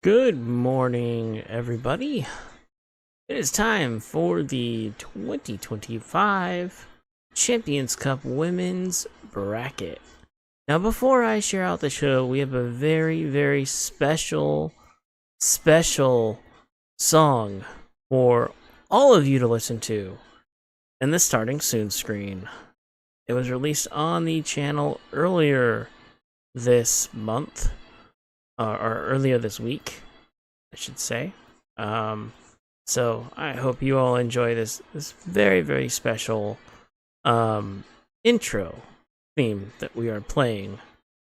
Good morning, everybody. It is time for the 2025 Champions Cup Women's Bracket. Now, before I share out the show, we have a very special song for all of you to listen to in the Starting Soon screen. It was released on the channel earlier this month. Or earlier this week, I should say. So I hope you all enjoy this very special intro theme that we are playing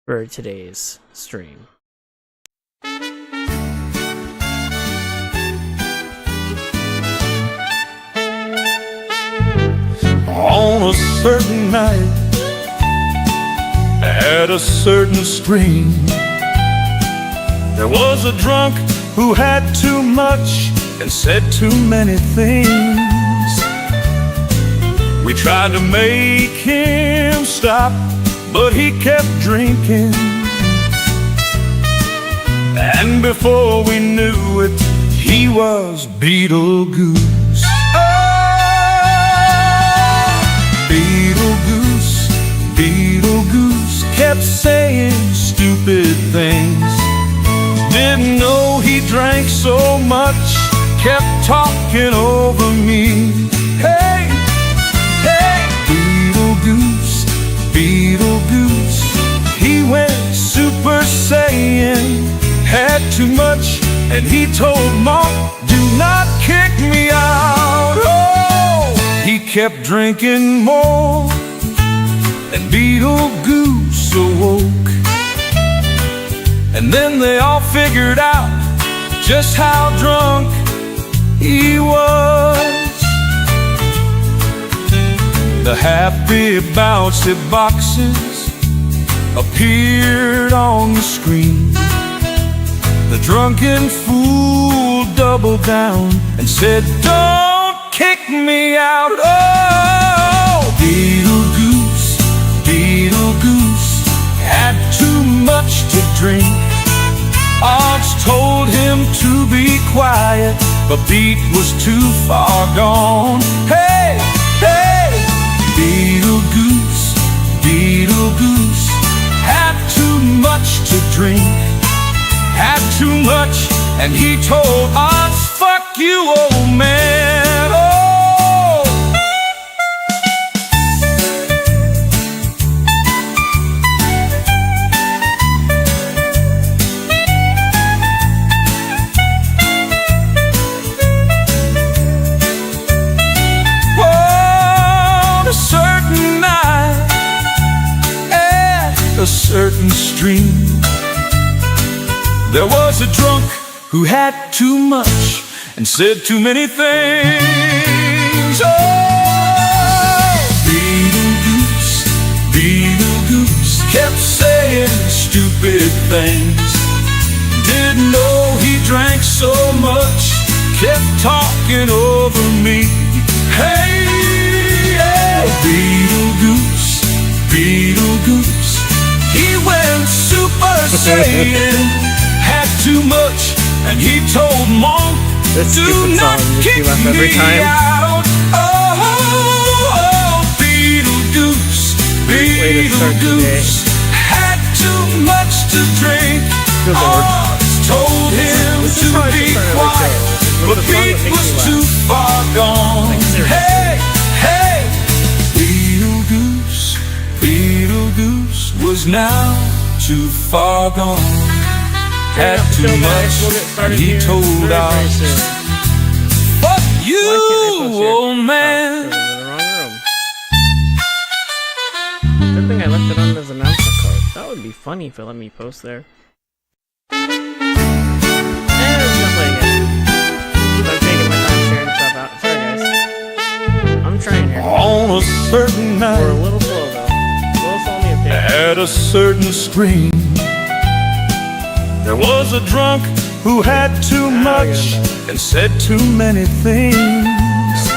for today's stream. On a certain night, at a certain stream, there was a drunk who had too much and said too many things. We tried to make him stop, but he kept drinking. And before we knew it, he was Beetlejuice. Oh, Beetlejuice, Beetlejuice kept saying stupid things. Didn't know he drank so much, kept talking over me. Hey, hey, Beetlejuice, Beetlejuice, he went Super Saiyan, had too much, and he told Mom, do not kick me out. Oh, he kept drinking more, and Beetlejuice awoke. And then they all figured out just how drunk he was. The happy bouncy boxes appeared on the screen. The drunken fool doubled down and said, don't kick me out. Oh, Beetlejuice, Beetlejuice had too much to drink. Odds told him to be quiet, but Beat was too far gone. Hey, hey, Beetlejuice, Beetlejuice had too much to drink, had too much, and he told Odds, fuck you, old man. Oh, a certain stream, there was a drunk who had too much and said too many things. Oh, Beetlejuice, Beetlejuice kept saying stupid things. Didn't know he drank so much, kept talking over me. Hey, hey, Beetlejuice, Beetlejuice, he went Super Saiyan, had too much, and he told Monk, do not kick me out. Oh, Beetlejuice, Beetlejuice had too much to drink. Odds told him to be quiet, but Pete was too far gone. Hey, hey, Beetlejuice, Beetlejuice was now too far gone. Had too much, and he told us, fuck you, old man. Good thing I left it on as an announcement card. That would be funny if it let me post there. And it's not playing it. I'm taking my time sharing stuff out. Sorry guys. I'm trying here. On a certain night, we're a little slow though. At a certain stream, there was a drunk who had too much and said too many things.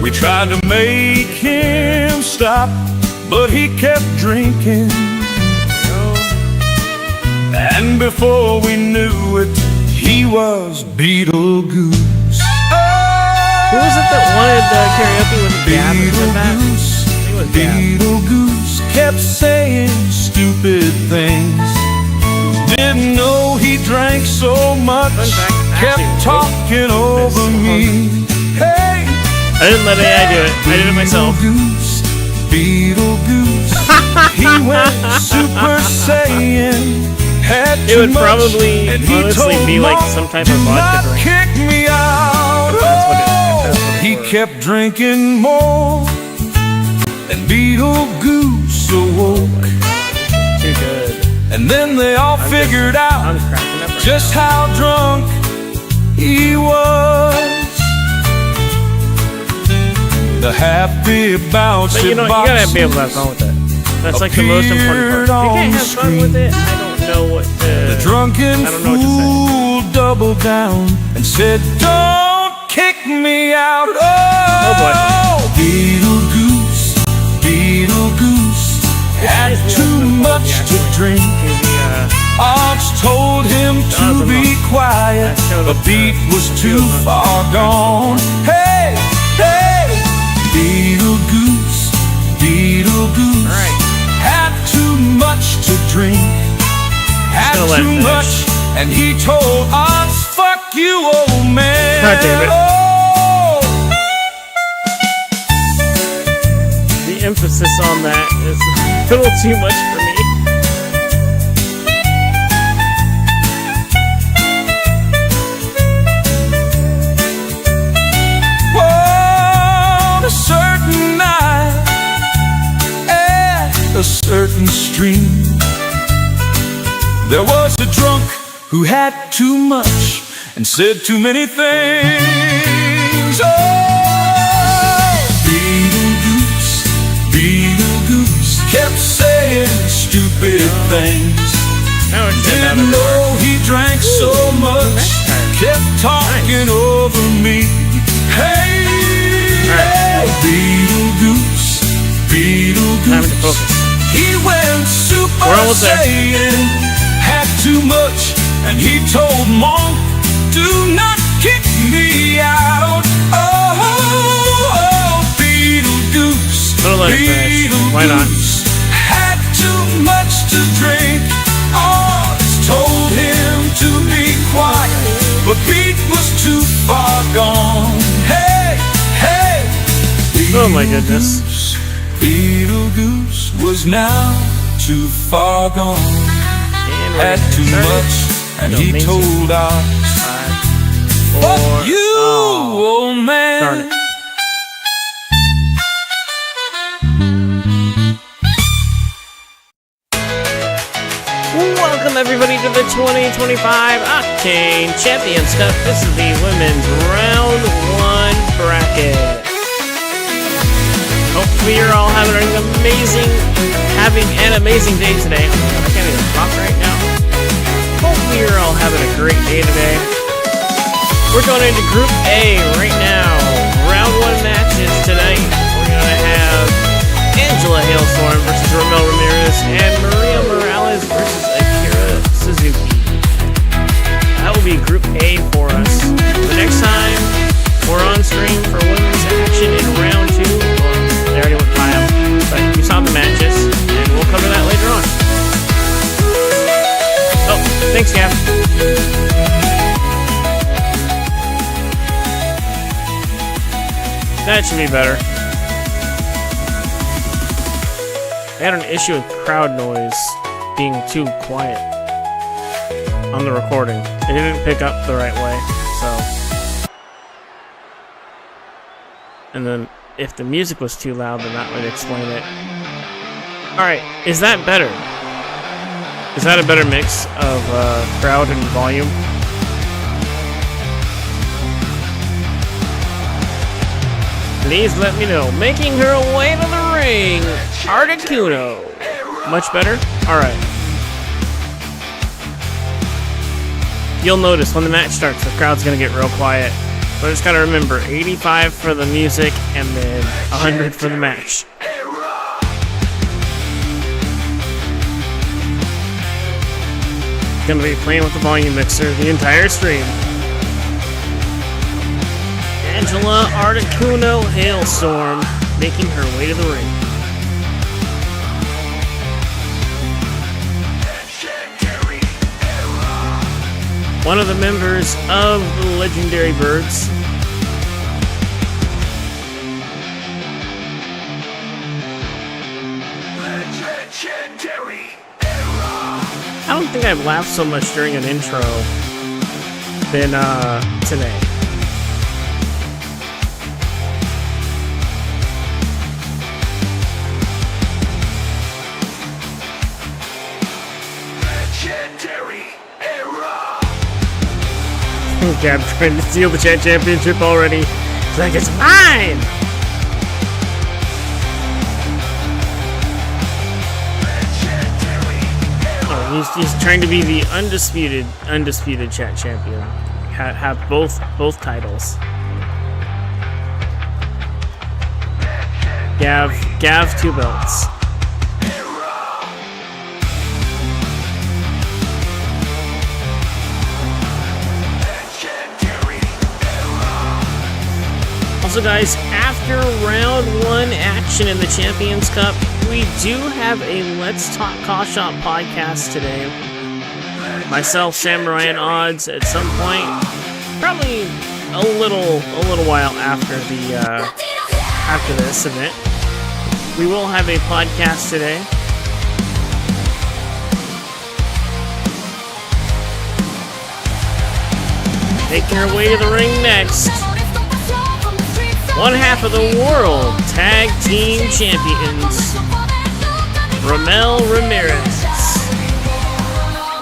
We tried to make him stop, but he kept drinking. And before we knew it, he was Beetlejuice. Who was it that wanted karaoke with Gab and said that? Beetlejuice kept saying stupid things. Didn't know he drank so much. Kept talking over me. Hey, I didn't let AI do it. I did it myself. Beetlejuice. He went Super Saiyan. It would probably honestly be like some type of vodka drink. Kick me out. He kept drinking more, and Beetlejuice awoke. Too good. And then they all figured out just how drunk he was. The happy bouncy But you know, you gotta be able to have fun with it. That's like the most important part. If you can't have fun with it, I don't know what to... The drunken fool doubled down and said, "Don't kick me out." Oh boy. Beetlejuice, Beetlejuice had too much to drink. Aunts told him to be quiet. The beat was too far gone. Hey, hey, Beetlejuice, Beetlejuice had too much to drink. Had too much, and he told Aunts, "Fuck you, old man." God damn it. The emphasis on that is a little too much for me. On a certain night at a certain stream, there was a drunk who had too much and said too many things. Oh, Beetlejuice, Beetlejuice kept saying stupid things. Didn't know he drank so much. Kept talking over me. Hey, Beetlejuice, Beetlejuice. He went Super Saiyan. Had too much, and he told Monk, "Do not kick me out." Oh, Beetlejuice, Beetlejuice had too much to drink. Aunts told him to be quiet, but Pete was too far gone. Hey, hey, Oh my goodness. Beetlejuice was now too far gone. Had too much, and he told us, "Fuck you, old man." Darn it. Welcome everybody to the 2025 Octane Champions Cup. This is the women's round 1 bracket. Hopefully you're all having an amazing day today. Oh my God, I can't even talk right now. Hopefully you're all having a great day today. We're going into Group A right now. Round 1 matches tonight. We're going to have Angela Hailstorm versus Romel Ramirez and Maria Morales versus Akira Suzuki. That will be Group A for us. The next time we're on stream for women's action in round 2, well, they already went by them, but you saw the matches, and we'll cover that later on. Oh, thanks, Gab. That should be better. I had an issue with crowd noise being too quiet on the recording. It didn't pick up the right way, so. And then if the music was too loud, then that would explain it. Alright, is that better? Is that a better mix of crowd and volume? Please let me know. Making her way to the ring, Articuno. Much better? Alright. You'll notice when the match starts, the crowd's gonna get real quiet. So I just gotta remember, 85 for the music, and then 100 for the match. Gonna be playing with the volume mixer the entire stream. Angela Articuno Hailstorm making her way to the ring. One of the members of the Legendary Birds. I don't think I've laughed so much during an intro than today. Legendary era. Gab trying to steal the chat championship already. It's like, it's mine! He's trying to be the undisputed chat champion. Have both titles. Gav 2 belts. Also, guys, after round 1 action in the Champions Cup, we do have a Let's Talk Call Shop podcast today. Myself, Samurai, and Odds at some point, probably a little while after this event. We will have a podcast today. Making her way to the ring next, one half of the World Tag Team Champions, Ramel Ramirez.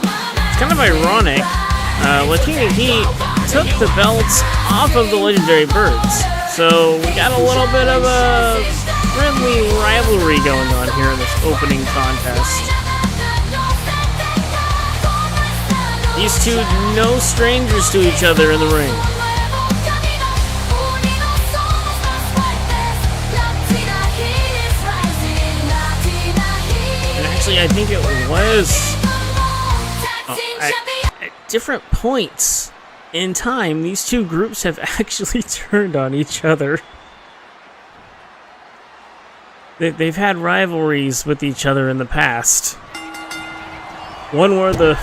It's kind of ironic. Latina Heat took the belts off of the Legendary Birds, so we got a little bit of a friendly rivalry going on here in this opening contest. These two, no strangers to each other in the ring. Actually, I think it was at different points in time, these two groups have actually turned on each other. They've had rivalries with each other in the past. One where the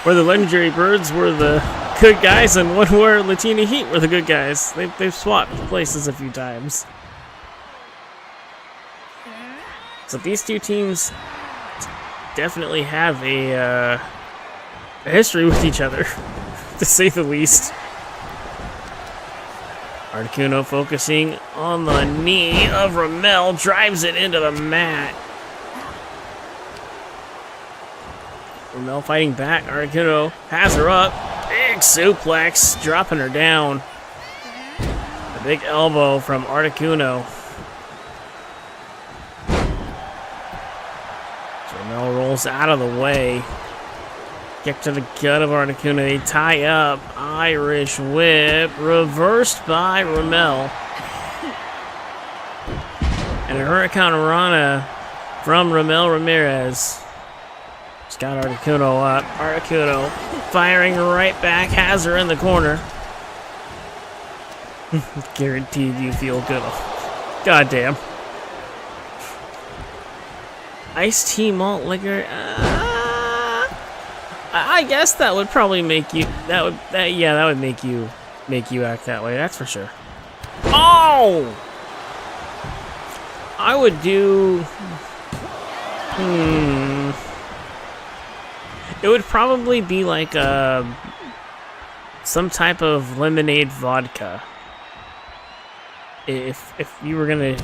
Legendary Birds were the good guys, and one where Latina Heat were the good guys. They've swapped places a few times. So these two teams definitely have a history with each other, to say the least. Articuno focusing on the knee of Ramel, drives it into the mat. Ramel fighting back. Articuno has her up. Big suplex, dropping her down. A big elbow from Articuno. Ramel rolls out of the way. Kick to the gut of Articuno. They tie up. Irish whip. Reversed by Ramel. And a Hurricane Rana from Ramel Ramirez. Just got Articuno up. Articuno firing right back. Has her in the corner. Guaranteed you feel good. Goddamn. Iced tea malt liquor. I guess that would probably make you. That would make you act that way. That's for sure. Oh! I would do. It would probably be like some type of lemonade vodka. If you were gonna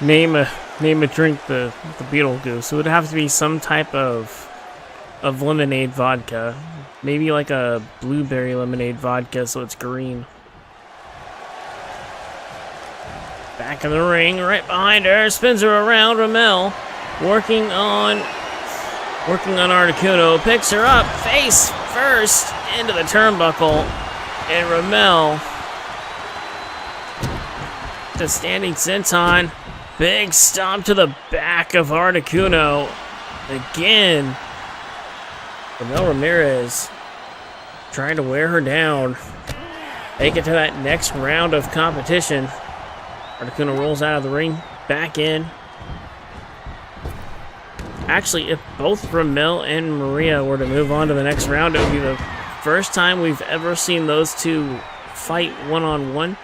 name a drink the Beetlejuice, it would have to be some type of lemonade vodka. Maybe like a blueberry lemonade vodka, so it's green. Back in the ring, right behind her, spins her around. Ramel working on Articuno, picks her up face first into the turnbuckle, and Ramel to standing senton. Big stomp to the back of Articuno. Again, Ramel Ramirez trying to wear her down. Make it to that next round of competition. Articuno rolls out of the ring, back in. Actually, if both Ramel and Maria were to move on to the next round, it would be the first time we've ever seen those two fight one-on-one.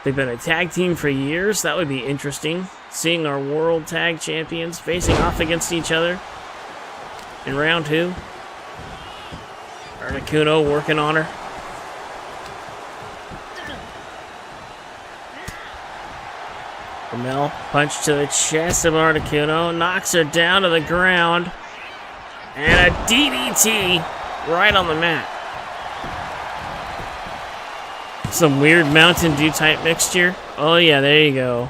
They've been a tag team for years. That would be interesting. Seeing our world tag champions facing off against each other in round 2. Articuno working on her. Ramel punch to the chest of Articuno, knocks her down to the ground, and a DDT right on the mat. Some weird Mountain Dew type mixture. Oh yeah, there you go.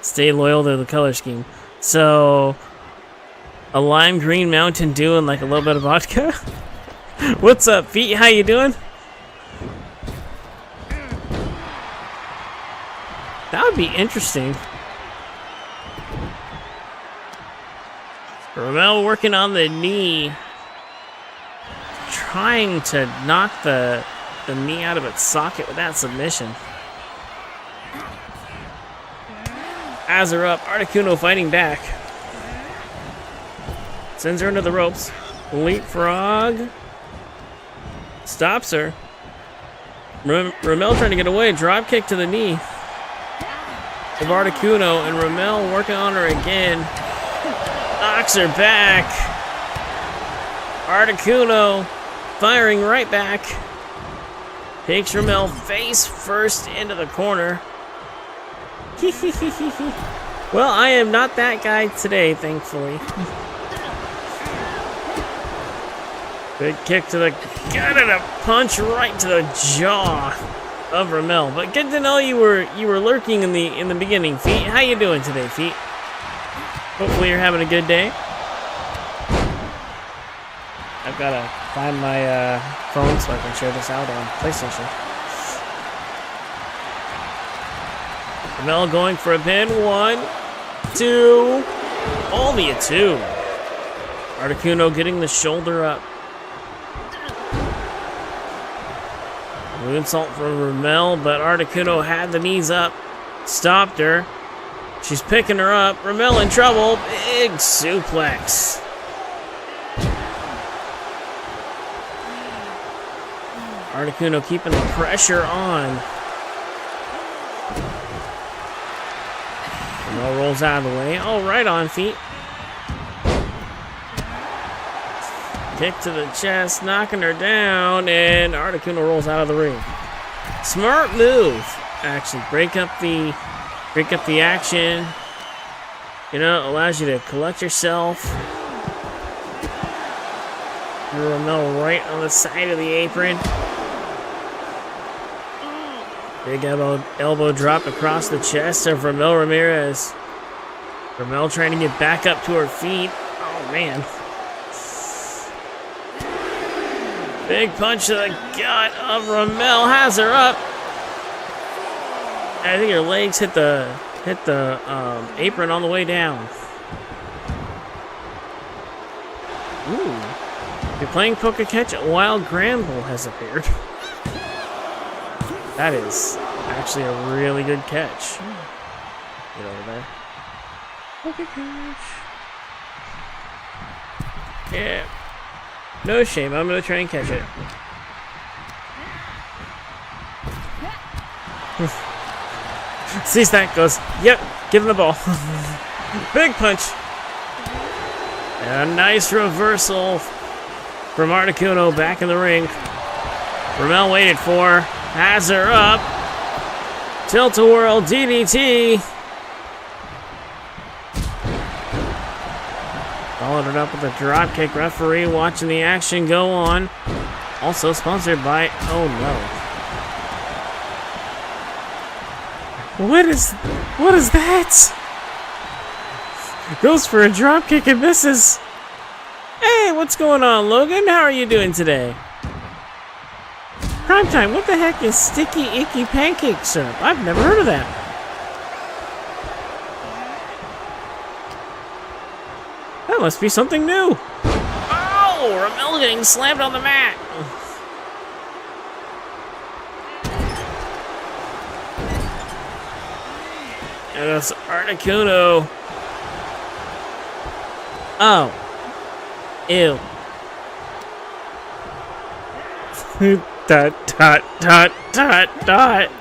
Stay loyal to the color scheme. So, a lime green Mountain Dew and like a little bit of vodka. What's up, Pete? How you doing? That would be interesting. Ramel working on the knee. Trying to knock the knee out of its socket with that submission. Has her up. Articuno fighting back. Sends her into the ropes. Leapfrog. Stops her. Ramel trying to get away. Drop kick to the knee of Articuno, and Ramel working on her again. Knocks her back. Articuno firing right back. Takes Ramel face first into the corner. Well, I am not that guy today, thankfully. Good kick to the gut and a punch right to the jaw of Ramel. But good to know you were lurking in the beginning, Feet. How you doing today, Feet? Hopefully you're having a good day. I've got to find my phone so I can share this out on PlayStation. Ramel going for a pin. 1, 2. Only a 2. Articuno getting the shoulder up. Moonsault from Ramel, but Articuno had the knees up. Stopped her. She's picking her up. Ramel in trouble. Big suplex. Articuno keeping the pressure on. Ramel rolls out of the way. Oh, right on, Feet. Kick to the chest, knocking her down, and Articuno rolls out of the ring. Smart move. Actually, break up the action. You know, it allows you to collect yourself. Ramel right on the side of the apron. Big elbow drop across the chest of Ramel Ramirez. Ramel trying to get back up to her feet. Oh, man. Big punch to the gut of Ramel. Has her up. I think her legs hit the apron on the way down. Ooh. If you're playing poker catch, a wild Granville has appeared. That is actually a really good catch. Get over there. Poker catch. Yeah. No shame, I'm gonna try and catch it. Sees that, goes, yep, give him the ball. Big punch. And a nice reversal from Articuno back in the ring. Ramel waited for, has her up. Tilt-a-whirl DDT. Followed it up with a dropkick. Referee watching the action go on. Also sponsored by, oh no. What is that? Goes for a dropkick and misses. Hey, what's going on, Logan? How are you doing today? Primetime, what the heck is sticky, icky pancake syrup? I've never heard of that. That must be something new. Oh! no! Ramel getting slammed on the mat! And it's Articuno. Oh. Ew. Dot, dot, dot, dot, dot.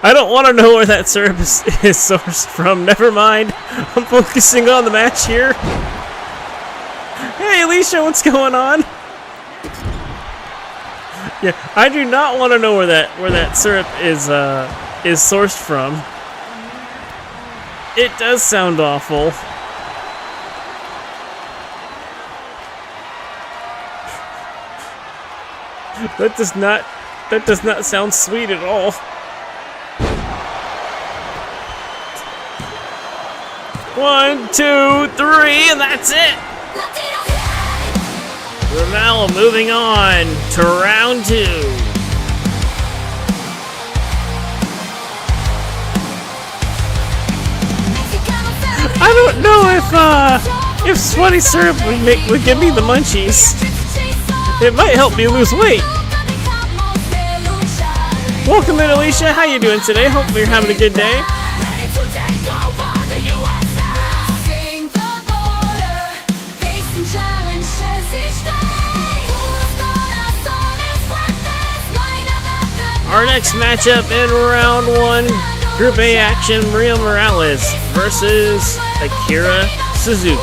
I don't want to know where that syrup is sourced from. Never mind. I'm focusing on the match here. Hey, Alicia, what's going on? Yeah, I do not want to know where that syrup is sourced from. It does sound awful. That does not sound sweet at all. One, two, three, and that's it. Ramel moving on to round 2. I don't know if sweaty syrup would give me the munchies. It might help me lose weight. Welcome in, Alicia. How you doing today? Hopefully you're having a good day. Our next matchup in round 1, Group A action, Maria Morales versus Akira Suzuki.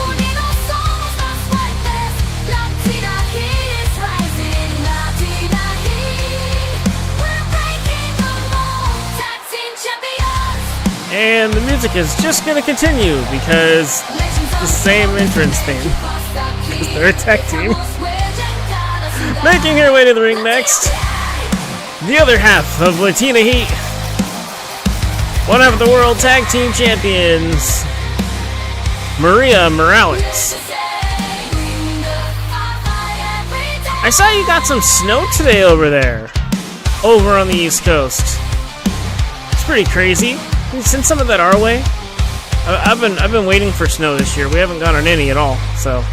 And the music is just going to continue because it's the same entrance theme. Because they're a tag team. Making her way to the ring next, the other half of Latina Heat. One of the World Tag Team Champions, Maria Morales. I saw you got some snow today over there. Over on the East Coast. It's pretty crazy. Can you send some of that our way? I've been waiting for snow this year. We haven't gotten any at all, so.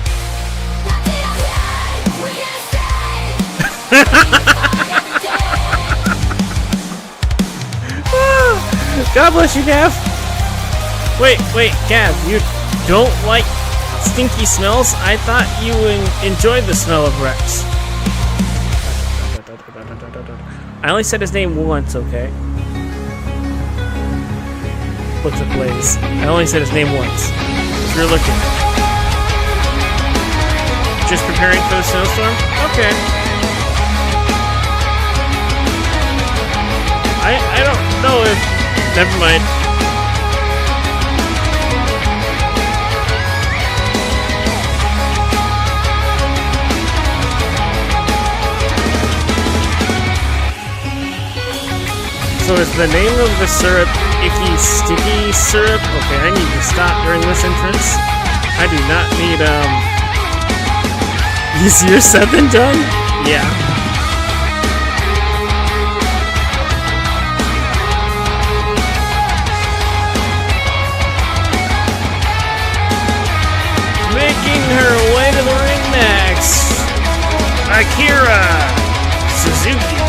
God bless you, Gav. Wait, Gav, you don't like stinky smells? I thought you enjoyed the smell of Rex. I only said his name once, okay? What's up, Blaze? I only said his name once. If you're looking. Just preparing for the snowstorm? Okay. I don't know if... Never mind. So is the name of the syrup Icky Sticky Syrup? Okay, I need to stop during this entrance. I do not need, easier said than done? Yeah. Making her way to the ring next, Akira Suzuki.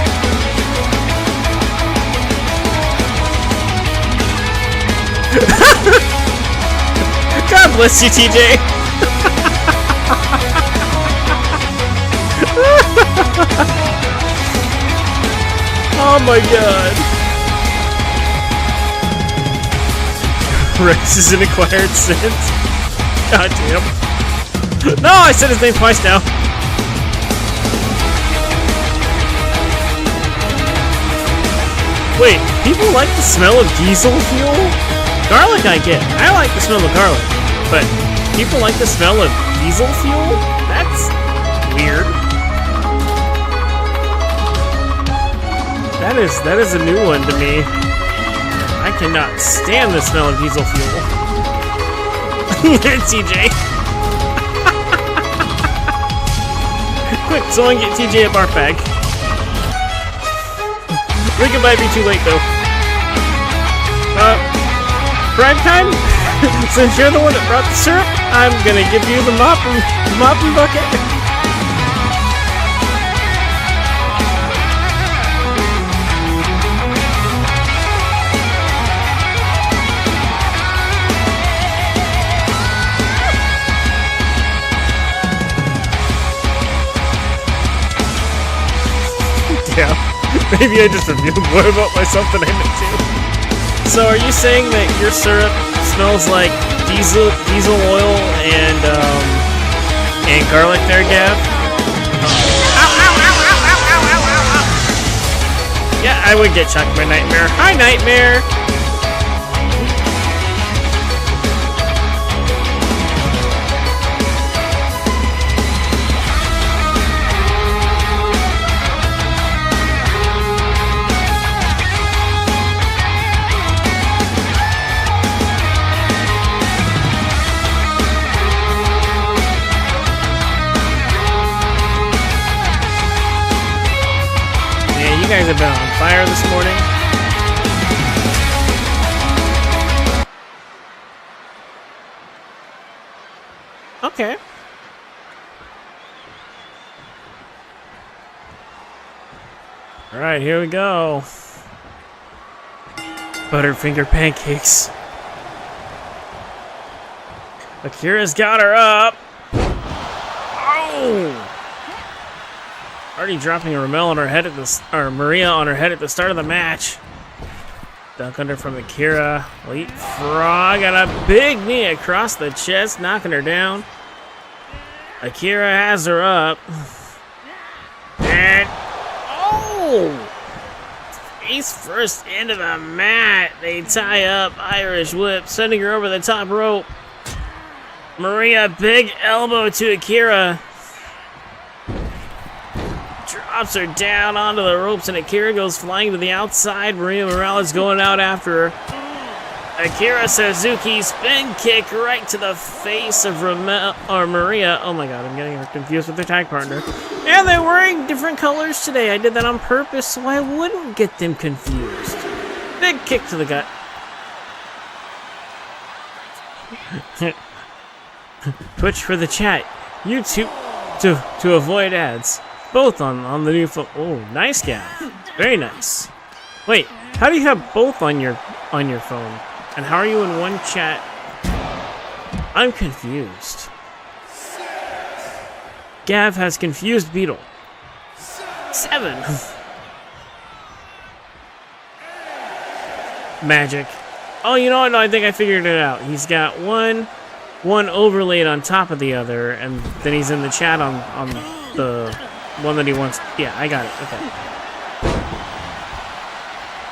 God bless you, TJ. Oh my god. Rex is an acquired sin. God damn. No, I said his name twice now. Wait, people like the smell of diesel fuel? Garlic I get. I like the smell of garlic. But people like the smell of diesel fuel? That's weird. That is a new one to me. I cannot stand the smell of diesel fuel. TJ. Quick, someone get TJ a barf bag. We can might be too late though. Prime time? Since you're the one that brought the syrup, I'm gonna give you the mopping bucket. Yeah. Maybe I just revealed more about myself than I meant to. So are you saying that your syrup smells like diesel oil and garlic there, Gav? Ow. Yeah, I would get chucked by Nightmare. Hi, Nightmare! You guys have been on fire this morning. Okay. Alright, here we go. Butterfinger pancakes. Akira's got her up. Oh! Already dropping a Ramel on her head at the, or Maria on her head at the start of the match. Dunk under from Akira. Leapfrog and a big knee across the chest, knocking her down. Akira has her up. And oh! Face first into the mat. They tie up, Irish whip, sending her over the top rope. Maria, big elbow to Akira. Drops her down onto the ropes, and Akira goes flying to the outside. Maria Morales going out after her. Akira Suzuki spin kick right to the face of Maria. Oh my god, I'm getting her confused with their tag partner. And they're wearing different colors today. I did that on purpose so I wouldn't get them confused. Big kick to the gut. Twitch for the chat. YouTube to avoid ads. Both on the new phone. Oh, nice, Gav. Very nice. Wait, how do you have both on your phone? And how are you in one chat? I'm confused. Gav has confused Beetle. 7. Magic. Oh, you know what? No, I think I figured it out. He's got one overlaid on top of the other, and then he's in the chat on the one that he wants. Yeah, I got it. Okay.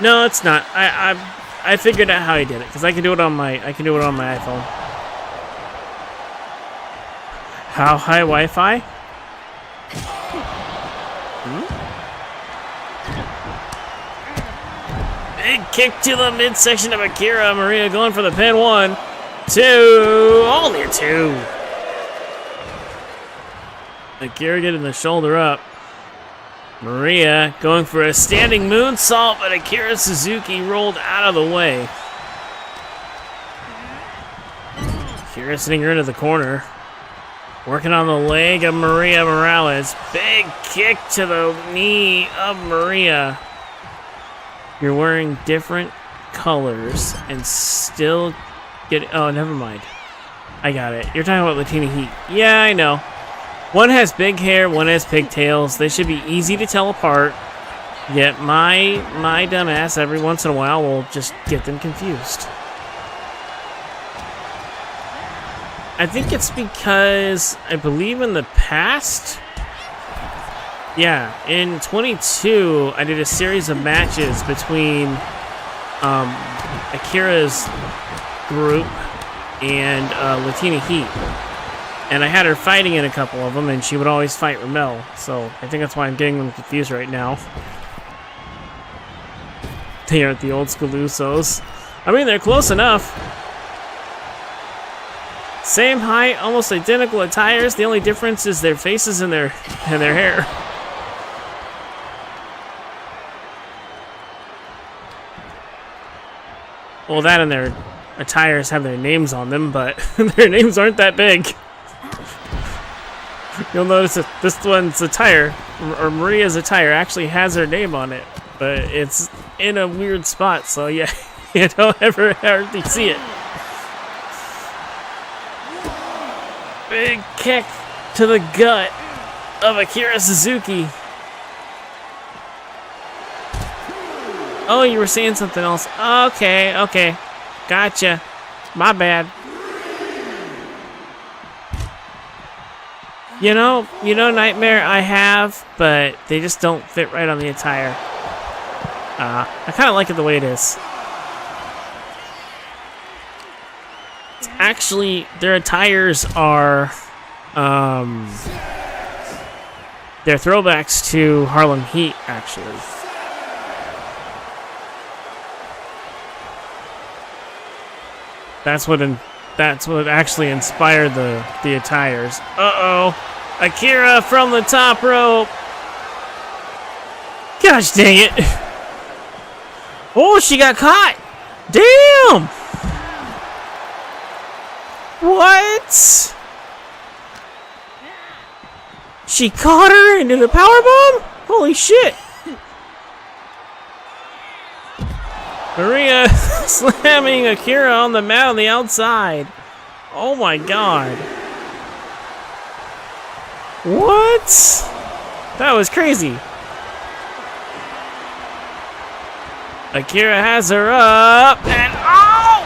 No, it's not. I figured out how he did it because I can do it on my iPhone. How high Wi-Fi? Big kick to the midsection of Akira. Maria going for the pin. 1, 2, only 2. Akira getting the shoulder up. Maria going for a standing moonsault, but Akira Suzuki rolled out of the way. Akira sitting her into the corner. Working on the leg of Maria Morales. Big kick to the knee of Maria. You're wearing different colors and still get. Oh, never mind. I got it. You're talking about Latina Heat. Yeah, I know. One has big hair, one has pigtails. They should be easy to tell apart. Yet my dumb ass every once in a while will just get them confused. I think it's because I believe in the past. Yeah, in 22, I did a series of matches between Akira's group and Latina Heat. And I had her fighting in a couple of them, and she would always fight Ramel. So I think that's why I'm getting them confused right now. They aren't the old school Usos. I mean, they're close enough. Same height, almost identical attires. The only difference is their faces and their hair. Well, that and their attires have their names on them, but their names aren't that big. You'll notice that this one's attire, or Maria's attire, actually has her name on it, but it's in a weird spot, so yeah, you don't ever hardly see it. Big kick to the gut of Akira Suzuki. Oh, you were saying something else. Okay, okay. Gotcha. My bad. You know, Nightmare, I have, but they just don't fit right on the attire. I kind of like it the way it is. Actually, their attires are, they're throwbacks to Harlem Heat, actually. That's what actually inspired the attires. Uh-oh. Akira from the top rope. Gosh dang it. Oh, she got caught. Damn. What? She caught her into the powerbomb? Holy shit. Maria slamming Akira on the mat on the outside. Oh my god. What? That was crazy. Akira has her up, and oh!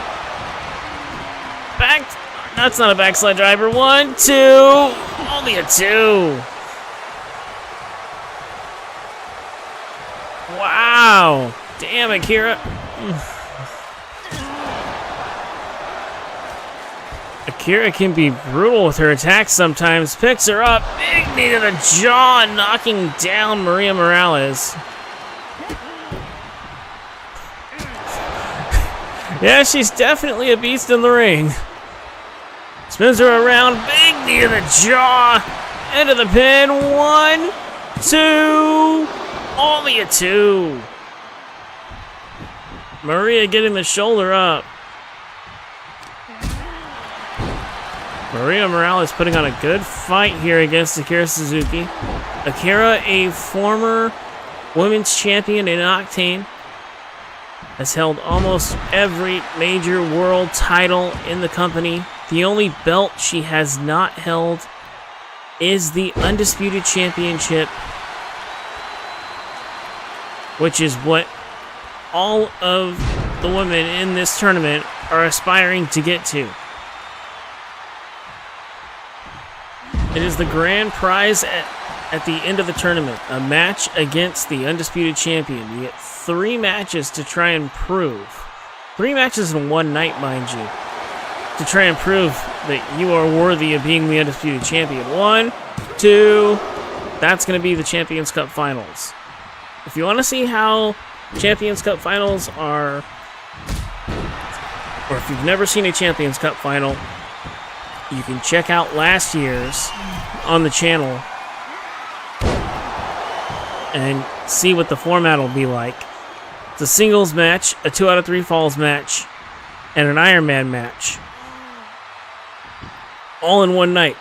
That's not a backslide driver. 1, 2. Only a 2. Wow. Damn, Akira. Akira can be brutal with her attacks sometimes. Picks her up. Big knee to the jaw, knocking down Maria Morales. Yeah, she's definitely a beast in the ring. Spins her around. Big knee to the jaw. Into the pin. 1, 2. Only a 2. Maria getting the shoulder up. Maria Morales putting on a good fight here against Akira Suzuki. Akira, a former women's champion in Octane, has held almost every major world title in the company. The only belt she has not held is the Undisputed Championship, which is what all of the women in this tournament are aspiring to get to. It is the grand prize at the end of the tournament, a match against the Undisputed Champion. You get 3 matches to try and prove. 3 matches in one night, mind you, to try and prove that you are worthy of being the Undisputed Champion. 1, 2, that's going to be the Champions Cup Finals. If you want to see how Champions Cup Finals are, or if you've never seen a Champions Cup Final, you can check out last year's on the channel and see what the format will be like. It's a singles match, a 2 out of 3 falls match, and an Iron Man match. All in one night.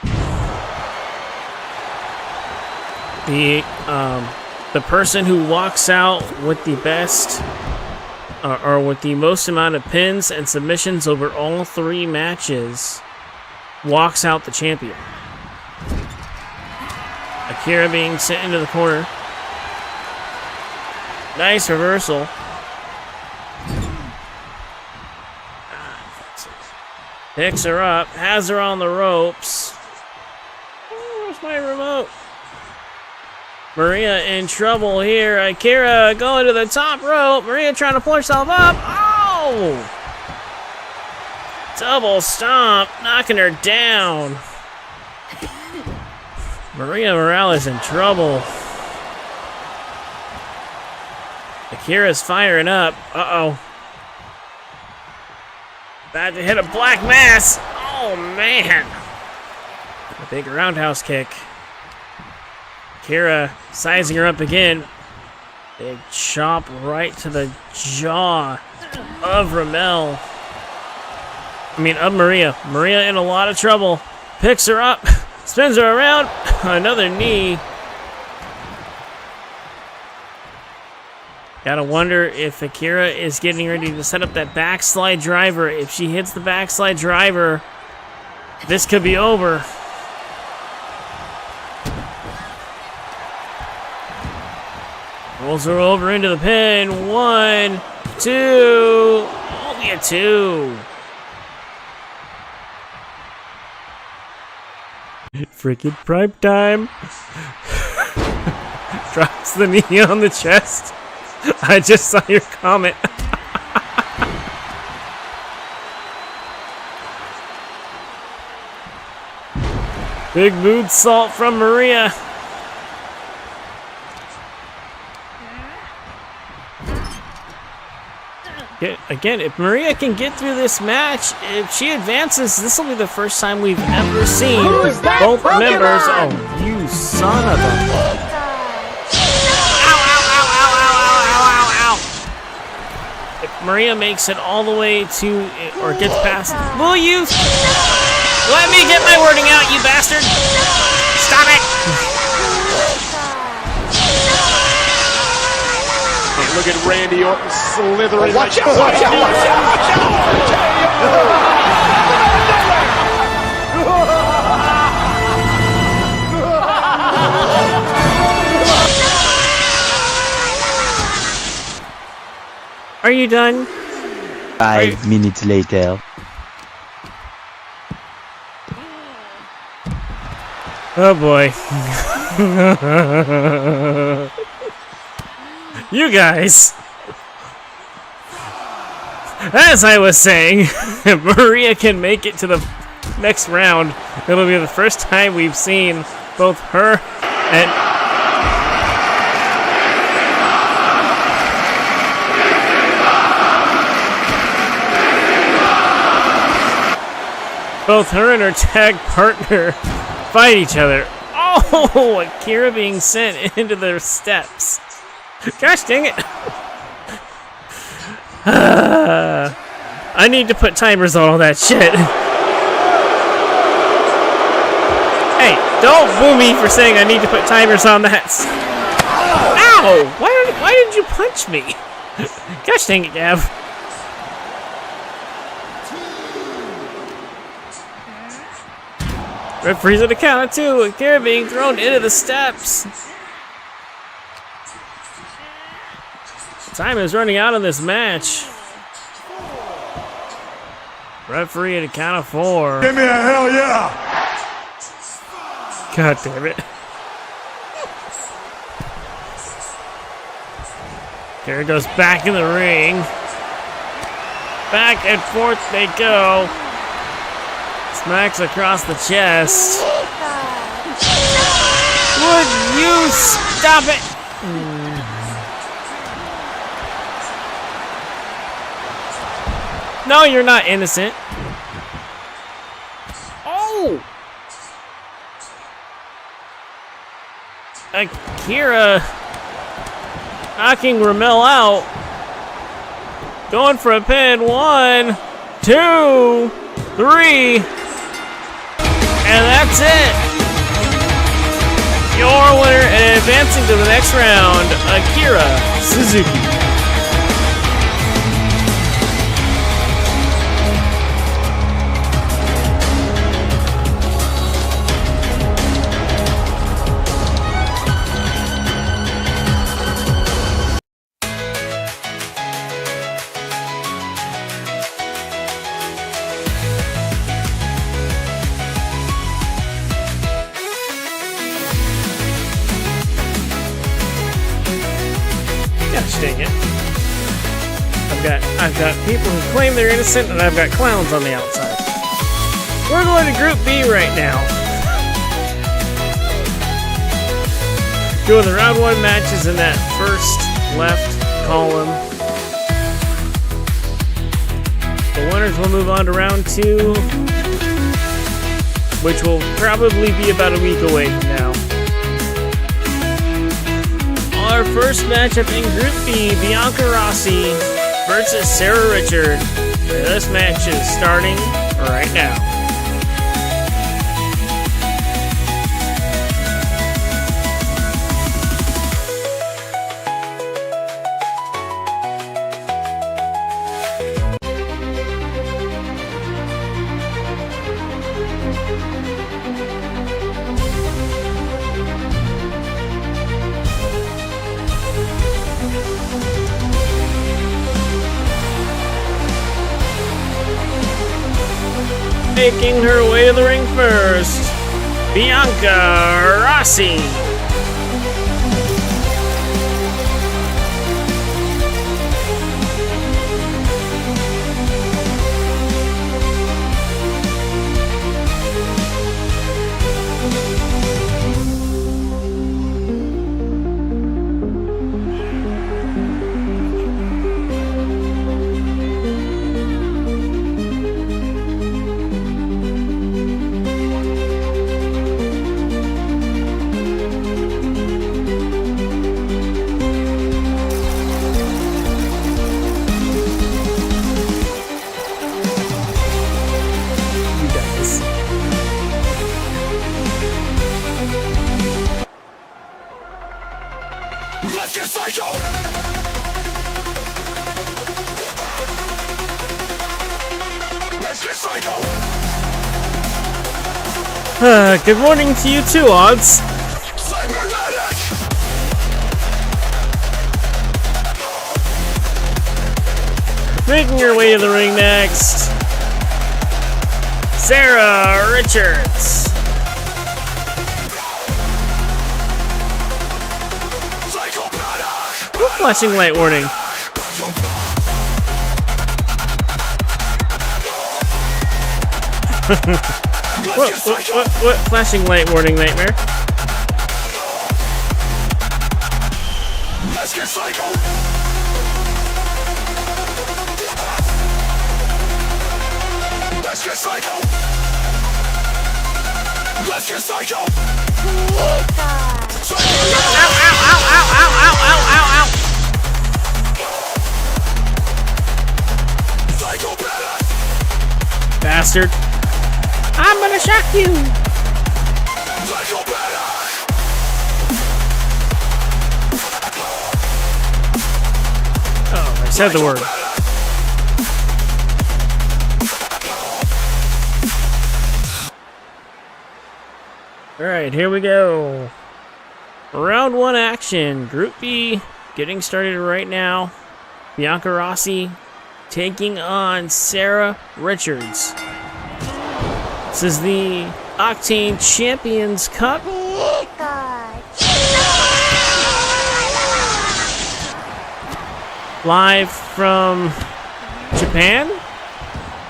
The person who walks out with the best or with the most amount of pins and submissions over all 3 matches walks out the champion. Akira being sent into the corner. Nice reversal. Picks her up, has her on the ropes. Oh, where's my remote? Maria in trouble here. Akira going to the top rope. Maria trying to pull herself up. Oh! Double stomp, knocking her down. Maria Morales in trouble. Akira's firing up. Uh-oh. About to hit a black mass. Oh, man. A big roundhouse kick. Akira sizing her up again. Big chop right to the jaw of Ramel. Of Maria. Maria in a lot of trouble. Picks her up. Spins her around. Another knee. Gotta wonder if Akira is getting ready to set up that backslide driver. If she hits the backslide driver, this could be over. Rolls her over into the pin. 1, 2. Only a 2. Freaking prime time. Drops the knee on the chest. I just saw your comment. Big moonsault from Maria. Again, if Maria can get through this match, if she advances, this will be the first time we've ever seen both members. Oh, you son of a... Ow, ow, ow, ow, ow, ow, ow, ow. If Maria makes it all the way to, or gets past, will you? Let me get my wording out, you bastard! Stop it! Look at Randy Orton slithering. Watch out, watch out, watch out, watch out! Are you done? 5 minutes later. Oh boy. You guys. As I was saying, if Maria can make it to the next round, it'll be the first time we've seen both her and... both her and her tag partner fight each other. Oh, Akira being sent into their steps. Gosh dang it. I need to put timers on all that shit. Hey, don't boo me for saying I need to put timers on that. Ow! Why did you punch me? Gosh dang it, Gav. Referee's at a count of 2. Akira being thrown into the steps. Time is running out on this match. Referee at a count of 4. Give me a hell yeah! God damn it. Akira goes back in the ring. Back and forth they go. Smacks across the chest. Would you stop it? No, you're not innocent. Oh! Akira knocking Ramel out. Going for a pin. 1, 2, 3. And that's it. Your winner and advancing to the next round, Akira Suzuki. Gosh dang it. I've got people who claim they're innocent, and I've got clowns on the outside. We're going to Group B right now. Doing the round 1 matches in that first left column. The winners will move on to round 2, which will probably be about a week away from now. Our first matchup in Group B, Bianca Rossi versus Sarah Richard. This match is starting right now. making her way to the ring first, Bianca Rossi. Let's get psycho! Let's get psycho! Good morning to you too, Odds. Cybernetic! Making her way to the ring next, Sarah Richards. Flashing light warning. What? Flashing light warning, Nightmare. Let's get psycho! Let's get psycho! Let's get psycho! Ow, ow. Bastard. I'm gonna shock you. Oh, I said the word. Alright, here we go. Round 1 action. Group B getting started right now. Bianca Rossi taking on Sarah Richards. This is the Octane Champions Cup. Live from Japan.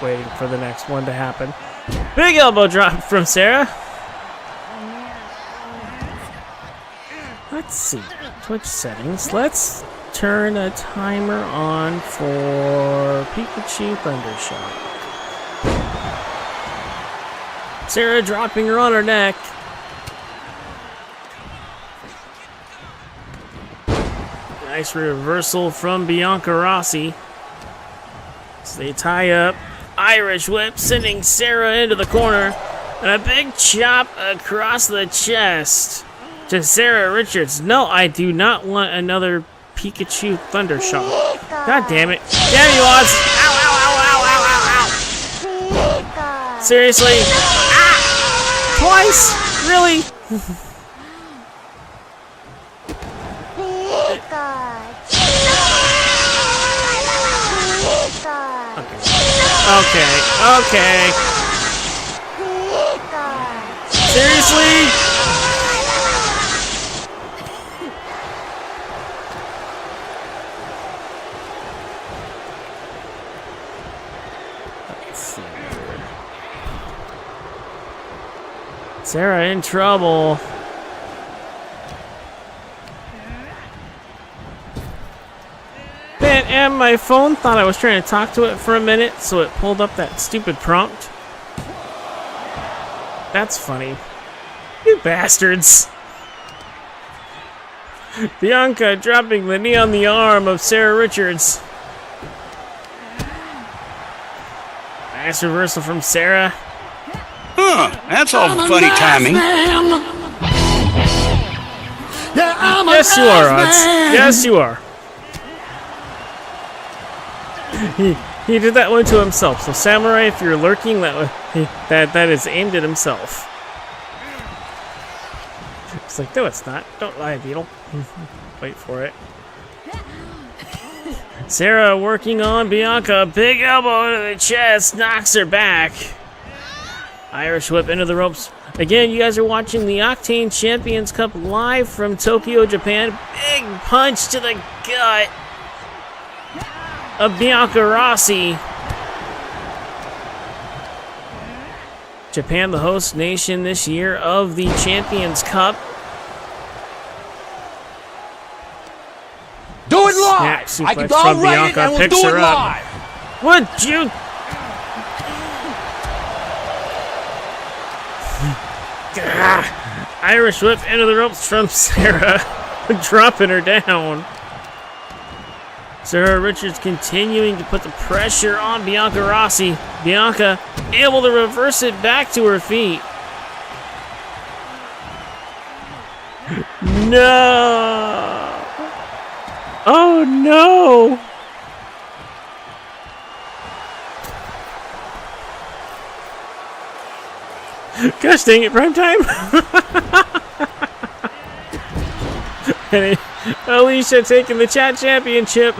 Waiting for the next one to happen. Big elbow drop from Sarah. Let's see. Twitch settings. Let's turn a timer on for Pikachu Thundershot. Sarah dropping her on her neck. Nice reversal from Bianca Rossi. So they tie up. Irish whip sending Sarah into the corner. And a big chop across the chest to Sarah Richards. No, I do not want another Pikachu Thundershot. God damn it. Damn you, Oz. Ow, ow, ow, ow, ow, ow, ow. Seriously? Ah! Twice? Really? Okay. Seriously? Let's see. Sarah in trouble. And my phone thought I was trying to talk to it for a minute, so it pulled up that stupid prompt. That's funny. You bastards. Bianca dropping the knee on the arm of Sarah Richards. Nice reversal from Sarah. Huh, that's all funny timing. Yes, you are, Odds. Yes, you are. He did that one to himself. So, Samurai, if you're lurking, that is aimed at himself. It's like, no, it's not. Don't lie, Beetle. Wait for it. Sarah working on Bianca. Big elbow to the chest. Knocks her back. Irish whip into the ropes. Again, you guys are watching the Octane Champions Cup live from Tokyo, Japan. Big punch to the gut of Bianca Rossi. Japan, the host nation this year of the Champions Cup. Do it Snap live. suplex I'll from write it Bianca. and we'll Picks do it her up. live. Would you? Irish whip into the ropes from Sarah, dropping her down. Sarah Richards continuing to put the pressure on Bianca Rossi. Bianca able to reverse it back to her feet. No! Oh no! Gosh dang it, prime time! And Alicia taking the chat championship.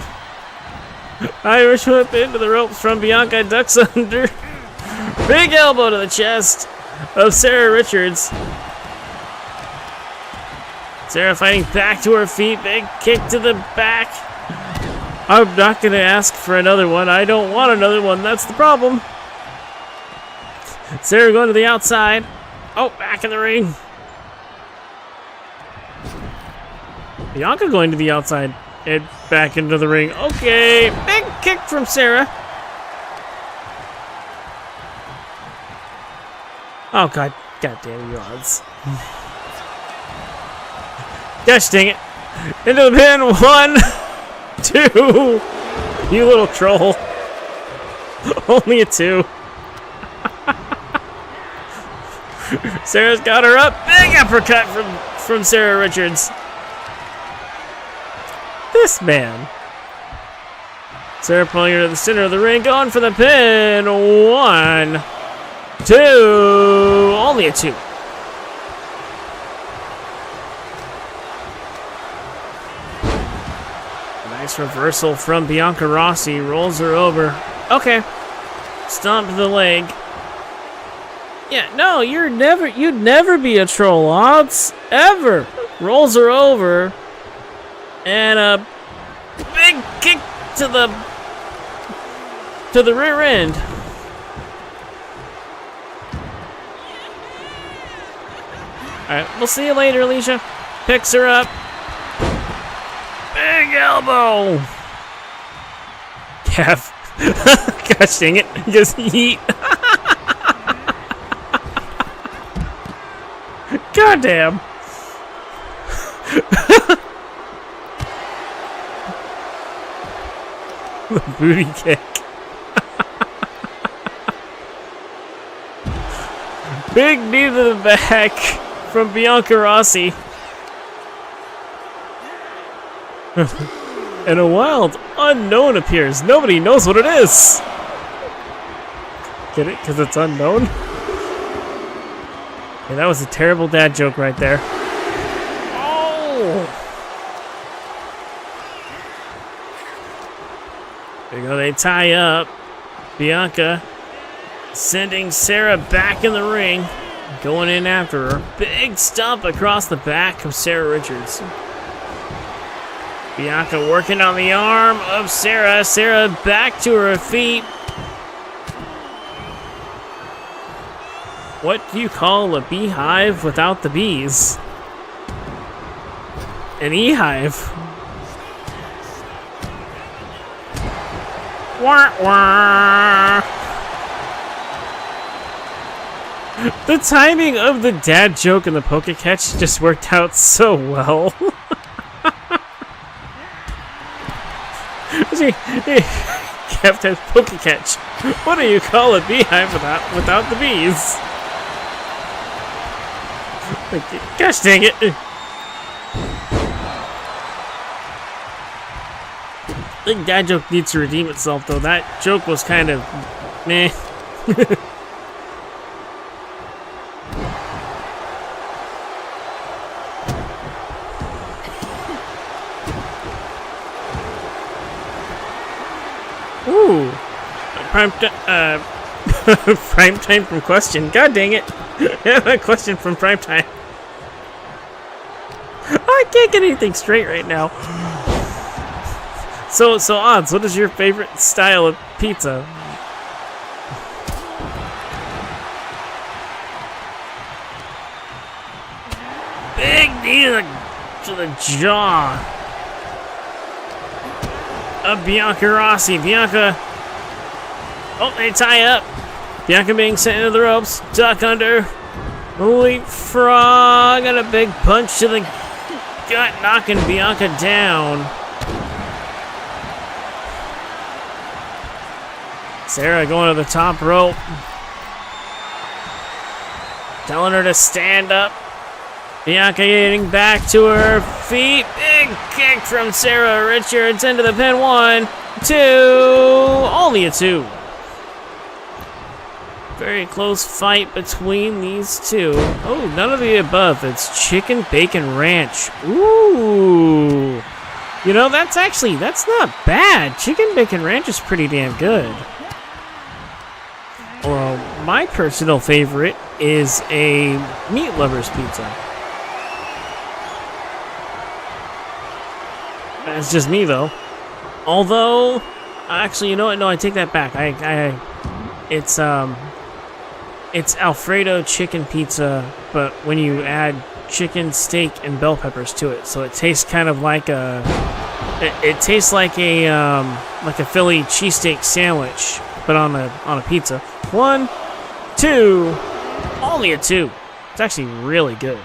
Irish whip into the ropes from Bianca, ducks under. Big elbow to the chest of Sarah Richards. Sarah fighting back to her feet. Big kick to the back. I'm not going to ask for another one. I don't want another one. That's the problem. Sarah going to the outside. Oh, back in the ring. Bianca going to the outside and back into the ring. Okay, big kick from Sarah. Oh, God damn you odds. Gosh dang it. Into the pin. 1, 2. You little troll. Only a 2. Sarah's got her up. Big uppercut from Sarah Richards. This man. Sarah pulling her to the center of the ring, going for the pin. 1, 2. Only a 2. Nice reversal from Bianca Rossi. Rolls her over. Okay. Stomp to the leg. Yeah, no, you'd never be a troll, odds. Ever. Rolls her over. And a big kick to the rear end. Alright, we'll see you later, Alicia. Picks her up. Big elbow. Calf. Gosh dang it. Just yeet. Goddamn. The booty kick. Big knee to the back from Bianca Rossi. And a wild unknown appears. Nobody knows what it is. Get it? Because it's unknown? Yeah, that was a terrible dad joke right there. Oh! There you go, they tie up. Bianca sending Sarah back in the ring. Going in after her. Big stomp across the back of Sarah Richards. Bianca working on the arm of Sarah. Sarah back to her feet. What do you call a beehive without the bees? An e-hive. Wah, wah. The timing of the dad joke and the poke catch just worked out so well. Captain Poke Catch. What do you call a beehive without the bees? Gosh dang it. I think that joke needs to redeem itself, though. That joke was kind of meh. Ooh. Primetime from Question. God dang it. A question from Primetime. I can't get anything straight right now. So Odds, what is your favorite style of pizza? Big knee to the jaw of Bianca Rossi. Bianca. Oh, they tie up. Bianca being sent into the ropes. Duck under. Leapfrog. And a big punch to the gut, knocking Bianca down. Sarah going to the top rope. Telling her to stand up. Bianca getting back to her feet. Big kick from Sarah Richards into the pin. 1, 2. Only a 2. Very close fight between these two. Oh, none of the above. It's Chicken Bacon Ranch. Ooh. You know, that's not bad. Chicken Bacon Ranch is pretty damn good. Well, my personal favorite is a Meat Lover's Pizza. That's just me, though. Although, actually, you know what? No, I take that back. It's Alfredo chicken pizza, but when you add chicken, steak, and bell peppers to it, so it tastes kind of like it tastes like a Philly cheesesteak sandwich, but on a pizza. 1, 2, only a 2. It's actually really good.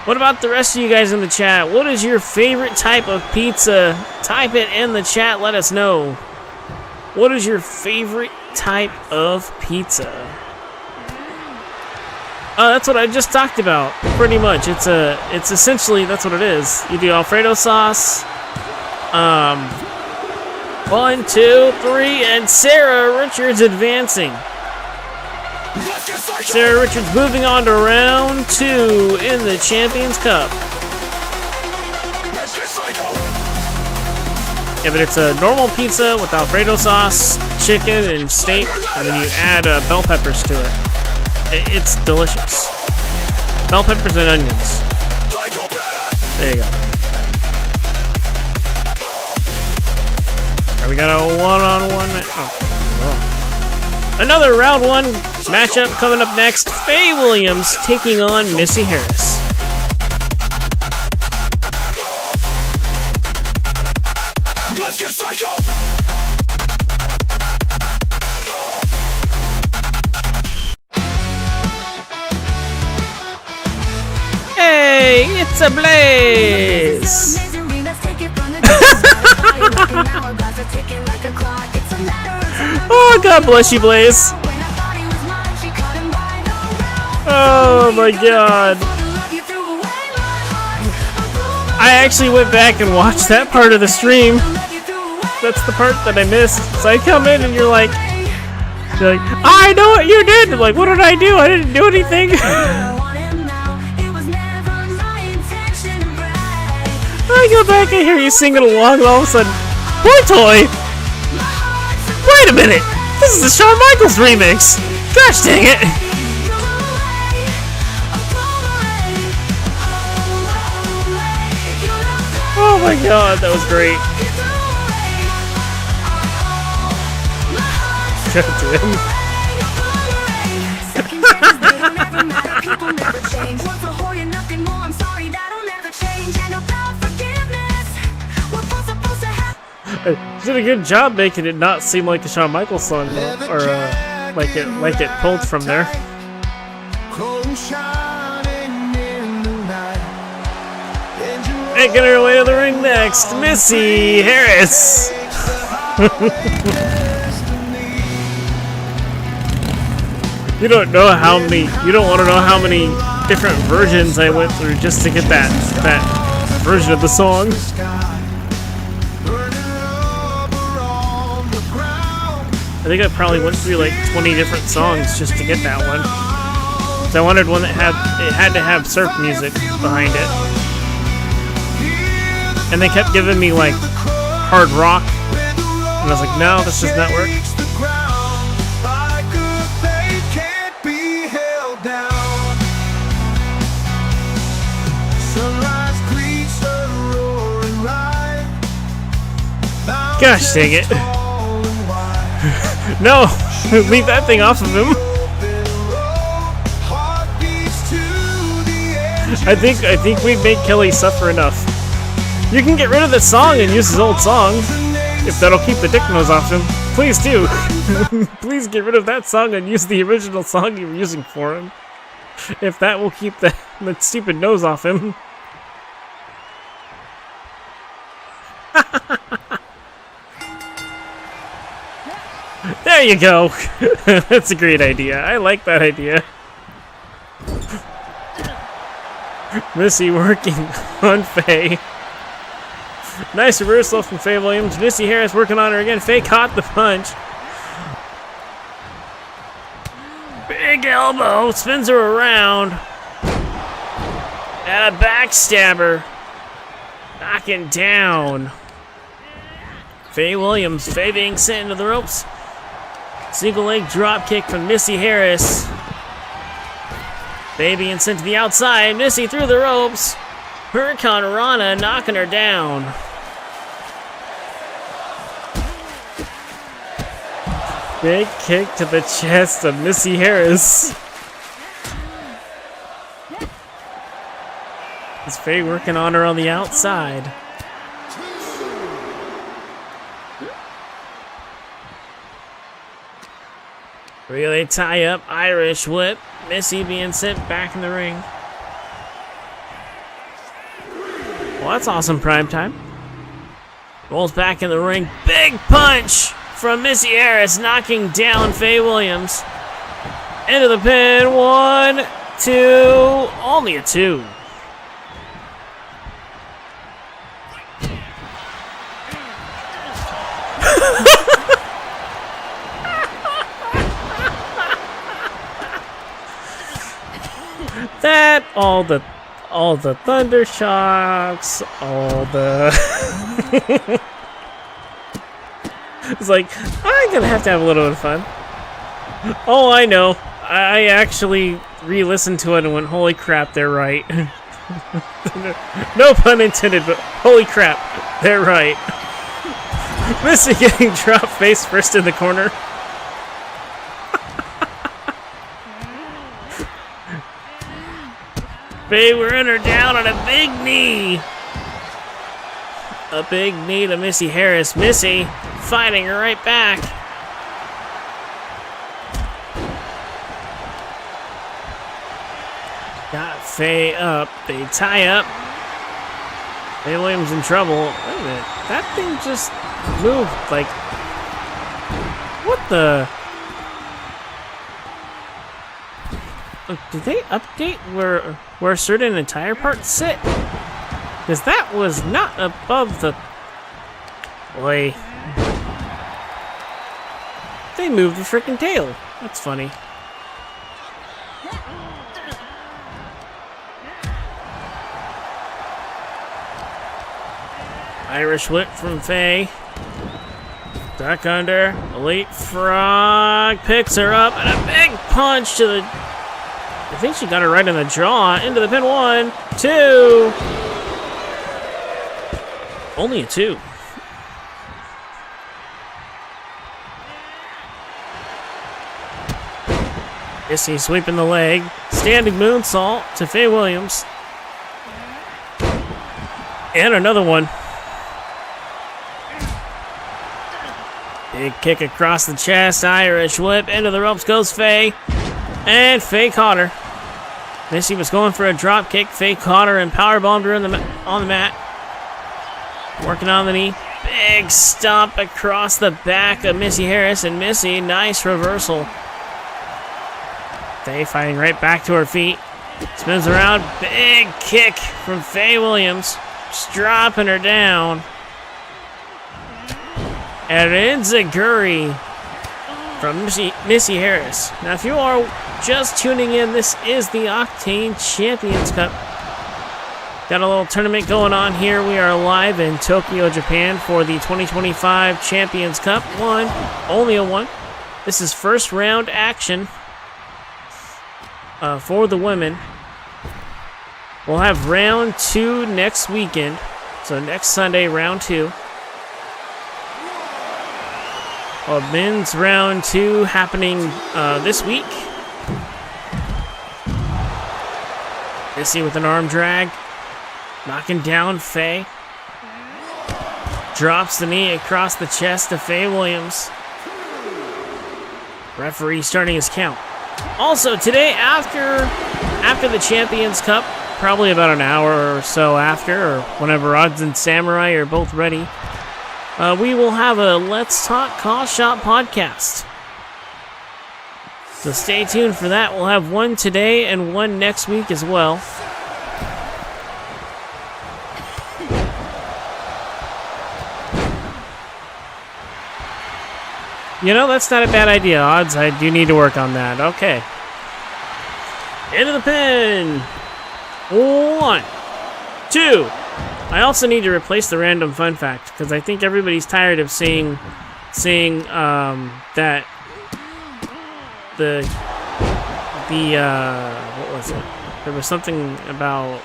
What about the rest of you guys in the chat? What is your favorite type of pizza? Type it in the chat. Let us know. What is your favorite type of pizza? That's what I just talked about. Pretty much, it's essentially that's what it is. You do Alfredo sauce. 1, 2, 3, and Sarah Richards advancing. Sarah Richards moving on to round 2 in the Champions Cup. Yeah, but it's a normal pizza with Alfredo sauce, chicken, and steak, and then you add bell peppers to it. It's delicious. Bell peppers and onions. There you go. Alright, we got a one-on-one match. Oh. Another round 1 matchup coming up next. Faye Williams taking on Missy Harris. Hey, it's a blaze! Oh, God bless you, Blaze. Oh my God. I actually went back and watched that part of the stream. That's the part that I missed. So I come in and you're like, I know what you did. I'm like, what did I do? I didn't do anything. I go back and hear you singing along, and all of a sudden, Boy Toy! Wait a minute! This is the Shawn Michaels remix! Gosh dang it! Oh my God, that was great. Did a good job making it not seem like a Shawn Michaels song, or like it pulled from there. Making her way to the ring next, Missy Harris. You don't want to know how many different versions I went through just to get that version of the song. I think I probably went through like 20 different songs just to get that one. So I wanted one that had to have surf music behind it. And they kept giving me like hard rock, and I was like, no, this does not work. Gosh dang it. No! Leave that thing off of him. I think we've made Kelly suffer enough. You can get rid of the song and use his old song. If that'll keep the dick nose off him. Please do. Please get rid of that song and use the original song you were using for him. If that will keep the stupid nose off him. There you go. That's a great idea. I like that idea. Missy working on Faye. Nice reversal from Faye Williams. Missy Harris working on her again. Faye caught the punch. Big elbow. Spins her around. And a backstabber. Knocking down. Faye Williams. Faye being sent into the ropes. Single leg drop kick from Missy Harris. Faye being sent to the outside. Missy through the ropes. Hurricane Rana knocking her down. Big kick to the chest of Missy Harris. Is Faye working on her on the outside? Relay tie up, Irish whip. Missy being sent back in the ring. Well, that's awesome prime time. Rolls back in the ring. Big punch from Missy Harris, knocking down Faye Williams. Into the pin. 1, 2. Only a 2. That all the thunder shocks, all the it's like I'm gonna have to have a little bit of fun. Oh, I know. I actually re-listened to it and went, holy crap, they're right. No pun intended, but holy crap, they're right. Missy getting dropped face first in the corner. Faye wearing her down on a big knee. A big knee to Missy Harris. Missy fighting her right back. Got Faye up. They tie up. Faye Williams in trouble. Wait a minute. That thing just moved like... What the... Did they update where certain entire parts sit? Because that was not above the... Boy. They moved the freaking tail. That's funny. Irish whip from Faye. Duck under. Elite Frog picks her up. And a big punch to the... I think she got her right in the jaw. Into the pin. 1, 2. Only a 2. Missy sweeping the leg. Standing moonsault to Faye Williams. And another one. Big kick across the chest. Irish whip. Into the ropes goes Faye. And Faye caught her. Missy was going for a drop kick. Faye caught her and powerbombed her on the mat. Working on the knee. Big stomp across the back of Missy Harris. And Missy, nice reversal. Faye fighting right back to her feet. Spins around. Big kick from Faye Williams. Just dropping her down. And enziguri from Missy Harris. Now, if you are just tuning in, this is the Octane Champions Cup. Got a little tournament going on here. We are live in Tokyo, Japan for the 2025 Champions Cup. Only a 1. This is first round action for the women. We'll have round 2 next weekend. So next Sunday, round 2. men's round 2 happening this week. Missy with an arm drag. Knocking down Faye. Drops the knee across the chest of Faye Williams. Referee starting his count. Also, today after the Champions Cup, probably about an hour or so after, or whenever Odds and Samurai are both ready, we will have a Let's Talk Call Shot podcast. So stay tuned for that. We'll have one today and one next week as well. You know, that's not a bad idea, Odds. I do need to work on that. Okay. Into the pin. 1, 2. I also need to replace the random fun fact because I think everybody's tired of seeing that the what was it? There was something about,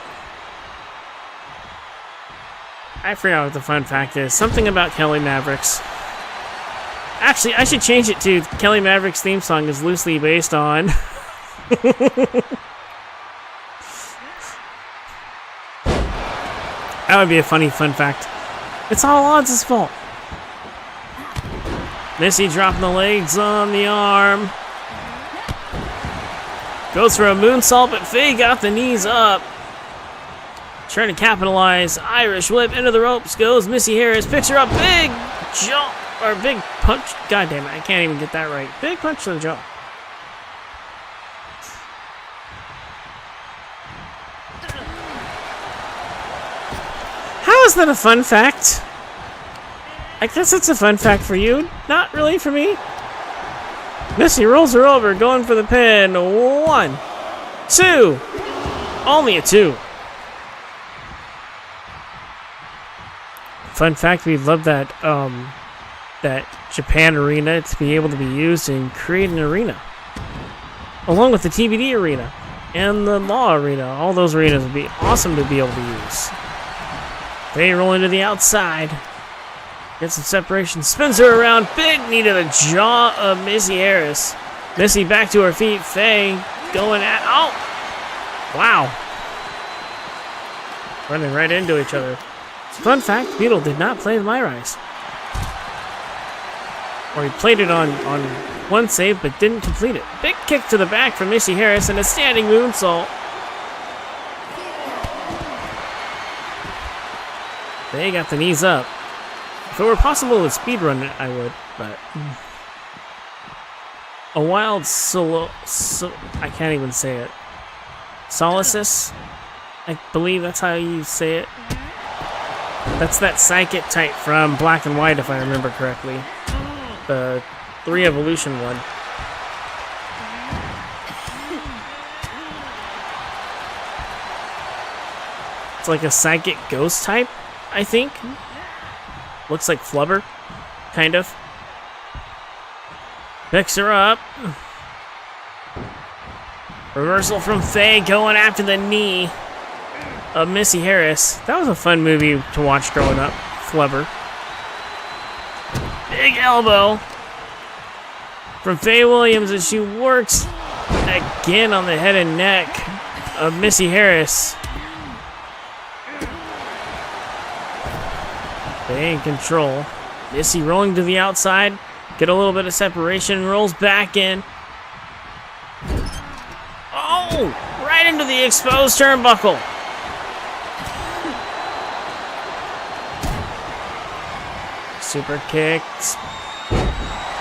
I forgot what the fun fact is. Something about Kelly Mavericks. Actually, I should change it to Kelly Maverick's theme song is loosely based on. That would be a funny fun fact. It's all Odds' fault. Missy dropping the legs on the arm. Goes for a moonsault, but Faye got the knees up. Trying to capitalize. Irish whip into the ropes goes Missy Harris. Picks her up. Big jump. Or big punch. God damn it, I can't even get that right. Big punch to the jaw. How is that a fun fact? I guess it's a fun fact for you. Not really for me. Missy rolls her over, going for the pin. 1, 2. Only a 2. Fun fact, we love that Japan arena to be able to be used and create an arena. Along with the TBD arena and the Law arena. All those arenas would be awesome to be able to use. They roll into the outside. Gets some separation. Spins her around. Big knee to the jaw of Missy Harris. Missy back to her feet. Faye going at... Oh! Wow. Running right into each other. Fun fact, Beetle did not play the My Rise. Or he played it on one save, but didn't complete it. Big kick to the back from Missy Harris and a standing moonsault. They got the knees up. If it were possible to speedrun it, I would, but... A wild solo... I can't even say it. Solesis? I believe that's how you say it. That's that psychic type from Black and White, if I remember correctly. The 3 Evolution one. It's like a psychic ghost type, I think. Looks like Flubber, kind of. Picks her up. Reversal from Faye going after the knee of Missy Harris. That was a fun movie to watch growing up. Flubber. Big elbow from Faye Williams as she works again on the head and neck of Missy Harris. Faye in control. Missy rolling to the outside. Get a little bit of separation. Rolls back in. Oh! Right into the exposed turnbuckle. Super kicks.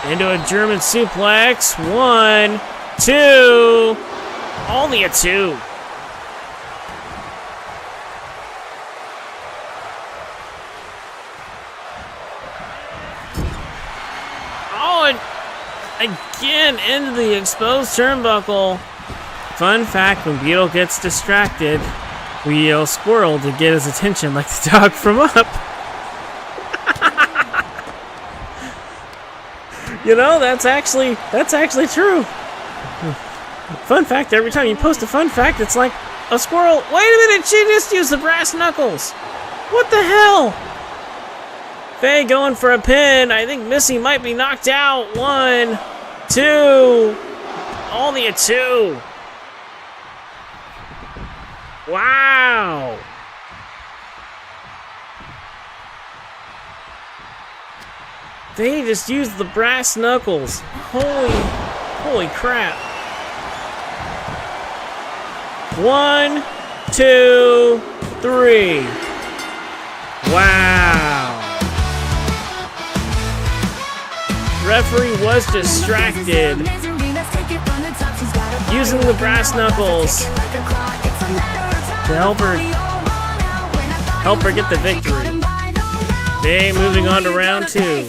Into a German suplex. 1, 2. Only a 2. Oh, and again into the exposed turnbuckle. Fun fact, when Beetle gets distracted, we yell squirrel to get his attention like the dog from Up. You know, that's actually true. Fun fact, every time you post a fun fact, it's like a squirrel. Wait a minute, she just used the brass knuckles. What the hell? Faye going for a pin. I think Missy might be knocked out. 1, 2. Only a 2. Wow. They just used the brass knuckles. Holy crap. 1, 2, 3. Wow. Referee was distracted using the brass knuckles to help her get the victory. They moving on to round 2.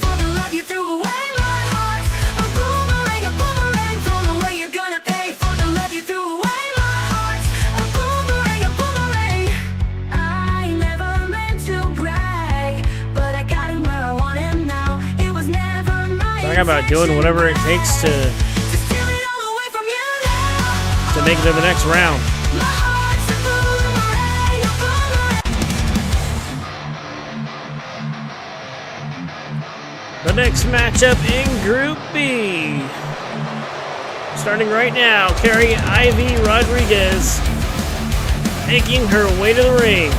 Talk about doing whatever it takes to make it to the next round. The next matchup in Group B. Starting right now, Carrie Ivy Rodriguez making her way to the ring.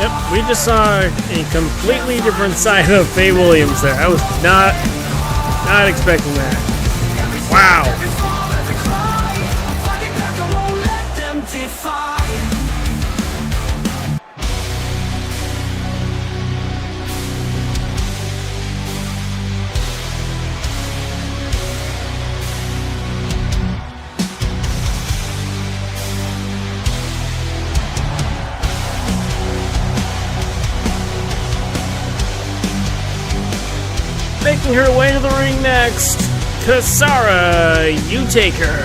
Yep, we just saw a completely different side of Faye Williams there. I was not expecting that. Wow. Making her way to the ring next, Kasara Utaker.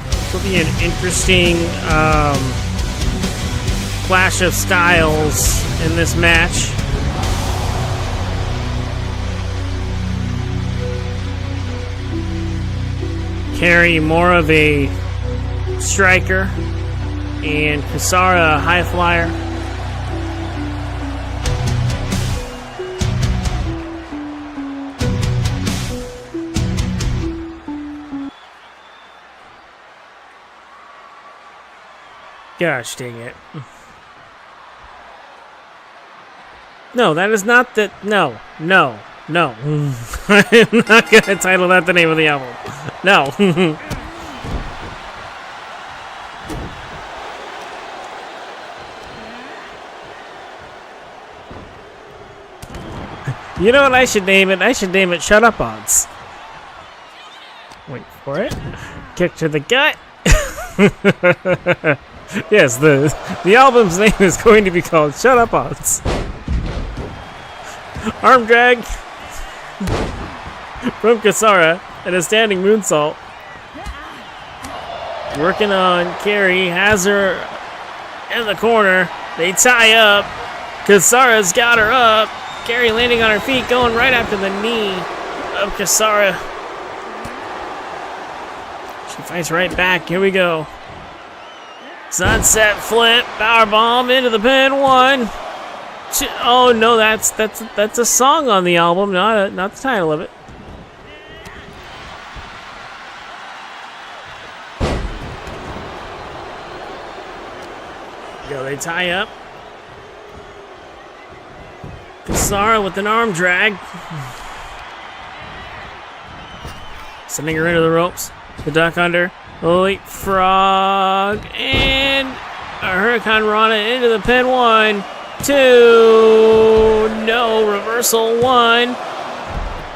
This will be an interesting clash of styles in this match. Carrie more of a striker, and Kasara a high flyer. Gosh dang it. No, that is not the... No. I'm not gonna title that the name of the album. No. You know what I should name it? I should name it Shut Up Odds. Wait for it. Kick to the gut. Yes, the album's name is going to be called Shut Up Odds. Arm drag from Kasara and a standing moonsault. Working on Carrie, has her in the corner. They tie up. Kasara's got her up. Carrie landing on her feet, going right after the knee of Kasara. She fights right back. Here we go. Sunset flip, powerbomb into the pin. 1, 2. Oh no, that's a song on the album, not the title of it. Go, they tie up. Kasara with an arm drag. Sending her into the ropes. The duck under. Leapfrog. And a Hurricane Rana into the pin. 1, 2. No. Reversal. 1.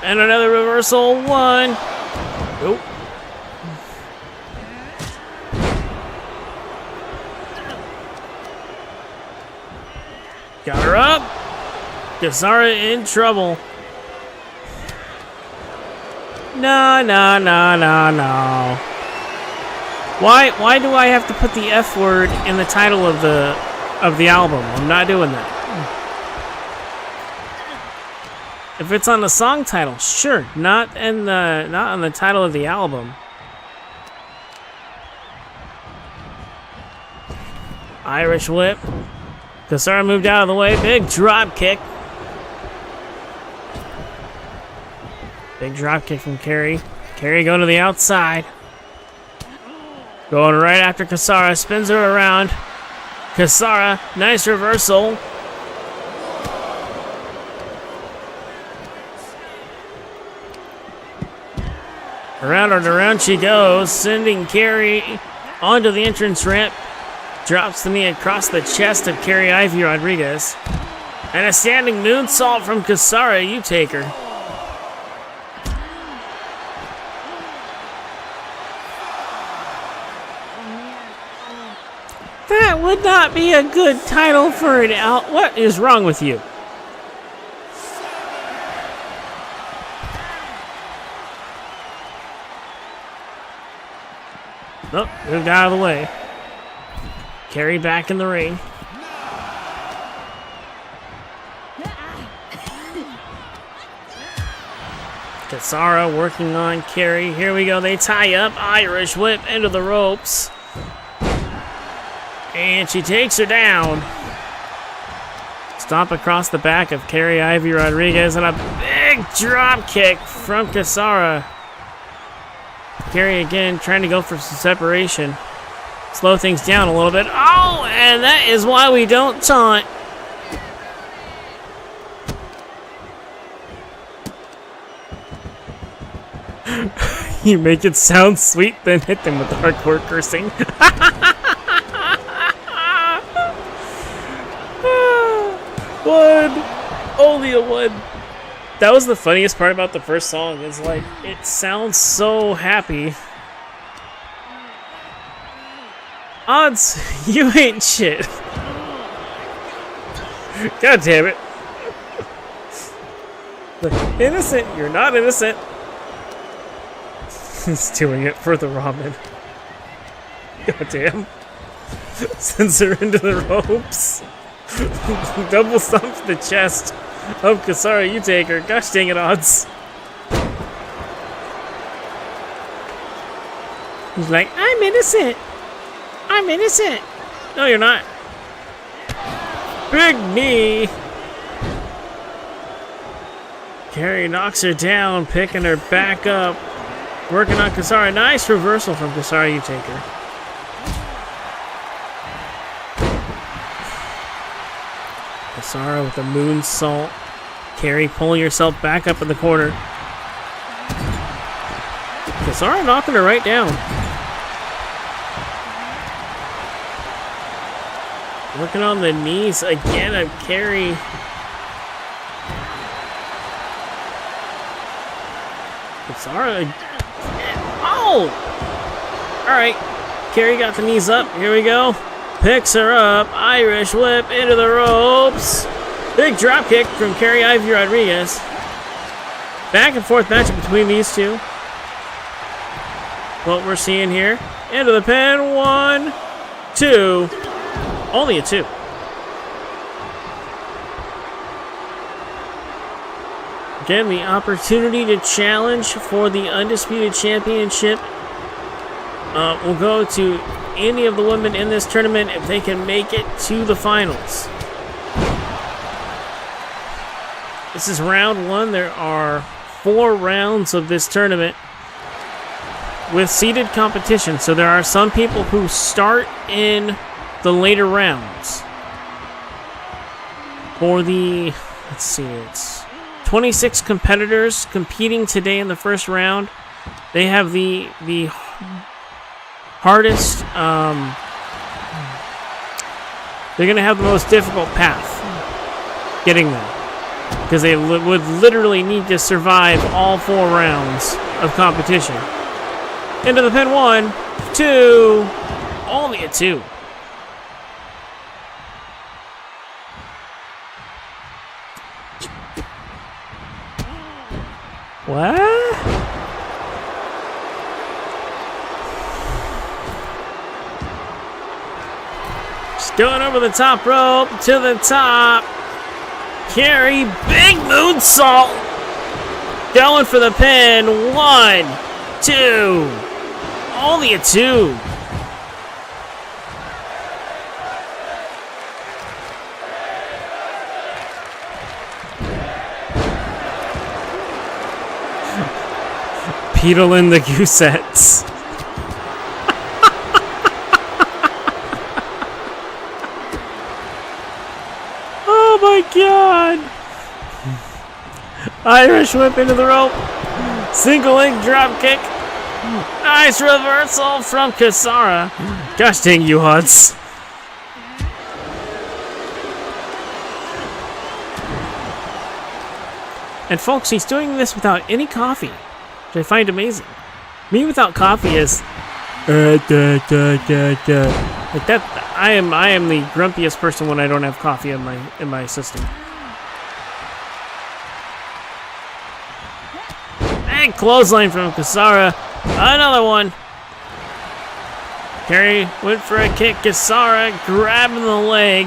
And another reversal. 1. Nope. Got her up. Kasara in trouble. No. Why do I have to put the F word in the title of the album? I'm not doing that. If it's on the song title, sure. Not on the title of the album. Irish whip. Kasara moved out of the way. Big drop kick. Big drop kick from Carrie. Carrie going to the outside. Going right after Kasara. Spins her around. Kasara, nice reversal. Around and around she goes, sending Carrie onto the entrance ramp. Drops the knee across the chest of Carrie Ivy Rodriguez. And a standing moonsault from Kasara. You take her. That would not be a good title for an out. What is wrong with you? Nope, moved out of the way. Carrie back in the ring. Kasara working on Carrie. Here we go. They tie up. Irish whip into the ropes. And she takes her down. Stomp across the back of Carrie Ivy Rodriguez. And a big drop kick from Kasara. Carrie again trying to go for some separation. Slow things down a little bit. Oh, and that is why we don't taunt. You make it sound sweet, then hit them with the hardcore cursing. One. Only a one. That was the funniest part about the first song. Is like, it sounds so happy. Odds, you ain't shit. God damn it. Look, innocent, you're not innocent. He's doing it for the ramen. God damn. Sends her into the ropes. Double stomp to the chest of Kasara. You take her. Gosh dang it, Odds. He's like, I'm innocent. I'm innocent. No, you're not. Big knee. Carrie knocks her down, picking her back up. Working on Kasara. Nice reversal from Kasara. You take her. Kasara with a moonsault. Carrie pulling herself back up in the corner. Kasara knocking her right down. Working on the knees again of Carrie. Kasara. Oh! Alright. Carrie got the knees up. Here we go. Picks her up. Irish whip into the ropes. Big drop kick from Carrie Ivy Rodriguez. Back and forth matchup between these two. What we're seeing here. Into the pin. 1, 2. Only a 2. Again, the opportunity to challenge for the Undisputed Championship will go to any of the women in this tournament if they can make it to the finals. This is round 1. There are 4 rounds of this tournament with seeded competition. So there are some people who start in the later rounds. For the, let's see, it's 26 competitors competing today in the first round. They have the hardest, they're going to have the most difficult path getting there. because they would literally need to survive all 4 rounds of competition. Into the pin, 1, 2, only a 2. What? Just going over the top rope to the top. Carry, big moonsault. Going for the pin. 1, 2. Only a 2. Peedling the goosettes. Oh my god. Irish whip into the rope. Single leg drop kick. Nice reversal from Kasara. Gosh dang you, Huds. And folks, he's doing this without any coffee, which I find amazing. Me without coffee is like that. I am the grumpiest person when I don't have coffee in my system. And clothesline from Kasara. Another one. Carrie went for a kick. Kasara grabbing the leg.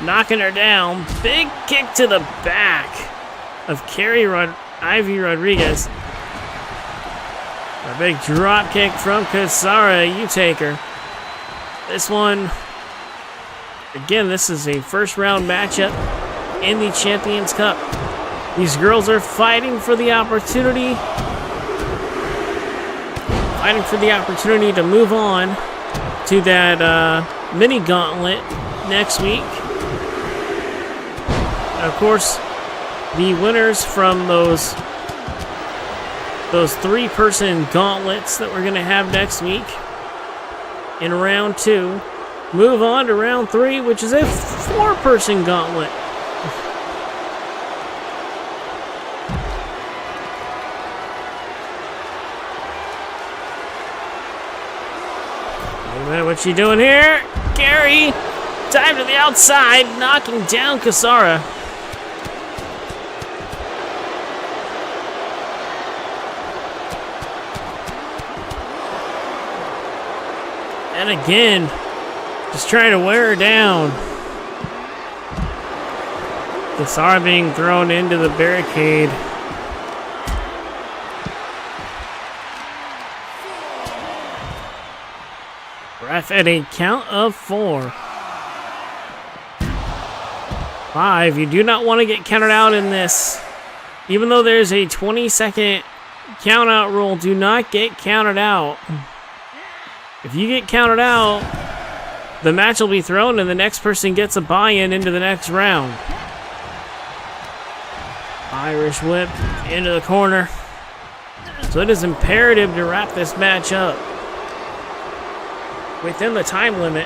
Knocking her down. Big kick to the back of Ivy Rodriguez. A big drop kick from Kasara. You take her. This one, again, this is a first round matchup in the Champions Cup. These girls are fighting for the opportunity. Fighting for the opportunity to move on to that mini gauntlet next week. Of course, the winners from those 3-person gauntlets that we're going to have next week in round 2 move on to round 3, which is a 4-person gauntlet. Wait a minute, what's she doing here? Gary, dive to the outside, knocking down Kasara. And again, just trying to wear her down. Kasara being thrown into the barricade. Ref at a count of 4. 5. You do not want to get counted out in this. Even though there's a 20-second count out rule, do not get counted out. If you get counted out, the match will be thrown and the next person gets a buy-in into the next round. Irish whip into the corner. So it is imperative to wrap this match up within the time limit.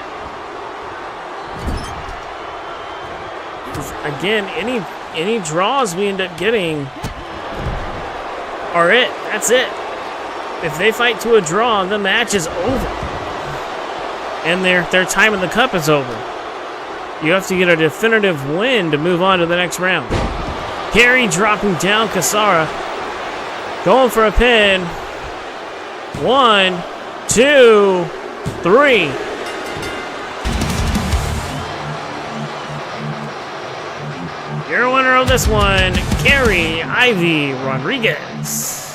Again, any draws we end up getting are it. That's it. If they fight to a draw, the match is over. And their time in the cup is over. You have to get a definitive win to move on to the next round. Carey dropping down Kasara. Going for a pin. 1, 2, 3. Your winner of this one, Carey Ivy Rodriguez.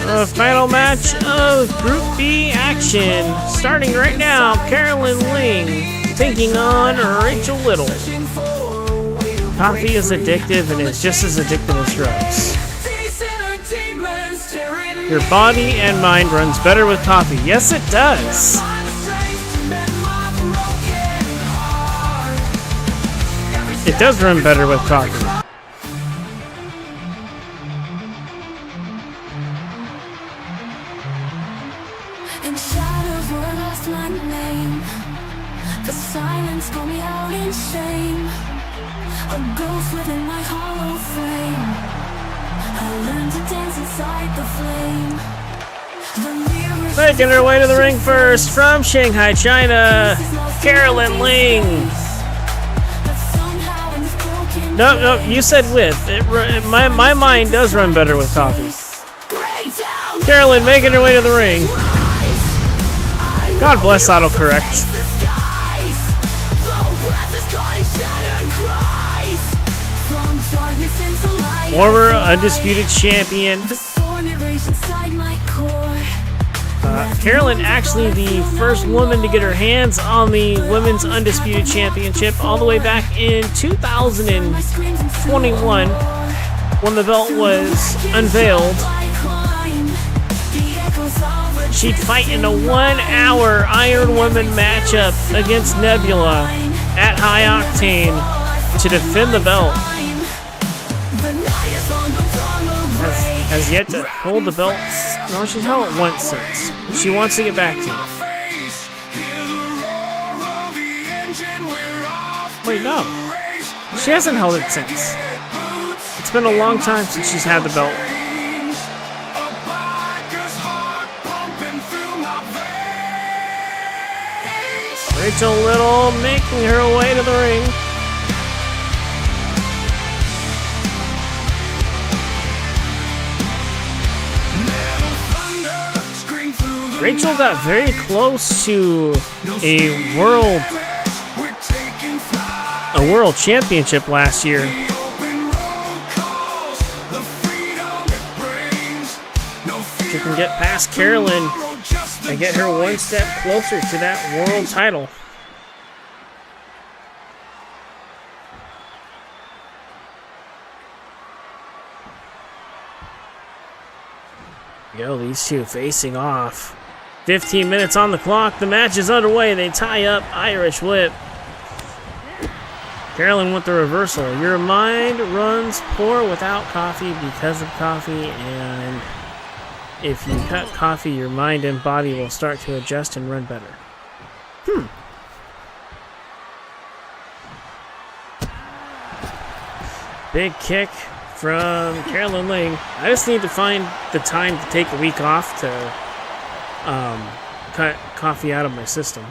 The final match of Group B action, starting right now. Carolyn Ling taking on Rachel Little. Coffee is addictive and is just as addictive as drugs. Your body and mind runs better with coffee. Yes, it does. It does run better with coffee. In shadows where I lost my name. The silence called me out in shame. A ghost within my hollow frame. I learned to dance inside the flame. Making her way to the ring first from Shanghai, China, Carolyn Ling. No, you said with. My mind does run better with coffee. Carolyn making her way to the ring. God bless autocorrect. Former undisputed champion. Carolyn actually the first woman to get her hands on the Women's Undisputed Championship all the way back in 2021 when the belt was unveiled. She'd fight in a 1-hour Iron Woman matchup against Nebula at High Octane to defend the belt. Has yet to hold the belt. No, she's held it once since. She wants to get back to it. Wait, no. She hasn't held it since. It's been a long time since she's had the belt. Rachel Little making her way to the ring. Rachel got very close to a world championship last year. She can get past Carolyn and get her one step closer to that world title. Yo, these two facing off. 15 minutes on the clock. The match is underway. They tie up. Irish whip. Carolyn with the reversal. Your mind runs poor without coffee because of coffee, and if you cut coffee, your mind and body will start to adjust and run better. Big kick from Carolyn Ling. I just need to find the time to take a week off to cut coffee out of my system.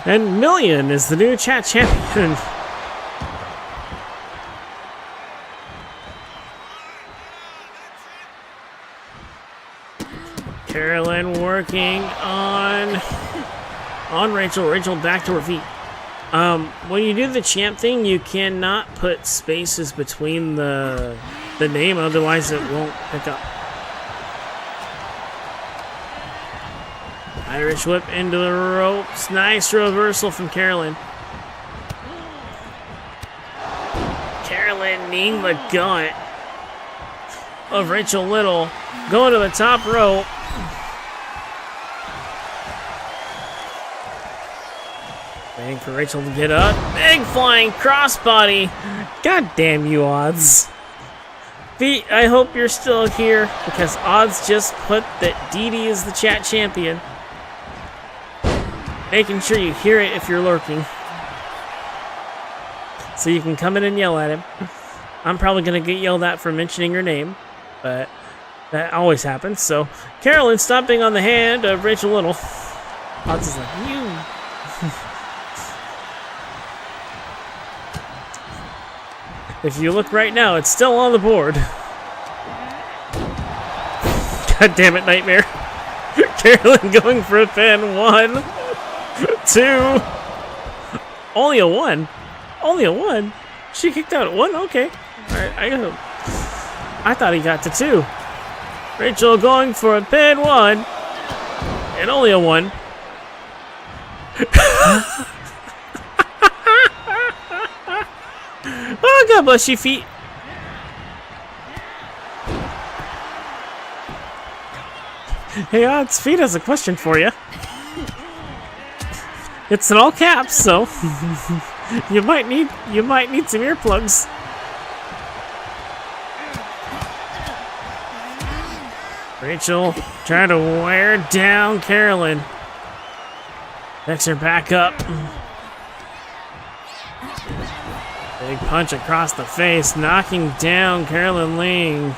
And Million is the new chat champion. Carolyn working on Rachel. Rachel back to her feet. When you do the champ thing, you cannot put spaces between the name, otherwise it won't pick up. Irish whip into the ropes. Nice reversal from Carolyn. Carolyn kneeing the gauntlet of Rachel Little. Going to the top rope. Waiting for Rachel to get up. Big flying crossbody. God damn you, Odds. I hope you're still here, because Odds just put that Dee Dee is the chat champion. Making sure you hear it if you're lurking, so you can come in and yell at him. I'm probably going to get yelled at for mentioning your name, but that always happens. So Carolyn stomping on the hand of Rachel Little. Odds is like, you. If you look right now, it's still on the board. God damn it, Nightmare. Carolyn going for a pin. 1, 2. Only a 1. Only a 1. She kicked out at 1? Okay. Alright, I thought he got to 2. Rachel going for a pin. 1. And only a 1. Oh, God bless you, feet. Hey, Odds, Feet has a question for you. It's in all caps, so you might need some earplugs. Rachel trying to wear down Carolyn. Picks her back up. Big punch across the face, knocking down Carolyn Ling.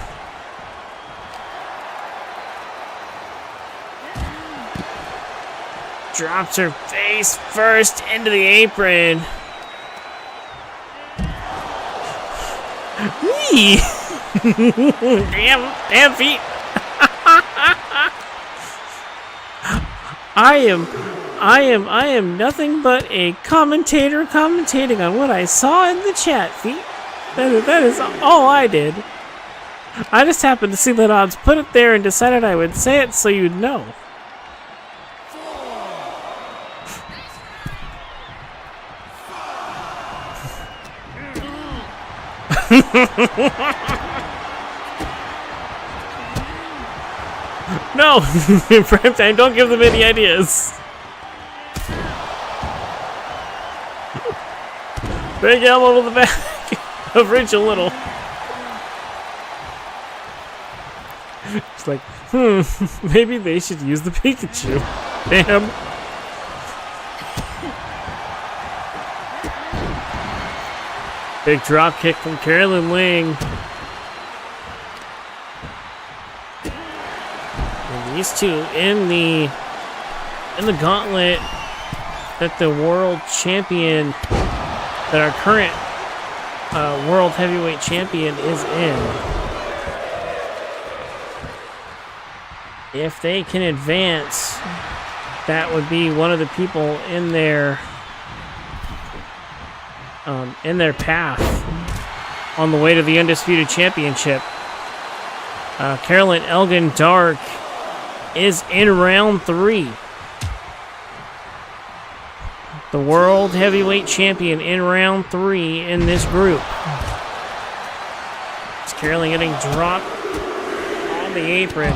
Drops her face first into the apron. Whee! damn feet. I am nothing but a commentator commentating on what I saw in the chat, feet. That is all I did. I just happened to see that Odds put it there and decided I would say it so you'd know. No! Prime time, don't give them any ideas. Big elbow to the back of Rachel Little. It's like, maybe they should use the Pikachu. Damn. Big drop kick from Carolyn Ling. And these two in the gauntlet that the world champion, that our current world heavyweight champion is in. If they can advance, that would be one of the people in their path on the way to the Undisputed Championship. Carolyn Elgin Dark is in round 3. The World Heavyweight Champion in round 3 in this group. It's Carolyn getting dropped on the apron.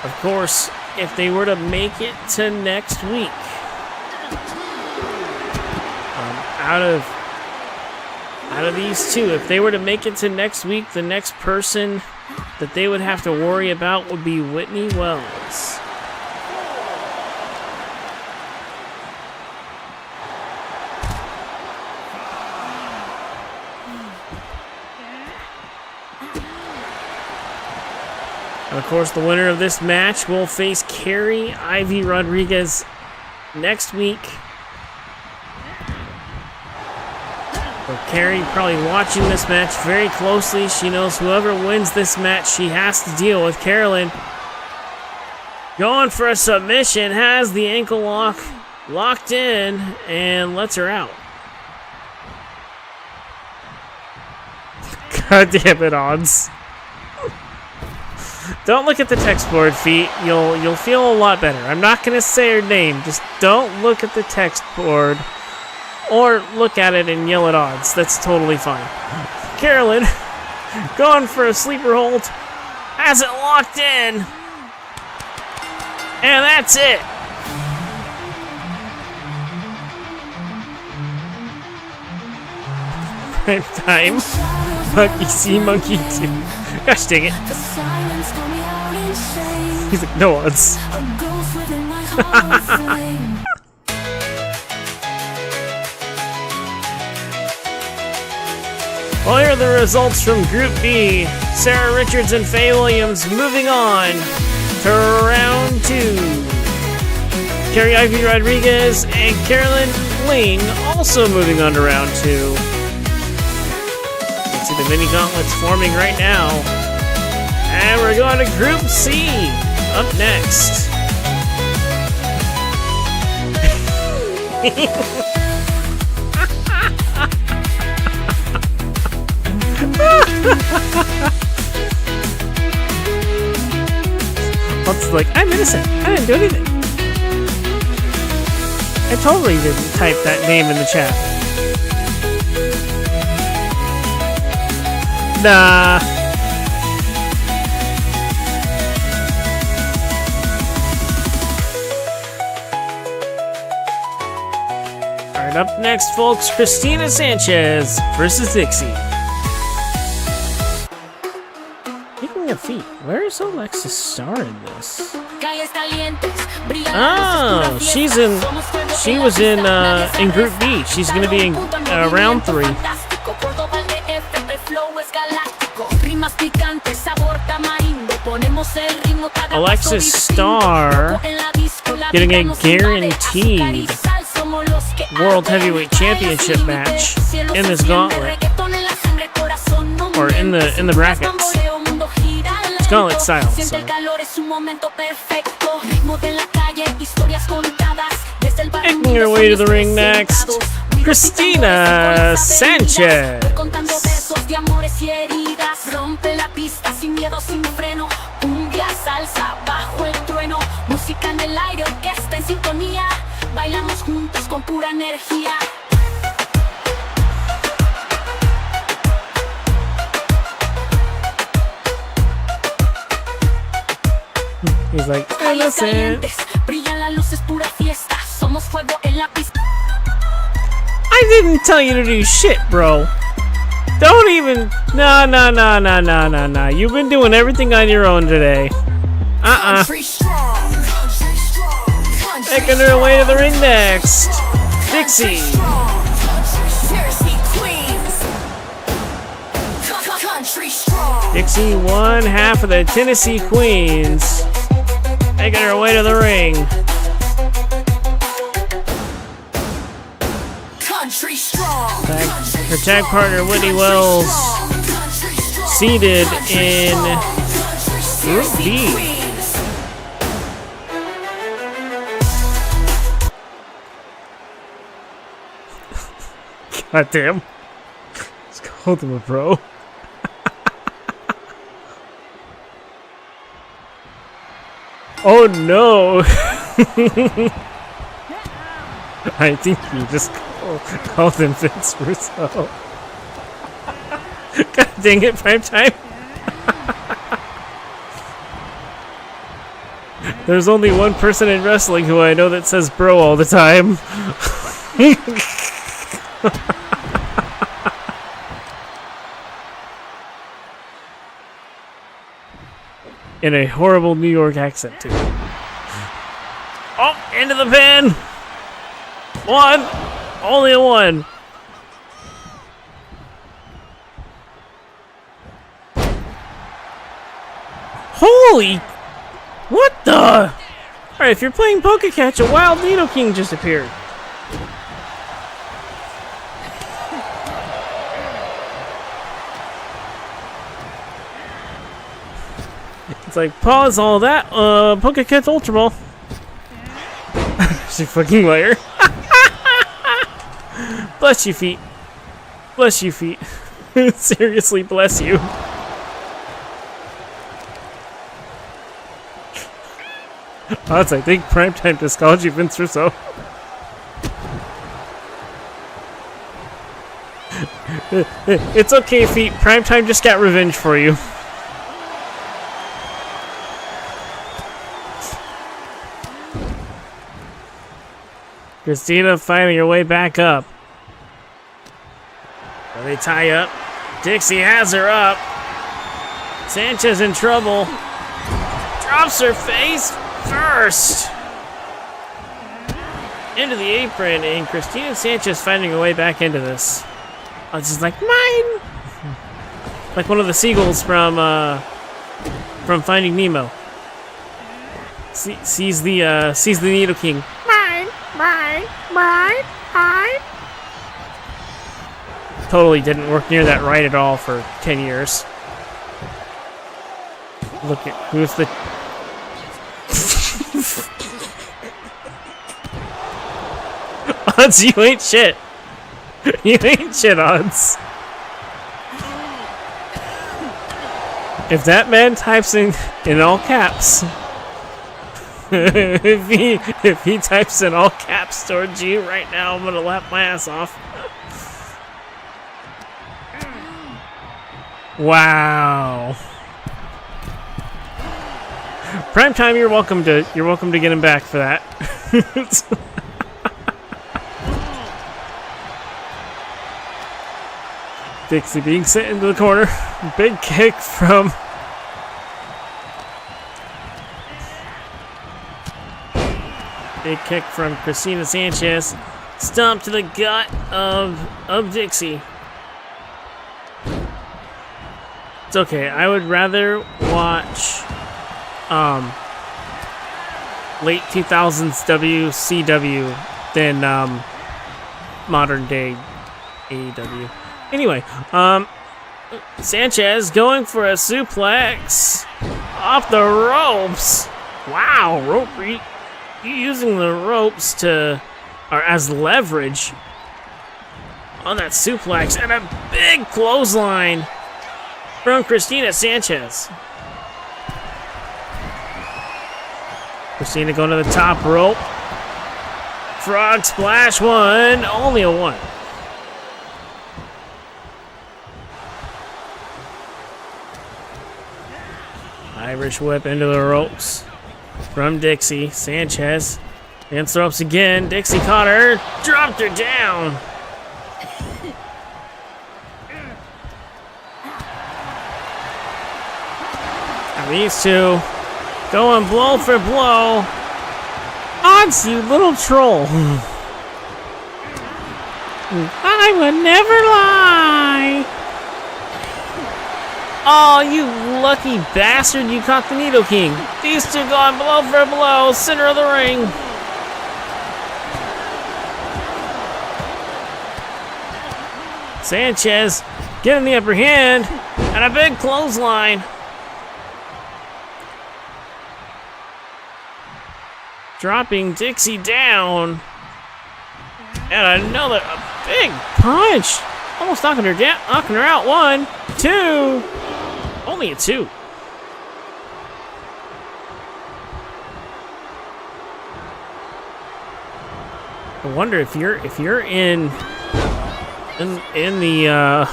Of course, if they were to make it to next week, out of these two, if they were to make it to next week, the next person that they would have to worry about would be Whitney Wells. And of course, the winner of this match will face Carrie Ivy Rodriguez next week. So Carrie probably watching this match very closely. She knows whoever wins this match, she has to deal with. Carolyn going for a submission, has the ankle lock locked in, and lets her out. God damn it, Odds. Don't look at the text board, Feet. You'll feel a lot better. I'm not going to say her name. Just don't look at the text board or look at it and yell at Odds. That's totally fine. Carolyn going for a sleeper hold. Has it locked in. And that's it. Prime time. Monkey see, monkey do. Gosh dang it. He's like, no odds. Well, here are the results from Group B. Sarah Richards and Faye Williams moving on to round 2. Carrie Ivy Rodriguez and Carolyn Ling also moving on to round 2. You can see the mini gauntlets forming right now. And we're going to Group C up next. It's like, I'm innocent. I didn't do anything. I totally didn't type that name in the chat. Nah. Alright, up next, folks, Christina Sanchez versus Dixie. Speaking of feet, where is Alexis Starr in this? Oh, she was in Group B. She's gonna be in round 3. Alexis Starr getting a guaranteed World Heavyweight Championship match in this gauntlet, or in the brackets. It's gauntlet style. So. Making her way to the ring next, Christina Sanchez. He's like, innocent. I didn't tell you to do shit, bro. Don't even. Nah. You've been doing everything on your own today. Making her way to the ring next, Dixie. Dixie, one half of the Tennessee Queens, making her way to the ring. Her tag partner Whitney Wells seated in Group B. God damn. Let's call them a pro. Oh no! I think you just called him Vince Russo. God dang it, prime time. There's only one person in wrestling who I know that says bro all the time. In a horrible New York accent, too. Oh, into the pin! One! Only a one! Holy! What the? Alright, if you're playing Poke Catch, a wild Needle King just appeared. It's like, pause all that, Pokecat's Ultra Ball. She fucking liar. Bless you, feet. Bless you, feet. Seriously, bless you. Odds, I think Primetime just called you Vince Russo. It's okay, feet. Primetime just got revenge for you. Christina finding her way back up. Well, they tie up. Dixie has her up. Sanchez in trouble. Drops her face first. Into the apron, and Christina Sanchez finding her way back into this. Oh, it's just like, mine! Like one of the seagulls from Finding Nemo. Sees the Needle King. Mine. Totally didn't work near that right at all for 10 years. Look at who's the. Odds, you ain't shit. You ain't shit, Odds. If that man types in all caps, if he types in all caps towards you right now, I'm gonna laugh my ass off. Wow. Primetime, you're welcome to get him back for that. Dixie being sent into the corner. Big kick from Christina Sanchez. Stomp to the gut of Dixie. It's okay. I would rather watch late 2000s WCW than modern day AEW. Anyway, Sanchez going for a suplex off the ropes. Wow, using the ropes as leverage on that suplex, and a big clothesline from Christina Sanchez. Christina going to the top rope. Frog splash one, only a one. Irish whip into the ropes from Dixie. Sanchez against the ropes again. Dixie caught her, dropped her down. And these two going blow for blow. Odds, you little troll. I would never lie. Oh, you lucky bastard, you caught the Needle King. These two going blow for blow, center of the ring. Sanchez getting the upper hand, and a big clothesline. Dropping Dixie down. And another big punch. Almost knocking her down, knocking her out. 1, 2. Only a 2. I wonder if you're in the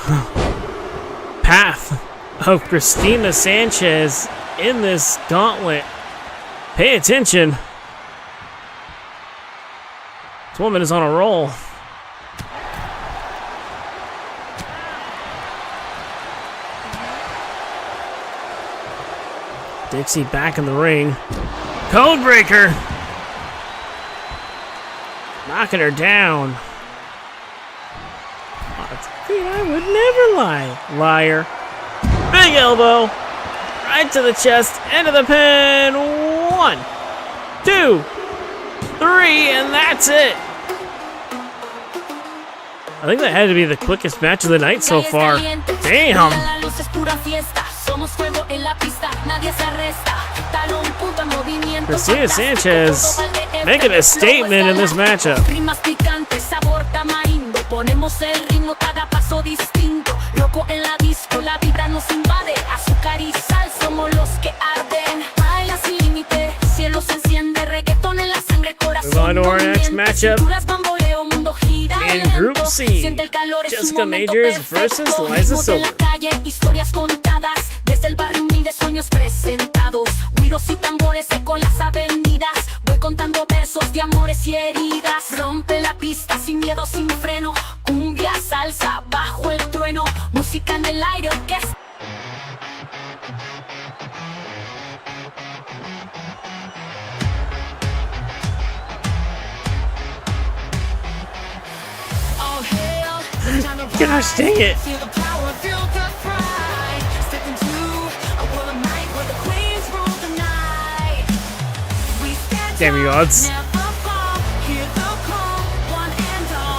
path of Christina Sanchez in this gauntlet. Pay attention. This woman is on a roll. Dixie back in the ring. Codebreaker. Knocking her down. I would never lie. Liar. Big elbow. Right to the chest. Into the pin. 1, 2, 3, and that's it. I think that had to be the quickest match of the night so far. Damn. Christina Sanchez making a statement in this matchup. Move on to our next matchup in Group C. Jessica Majors versus Liza Silver. Desde el barrio humilde sueños presentados, guiros y tambores con las avenidas. Voy contando versos de amores y heridas. Rompe la pista sin miedo, sin freno. Cumbia, salsa, bajo el trueno. Música en el aire, orquesta. Gosh dang it. Demigods.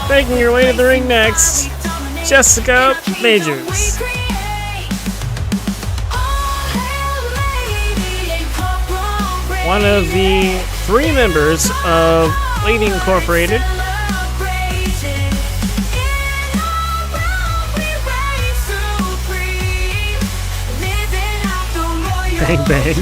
Making your way to the ring next, Jessica Majors. One of the 3 members of Lady Incorporated. Bang bang.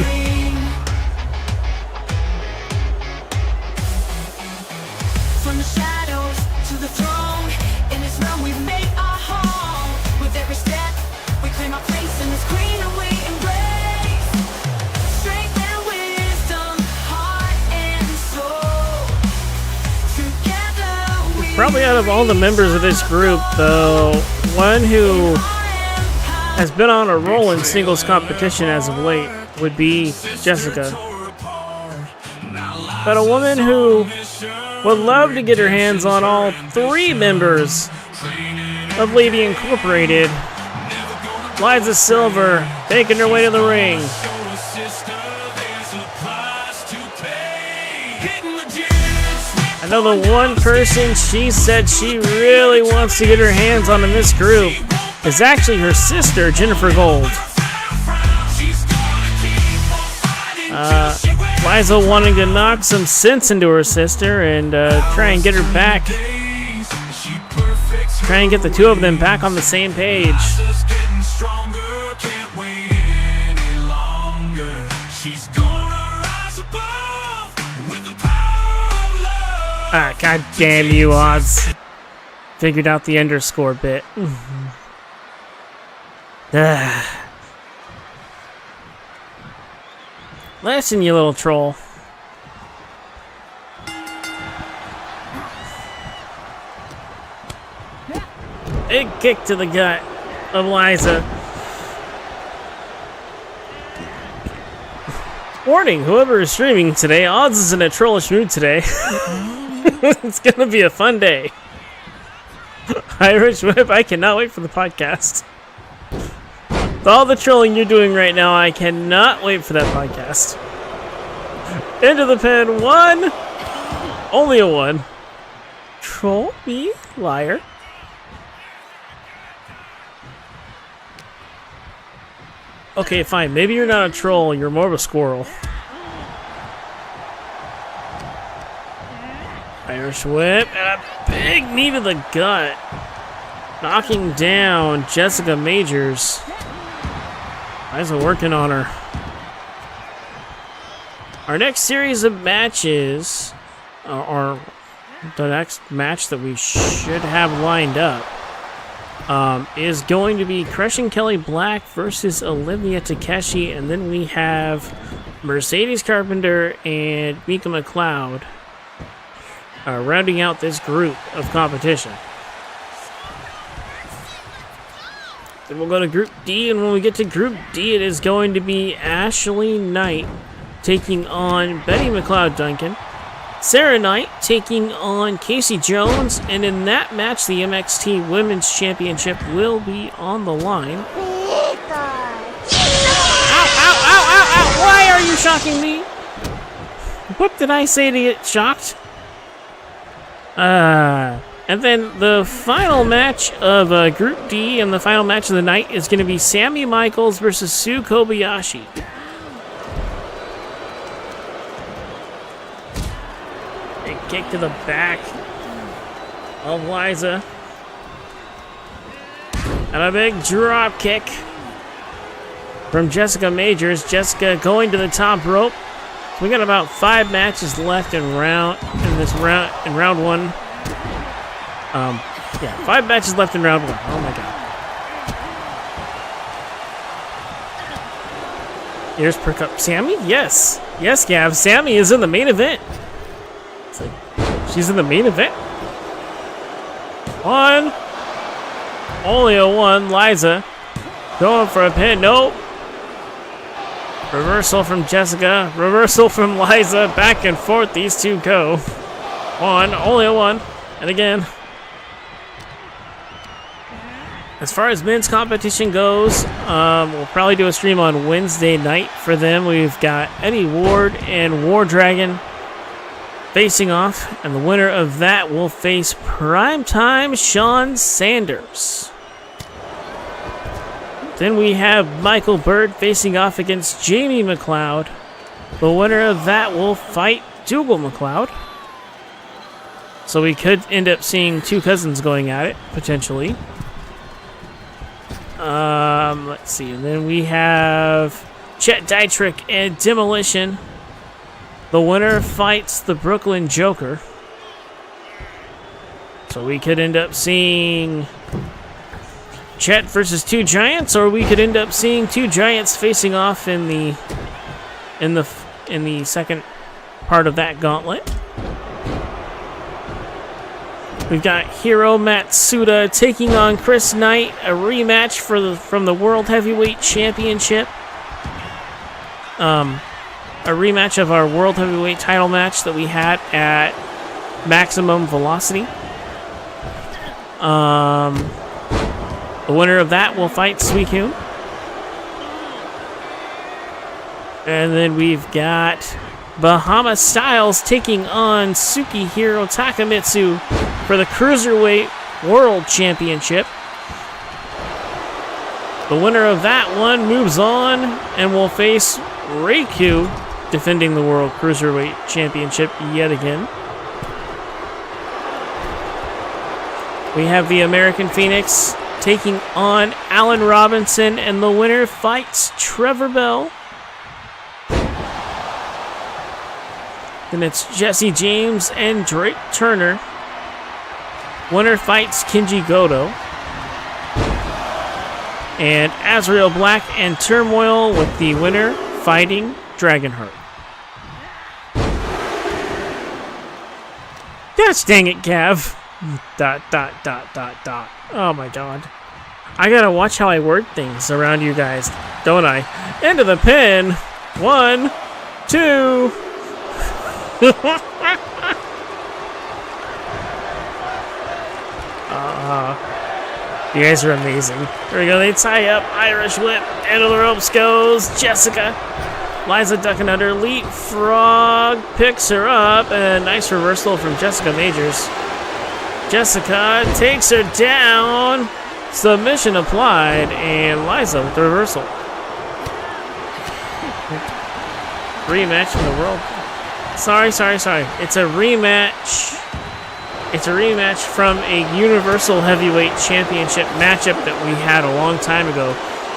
Probably out of all the members of this group, the one who has been on a roll in singles competition as of late would be Jessica. But a woman who would love to get her hands on all 3 members of Lady Incorporated, Liza Silver, making her way to the ring. I know the one person she said she really wants to get her hands on in this group is actually her sister, Jennifer Gold. Liza wanting to knock some sense into her sister and try and get her back. Try and get the two of them back on the same page. Ah, god damn you, odds. Figured out the underscore bit. Listen, you little troll. Big kick to the gut of Liza. Warning, whoever is streaming today, Odds is in a trollish mood today. It's gonna be a fun day. Irish Whip, I cannot wait for the podcast. With all the trolling you're doing right now, I cannot wait for that podcast. Into the pen, 1. Only a 1. Troll me, liar. Okay, fine. Maybe you're not a troll. You're more of a squirrel. Irish Whip and a big knee to the gut. Knocking down Jessica Majors. Liza working on her. Our next series of matches, or the next match that we should have lined up, is going to be Crushing Kelly Black versus Olivia Takeshi, and then we have Mercedes Carpenter and Mika McLeod rounding out this group of competition. Then we'll go to Group D, and when we get to Group D, it is going to be Ashley Knight taking on Betty McLeod Duncan, Sarah Knight taking on Casey Jones, and in that match, the MXT Women's Championship will be on the line. Ow, ow, ow, ow, ow! Why are you shocking me? What did I say to get shocked? And then the final match of Group D and the final match of the night is going to be Sammy Michaels versus Sue Kobayashi. Big kick to the back of Liza. And a big drop kick from Jessica Majors. Jessica going to the top rope. So we got about 5 matches left in round 1. Yeah, 5 matches left in round 1. Oh my god. Here's perk up. Sammy? Yes. Yes, Gav. Sammy is in the main event. It's like, she's in the main event? 1. Only a 1. Liza going for a pin. Nope. Reversal from Jessica. Reversal from Liza. Back and forth these two go. 1. Only a 1. And again. As far as men's competition goes, we'll probably do a stream on Wednesday night for them. We've got Eddie Ward and War Dragon facing off, and the winner of that will face Primetime Sean Sanders. Then we have Michael Bird facing off against Jamie McLeod. The winner of that will fight Dougal McLeod. So we could end up seeing 2 cousins going at it, potentially. Let's see. And then we have Chet Dietrich and Demolition. The winner fights the Brooklyn Joker. So we could end up seeing Chet versus 2 giants, or we could end up seeing 2 giants facing off in the second part of that gauntlet. We've got Hiro Matsuda taking on Chris Knight, a rematch from the World Heavyweight Championship. A rematch of our World Heavyweight title match that we had at Maximum Velocity. The winner of that will fight Suicune. And then we've got Bahama Styles taking on Tsukihiro Takamitsu for the Cruiserweight World Championship. The winner of that one moves on and will face Reiku, defending the World Cruiserweight Championship yet again. We have the American Phoenix taking on Allen Robinson, and the winner fights Trevor Bell. Then it's Jesse James and Drake Turner. Winner fights Kenji Goto. And Azrael Black and Turmoil, with the winner fighting Dragonheart. Gosh dang it, Gav. ... Oh my god. I gotta watch how I word things around you guys, don't I? Into the pin. 1, 2. You guys are amazing. There we go. They tie up. Irish whip. End of the ropes goes Jessica. Liza ducking under. Leapfrog picks her up. And a nice reversal from Jessica Majors. Jessica takes her down. Submission applied. And Liza with the reversal. Rematch from the world. Sorry. It's a rematch. It's a rematch from a Universal Heavyweight Championship matchup that we had a long time ago.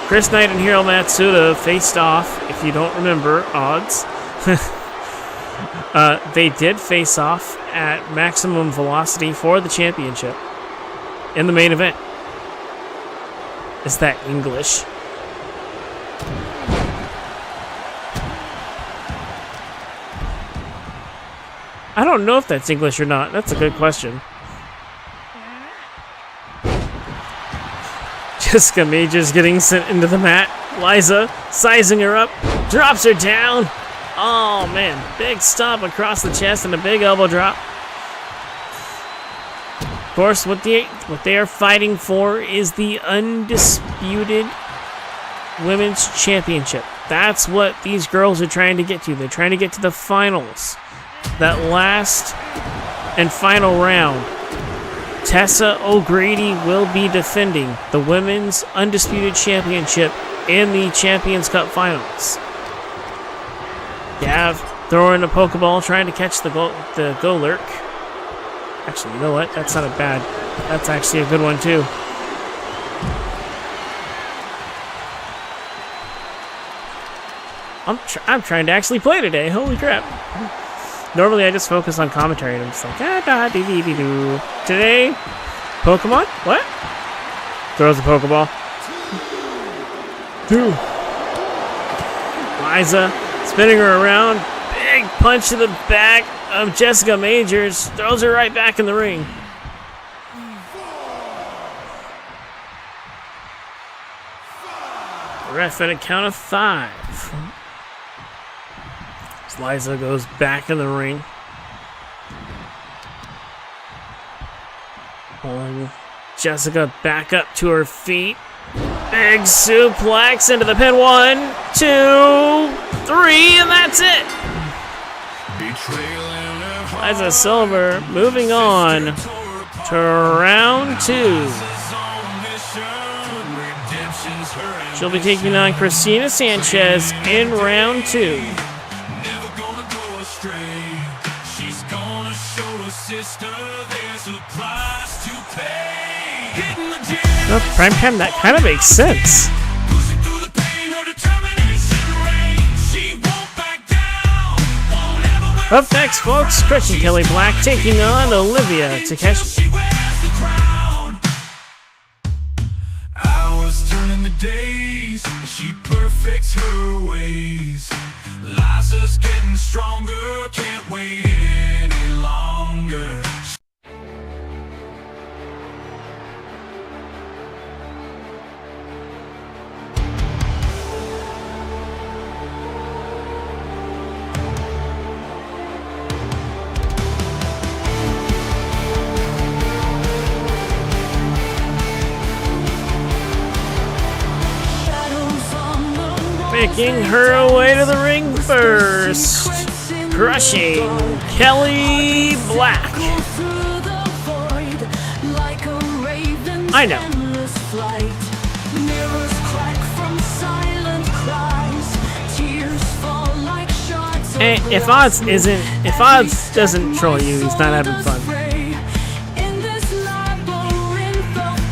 Chris Knight and Hiro Matsuda faced off, if you don't remember, odds. They did face off at Maximum Velocity for the championship in the main event. Is that English? I don't know if that's English or not. That's a good question. Jessica Majors getting sent into the mat. Liza sizing her up. Drops her down. Oh, man. Big stomp across the chest and a big elbow drop. Of course, what they are fighting for is the undisputed Women's Championship. That's what these girls are trying to get to. They're trying to get to the finals. That last and final round. Tessa O'Grady will be defending the Women's Undisputed Championship in the Champions Cup Finals. Gav throwing a Pokeball, trying to catch the Golurk. Actually, you know what? That's not a bad. That's actually a good one, too. I'm trying to actually play today. Holy crap. Normally, I just focus on commentary, and I'm just like, dee-dee-dee-doo. Today, Pokemon? What? Throws a Pokeball. 2. Liza spinning her around. Big punch to the back of Jessica Majors. Throws her right back in the ring. Ref at a count of 5. Liza goes back in the ring. Pulling Jessica back up to her feet. Big suplex into the pin. 1, 2, 3, and that's it. Liza Silver moving on to round 2. She'll be taking on Christina Sanchez in round 2. Well, primetime, that kind of makes sense. Up next, folks, Christian Kelly Black taking on Olivia Takeshi. Hours turning the days, she perfects her ways. Liza's getting stronger, can't wait any longer. Making her way to the ring first. Crushing Kelly Black. I know. And if Odds doesn't troll you, he's not having fun.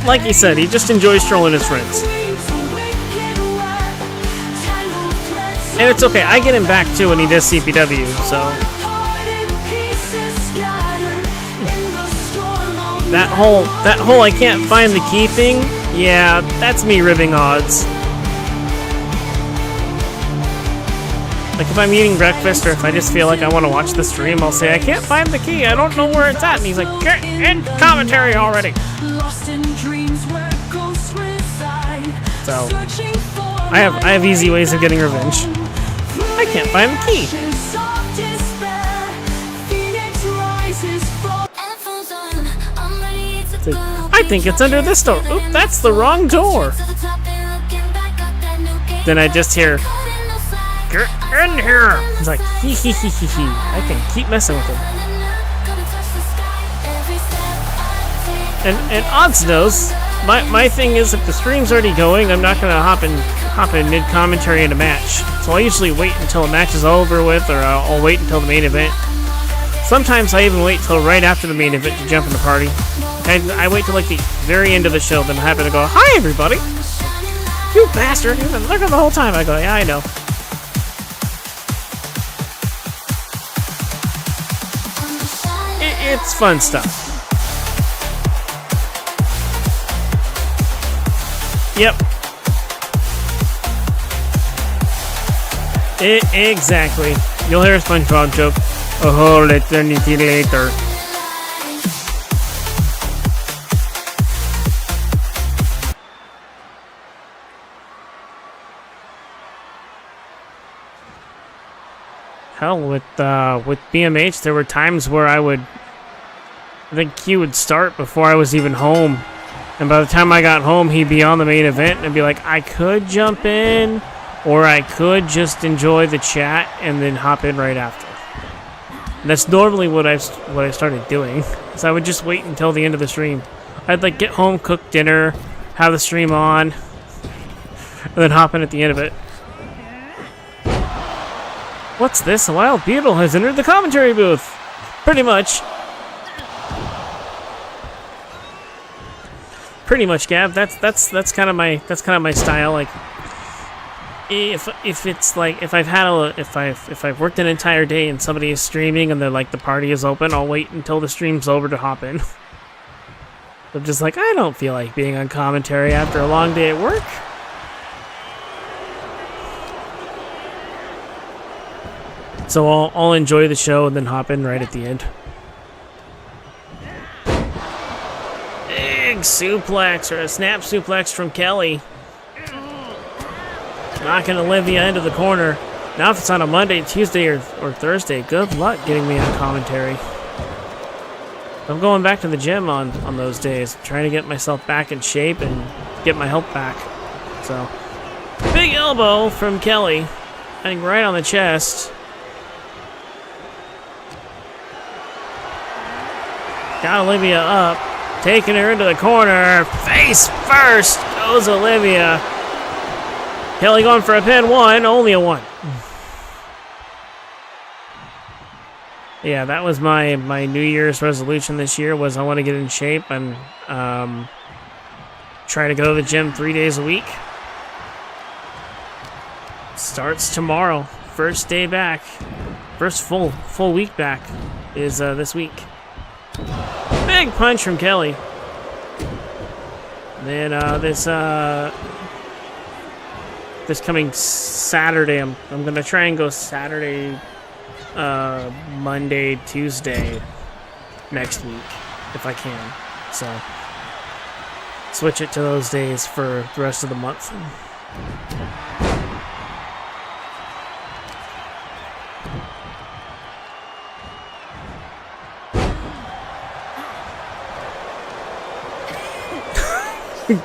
Like he said, he just enjoys trolling his friends. And it's okay, I get him back too when he does CPW, so. That whole I can't find the key thing, yeah, that's me ribbing Odds. Like if I'm eating breakfast or if I just feel like I want to watch the stream, I'll say, I can't find the key, I don't know where it's at. And he's like, get in commentary already. So, I have easy ways of getting revenge. I can't find the key. I think it's under this door. Oop, that's the wrong door. Then I just hear, get in here! He's like, hee hee hee hee hee. I can keep messing with him. And Odds knows, my thing is if the stream's already going, I'm not gonna hop in mid-commentary in a match. So I usually wait until a match is over with, or I'll wait until the main event. Sometimes I even wait till right after the main event to jump in the party. I wait till like the very end of the show, then I happen to go, hi everybody! You bastard! You've been looking the whole time. I go, yeah, I know. It's fun stuff. Yep. Exactly. You'll hear a SpongeBob joke a whole eternity later. Hell, with BMH, there were times where I think he would start before I was even home. And by the time I got home, he'd be on the main event and be like, I could jump in, or I could just enjoy the chat and then hop in right after. And that's normally what I started doing. So I would just wait until the end of the stream. I'd like get home, cook dinner, have the stream on, and then hop in at the end of it. What's this? A wild beetle has entered the commentary booth. Pretty much. Pretty much, Gab. That's kind of my style. Like, if it's like if I've worked an entire day and somebody is streaming and they're like the party is open, I'll wait until the stream's over to hop in. I'm just like, I don't feel like being on commentary after a long day at work. So I'll enjoy the show and then hop in right at the end. Big suplex, or a snap suplex from Kelly. Knocking Olivia into the corner. Now if it's on a Monday, Tuesday, or Thursday, good luck getting me on commentary. I'm going back to the gym on those days, trying to get myself back in shape and get my health back. So, big elbow from Kelly. I think right on the chest. Got Olivia up, taking her into the corner. Face first goes Olivia. Kelly going for a pin, one, only a one. Yeah, that was my New Year's resolution this year, was I want to get in shape and try to go to the gym 3 days a week. Starts tomorrow. First day back. First full week back is this week. Big punch from Kelly. Then this coming Saturday, I'm gonna try and go Saturday, Monday, Tuesday next week if I can. So switch it to those days for the rest of the month.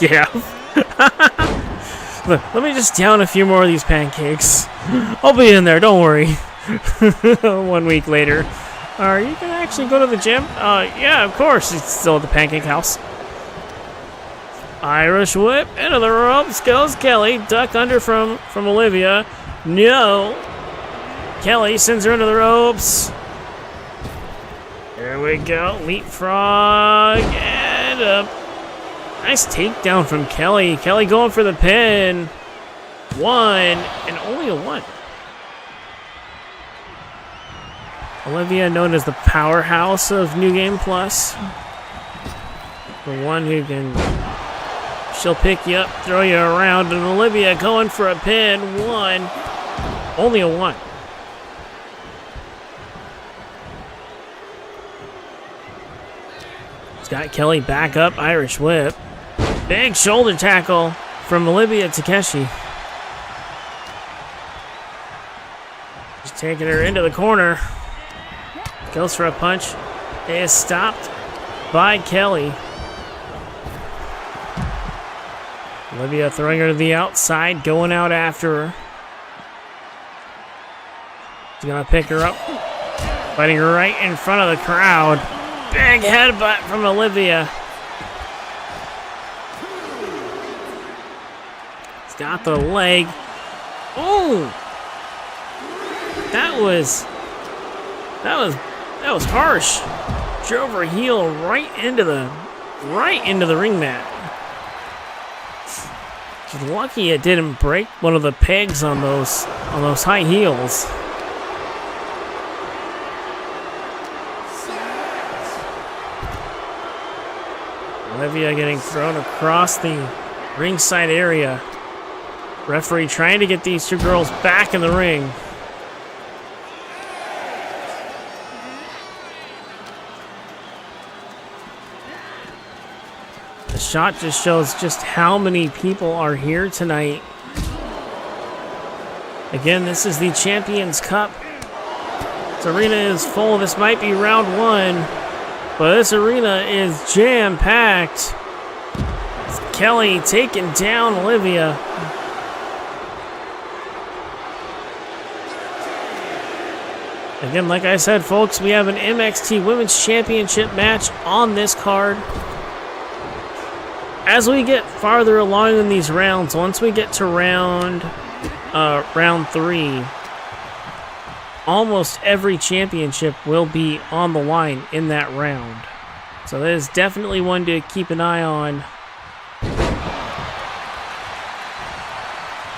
Yeah. Look, let me just down a few more of these pancakes. I'll be in there, don't worry. 1 week later. Are you gonna actually go to the gym? Yeah, of course. It's still at the pancake house. Irish whip into the ropes goes Kelly. Duck under from Olivia. No. Kelly sends her into the ropes. There we go. Leapfrog and a nice takedown from Kelly. Kelly going for the pin. 1 and only a 1. Olivia, known as the powerhouse of New Game Plus. The one who can... She'll pick you up, throw you around, and Olivia going for a pin. 1. Only a 1. It's got Kelly back up, Irish whip. Big shoulder tackle from Olivia Takeshi. Just taking her into the corner. Goes for a punch. It is stopped by Kelly. Olivia throwing her to the outside, going out after her. She's gonna pick her up. Fighting right in front of the crowd. Big headbutt from Olivia. It's got the leg. Oh! That was harsh. Drove her heel right into the ring mat. She's lucky it didn't break one of the pegs on those high heels. Olivia getting thrown across the ringside area. Referee trying to get these two girls back in the ring. The shot just shows just how many people are here tonight. Again, this is the Champions Cup. This arena is full. This might be round 1, but this arena is jam-packed. Kelly taking down Olivia. Again, like I said, folks, we have an MXT Women's Championship match on this card. As we get farther along in these rounds, once we get to round 3, almost every championship will be on the line in that round. So that is definitely one to keep an eye on.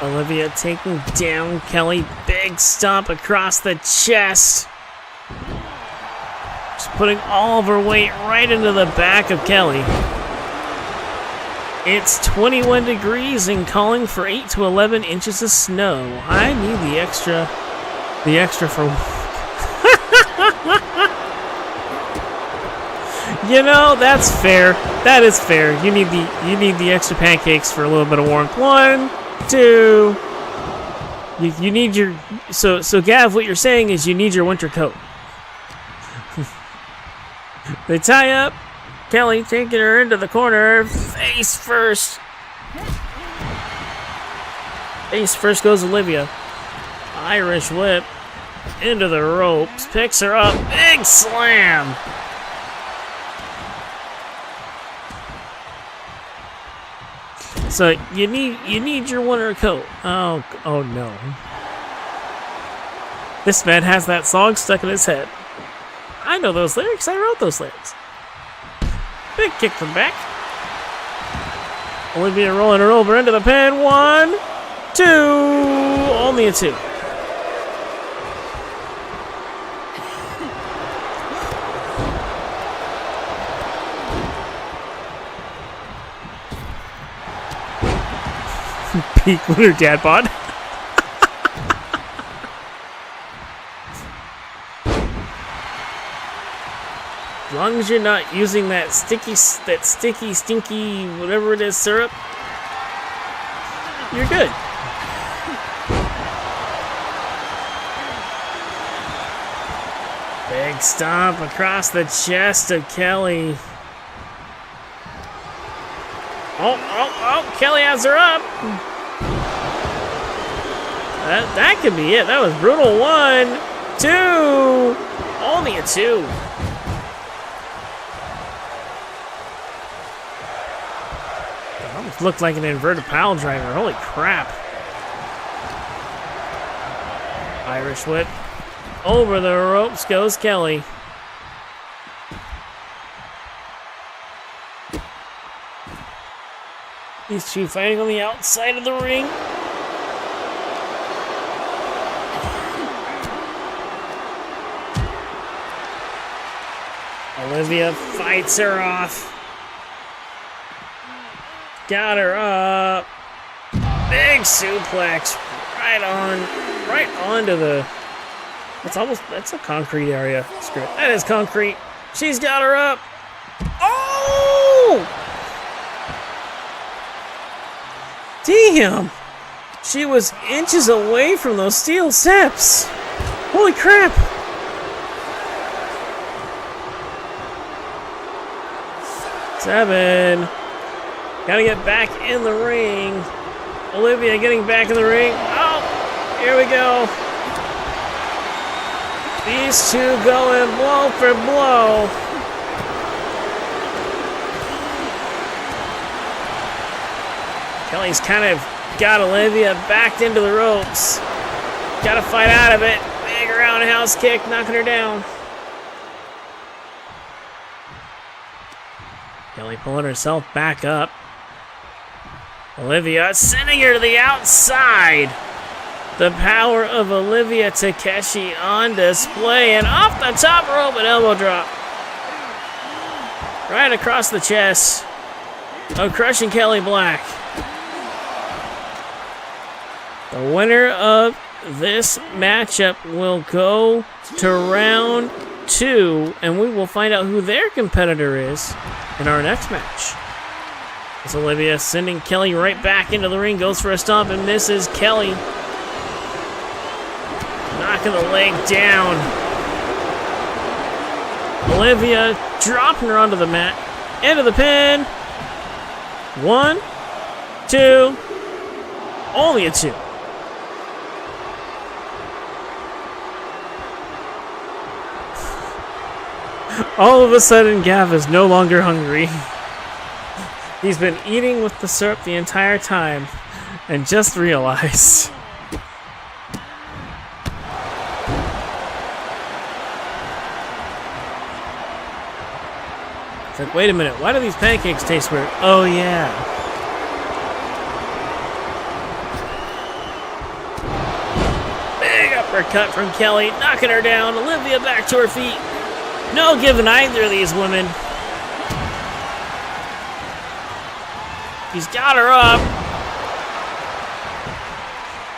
Olivia taking down Kelly. Big stomp across the chest. Just putting all of her weight right into the back of Kelly. It's 21 degrees and calling for 8 to 11 inches of snow. I need the extra for... You know, that's fair. That is fair. You need the extra pancakes for a little bit of warmth. 1, 2. You need your... So Gav, what you're saying is you need your winter coat. They tie up. Kelly taking her into the corner. Face first. Face first goes Olivia. Irish whip. Into the ropes. Picks her up. Big slam. So you need your winter coat. Oh no. This man has that song stuck in his head. I know those lyrics. I wrote those lyrics. Big kick from back. Olivia rolling her over into the pin. 1, 2. Only a 2. Peak winter dad bod. As long as you're not using that sticky, stinky, whatever it is, syrup, you're good. Big stomp across the chest of Kelly. Oh, Kelly has her up. That could be it. That was brutal. 1, 2. Only a 2. It almost looked like an inverted pile driver. Holy crap. Irish whip. Over the ropes goes Kelly. These two fighting on the outside of the ring. Olivia fights her off. Got her up. Big suplex right onto the. That's a concrete area. Screw it. That is concrete. She's got her up. Oh! Damn! She was inches away from those steel steps. Holy crap! Seven. Gotta get back in the ring. Olivia getting back in the ring. Oh! Here we go. These two going blow for blow. Kelly's kind of got Olivia backed into the ropes. Gotta fight out of it. Big roundhouse kick, knocking her down. Kelly pulling herself back up. Olivia sending her to the outside. The power of Olivia Takeshi on display, and off the top rope, an elbow drop. Right across the chest of Crushing Kelly Black. The winner of this matchup will go to round 2, and we will find out who their competitor is in our next match. As Olivia sending Kelly right back into the ring, goes for a stomp and misses. Kelly knocking the leg down. Olivia dropping her onto the mat. Into the pin. 1, 2. Only a 2. All of a sudden, Gav is no longer hungry. He's been eating with the syrup the entire time and just realized. It's like, wait a minute, why do these pancakes taste weird? Oh, yeah. Big uppercut from Kelly, knocking her down. Olivia back to her feet. No giving either of these women. He's got her up.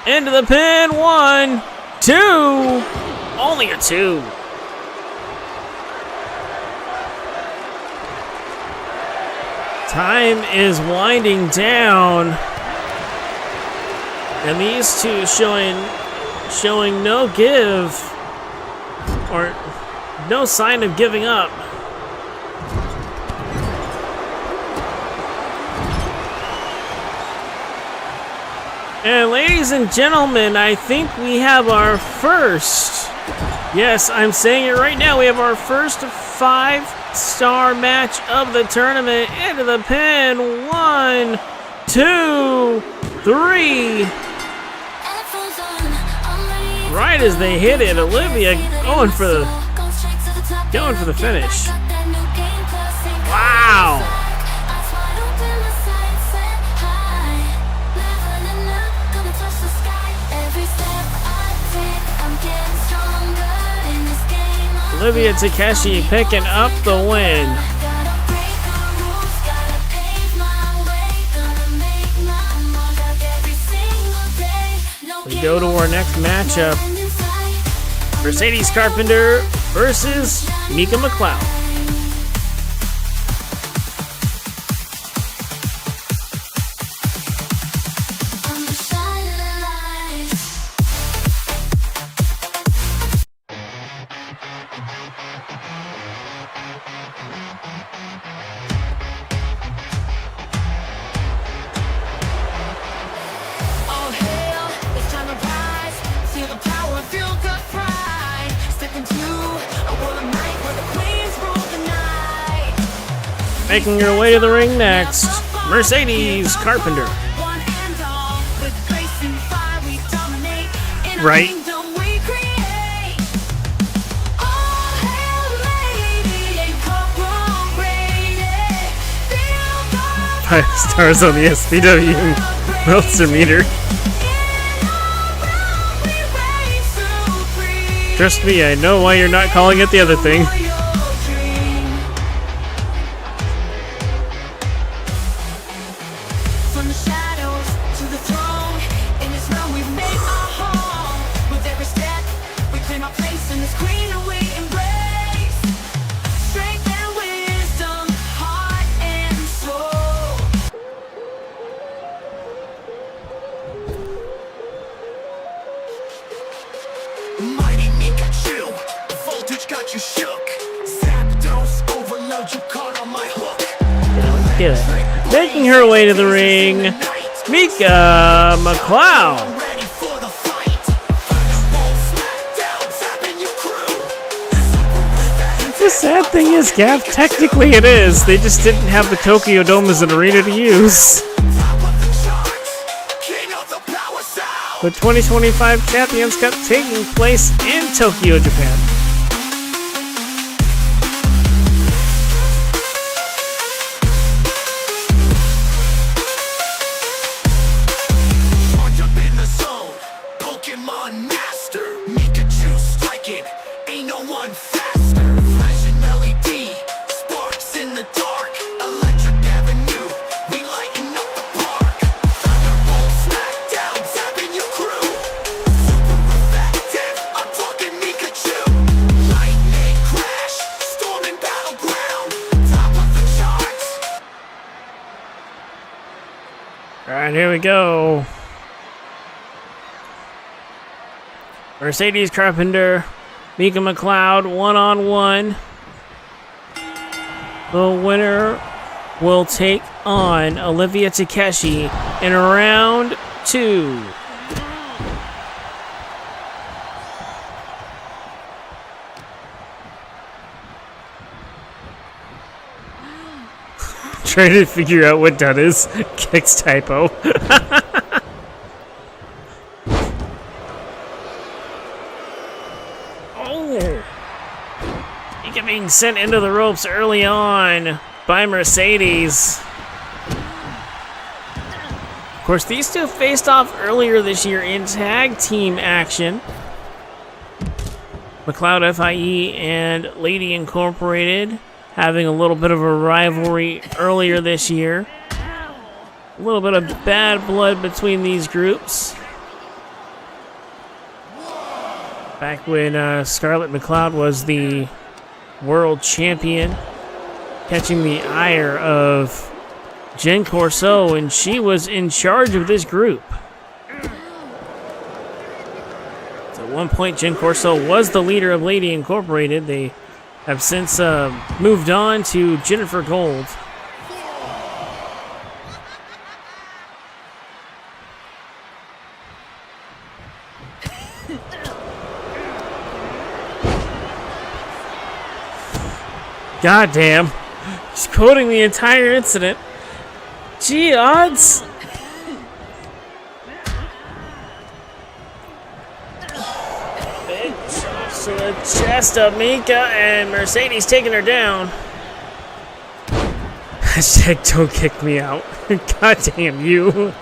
Into the pin. 1, 2. Only a 2. Time is winding down, and these two showing no give or no sign of giving up. And ladies and gentlemen, I think we have our first, yes, I'm saying it right now, we have our first 5-star match of the tournament. Into the pin. 1, 2, 3. Right as they hit it, Olivia going for the finish. Wow. Olivia Takeshi picking up the win. We go to our next matchup. Mercedes Carpenter versus Mika McLeod. Oh hell, it's time to ride. Making her way to the ring next, Mercedes Carpenter. Right. 5 stars on the SPW Meltzer meter. Trust me, I know why you're not calling it the other thing. From the shadows to the throne, in this realm we've made our home. With every step, we claim our place in this queen and we embrace strength and wisdom, heart and soul. Mighty Pikachu, voltage got you shook. Zapdos overload, you caught on my hook. Get it. Making her way to the ring, Mika McLeod. Ready for the fight. Fireball smackdown, zapping your crew. The sad thing is, Gav, technically it is. They just didn't have the Tokyo Dome as an arena to use. Top of the charts, king of the power sound. The 2025 Champions Cup taking place in Tokyo, Japan. Charge up in the zone, Pokemon master. Pikachu striking, ain't no one faster. Flashing LED, sparks in the dark. Electric Avenue, we lighten up the park. Thunderbolt smackdown, zapping your crew. Super effective, I'm talking Pikachu. Lightning crash, storming battleground. Top of the charts. Alright, here we go. Mercedes Carpenter, Mika McLeod, 1-on-1. The winner will take on Olivia Takeshi in round 2. Trying to figure out what that is. Kicks typo. Oh! Mika being sent into the ropes early on by Mercedes. Of course, these two faced off earlier this year in tag team action. McLeod FIE and Lady Incorporated having a little bit of a rivalry earlier this year. A little bit of bad blood between these groups. Back when Scarlett McLeod was the world champion, catching the ire of Jen Corso, and she was in charge of this group. So at one point, Jen Corso was the leader of Lady Incorporated. They have since moved on to Jennifer Gold. God damn. He's quoting the entire incident. Gee, odds. Big chops to the chest of Mika, and Mercedes taking her down. Hashtag don't kick me out. God damn you.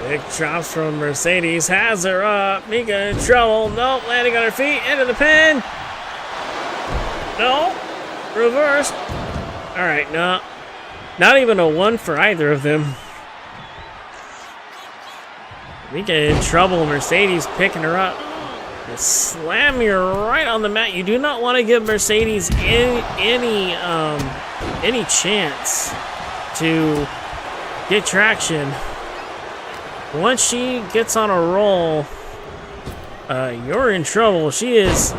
Big chops from Mercedes has her up. Mika in trouble. Nope, landing on her feet. Into the pin. No. Reversed. Alright, no. Not even a 1 for either of them. Mika in trouble. Mercedes picking her up. Just slam you right on the mat. You do not want to give Mercedes any chance to get traction. Once she gets on a roll, you're in trouble. She is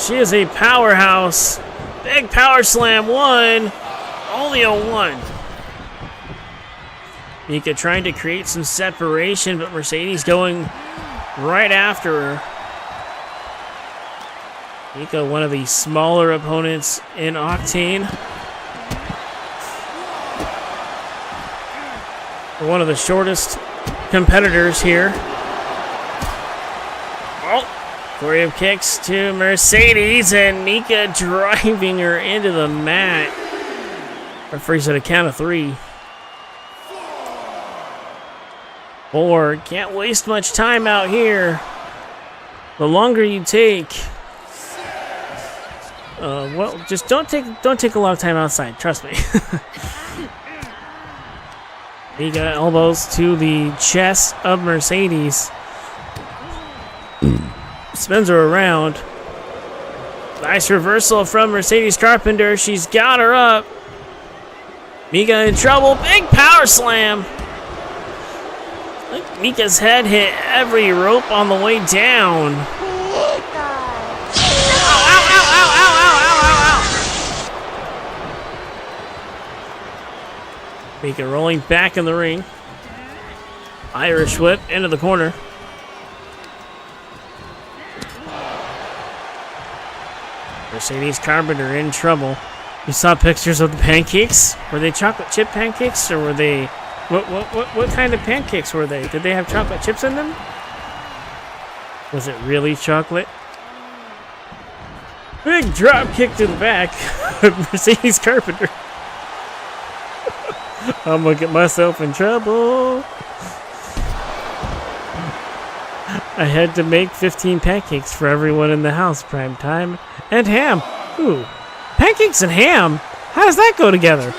a powerhouse. Big power slam, 1. Only a 1. Mika trying to create some separation, but Mercedes going right after her. Mika, one of the smaller opponents in Octane. One of the shortest competitors here. Oh, flurry of kicks to Mercedes, and Mika driving her into the mat. Referee said a count of 3. 4. Can't waste much time out here. The longer you take, well, just don't take a lot of time outside. Trust me. Mika elbows to the chest of Mercedes. Spins her around. Nice reversal from Mercedes Carpenter. She's got her up. Mika in trouble. Big power slam. Look, Mika's head hit every rope on the way down. Mika rolling back in the ring. Irish whip into the corner. Mercedes Carpenter in trouble. You saw pictures of the pancakes? Were they chocolate chip pancakes, or were they what kind of pancakes were they? Did they have chocolate chips in them? Was it really chocolate? Big drop kick to the back of Mercedes Carpenter. I'm gonna get myself in trouble. I had to make 15 pancakes for everyone in the house, prime time, and ham. Ooh, pancakes and ham? How does that go together?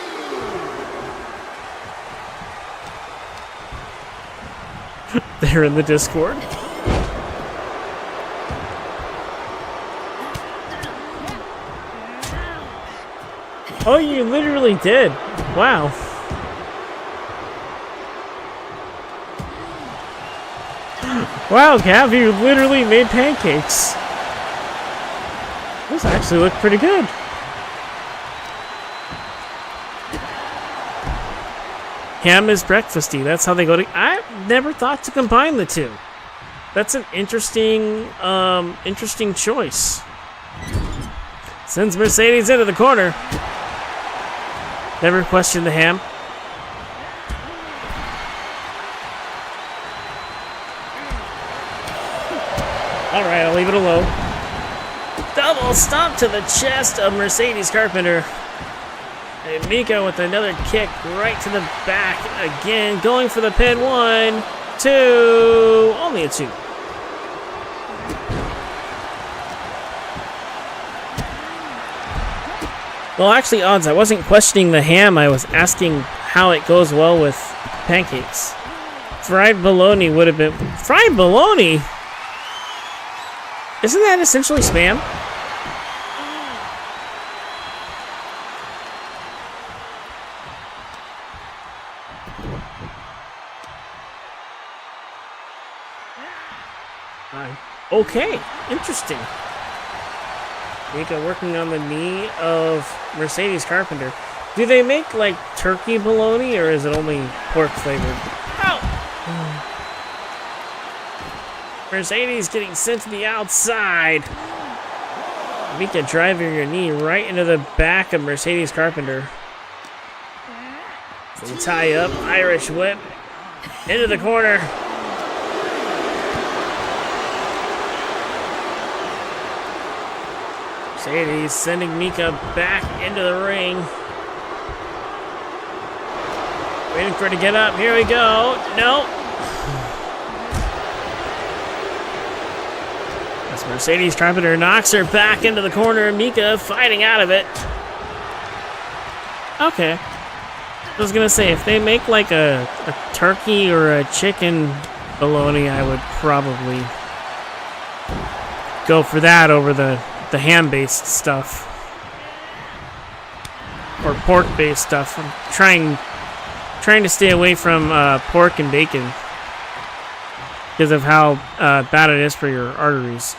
They're in the Discord. Oh, you literally did. Wow. Wow, Gav, you literally made pancakes. Those actually look pretty good. Ham is breakfasty. That's how they go to. I never thought to combine the two. That's an interesting choice. Sends Mercedes into the corner. Never questioned the ham. All right, I'll leave it alone. Double stomp to the chest of Mercedes Carpenter. And Mika with another kick right to the back again, going for the pin. 1, 2, only a 2. Well, actually, odds, I wasn't questioning the ham. I was asking how it goes well with pancakes. Fried bologna would have been... Fried bologna? Isn't that essentially spam? Okay, interesting. Mika working on the knee of Mercedes Carpenter. Do they make like turkey bologna, or is it only pork flavored? Ow! Mercedes getting sent to the outside. Mika driving your knee right into the back of Mercedes Carpenter. Some tie up, Irish whip into the corner. Mercedes sending Mika back into the ring. Waiting for her to get up. Here we go. Nope. As Mercedes Carpenter knocks her back into the corner. Mika fighting out of it. Okay. I was going to say, if they make like a turkey or a chicken bologna, I would probably go for that over the ham-based stuff. Or pork-based stuff. I'm trying to stay away from pork and bacon because of how bad it is for your arteries.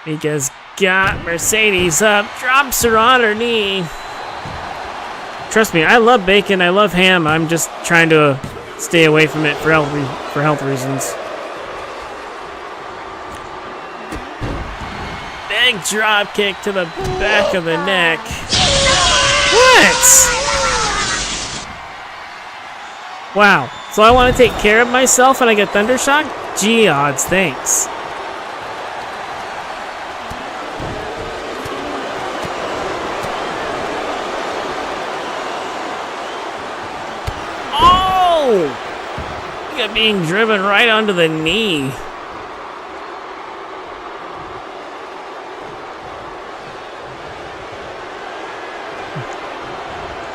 Mika's got Mercedes up, drops her on her knee. Trust me, I love bacon, I love ham. I'm just trying to stay away from it for health reasons. Big drop kick to the back of the neck. What? Wow. So I want to take care of myself and I get Thunder Shock? Gee odds, thanks. Oh! You got being driven right onto the knee.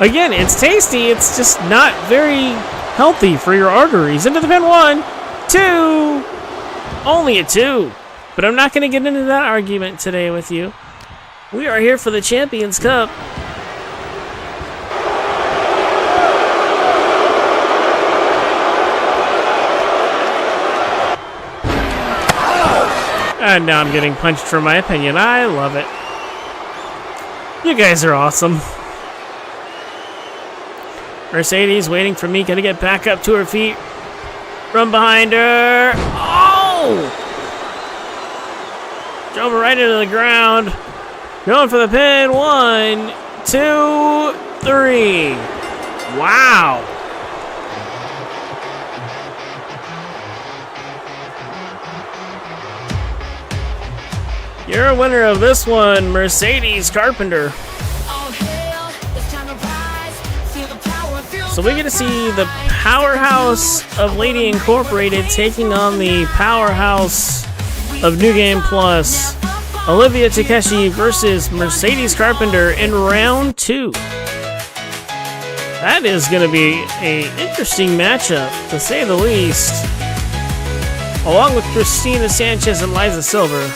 Again, it's tasty, it's just not very healthy for your arteries. Into the pin, 1, 2, only a 2. But I'm not going to get into that argument today with you. We are here for the Champions Cup. And now I'm getting punched for my opinion. I love it. You guys are awesome. Mercedes waiting for Mika to get back up to her feet. From behind her. Oh! Drove her right into the ground. Going for the pin. 1, 2, 3. Wow. You're a winner of this one, Mercedes Carpenter. So we get to see the powerhouse of Lady Incorporated taking on the powerhouse of New Game Plus, Olivia Takeshi versus Mercedes Carpenter in round 2. That is going to be an interesting matchup, to say the least. Along with Christina Sanchez and Liza Silver.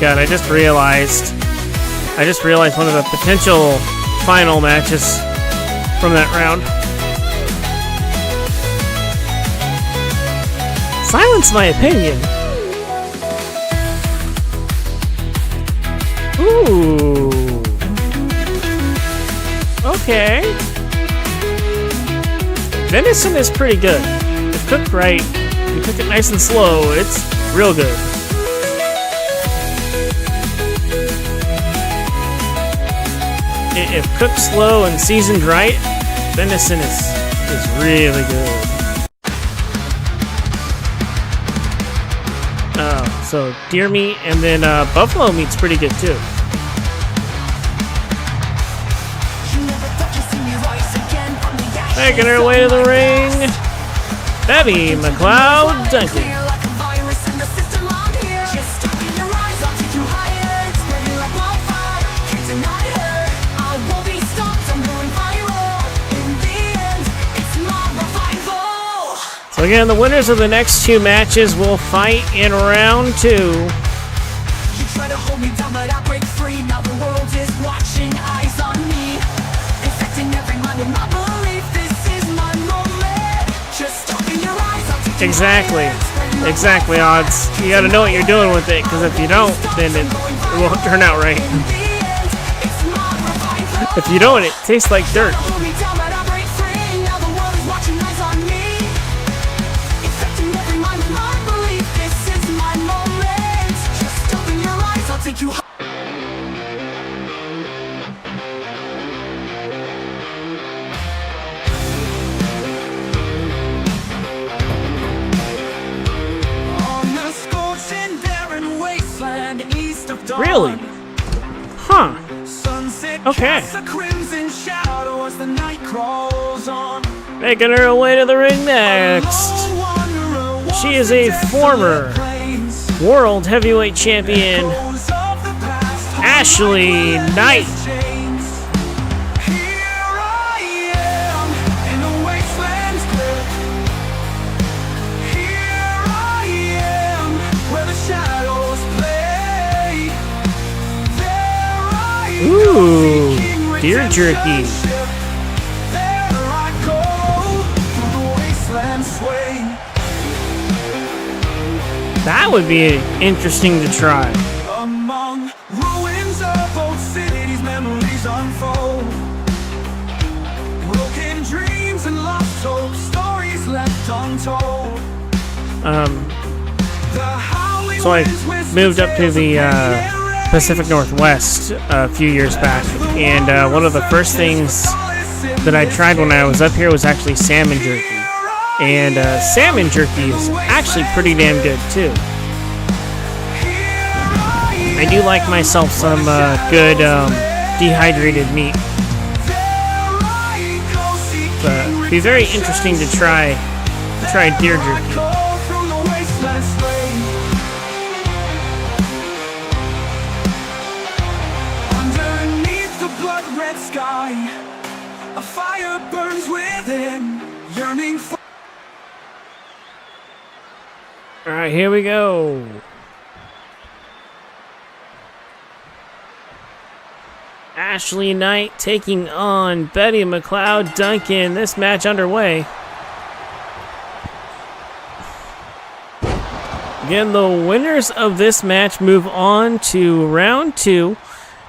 God, I just realized one of the potential final matches from that round. Silence my opinion. Ooh. Okay. Venison is pretty good. If cooked right, you cook it nice and slow, it's real good. If cooked slow and seasoned right, venison is really good. So deer meat and then buffalo meat's pretty good too. Making her way to the ring, Debbie McLeod Duncan. So again, the winners of the next 2 matches will fight in round 2. You try to hold me down, but I break free. Now the world is watching, eyes on me, infecting every mind with my belief. This is my moment. Just open your eyes, I'll take you Exactly, odds. You gotta know what you're doing with it, because if you don't, then it won't turn out right. If you don't, it tastes like dirt. Really? Huh. Okay. Making her way to the ring next. She is a former World Heavyweight Champion, Ashley Knight. Ooh, deer jerky. That would be interesting to try. Among ruins of old cities, memories unfold. Broken dreams and lost hope, stories So I moved up to the Pacific Northwest a few years back, and one of the first things that I tried when I was up here was actually salmon jerky. And salmon jerky is actually pretty damn good too. I do like myself some good dehydrated meat. But it'd be very interesting to try deer jerky. Underneath the blood red sky, a fire burns within, yearning for. All right, here we go. Ashley Knight taking on Betty McLeod Duncan. This match underway. Again, the winners of this match move on to round 2.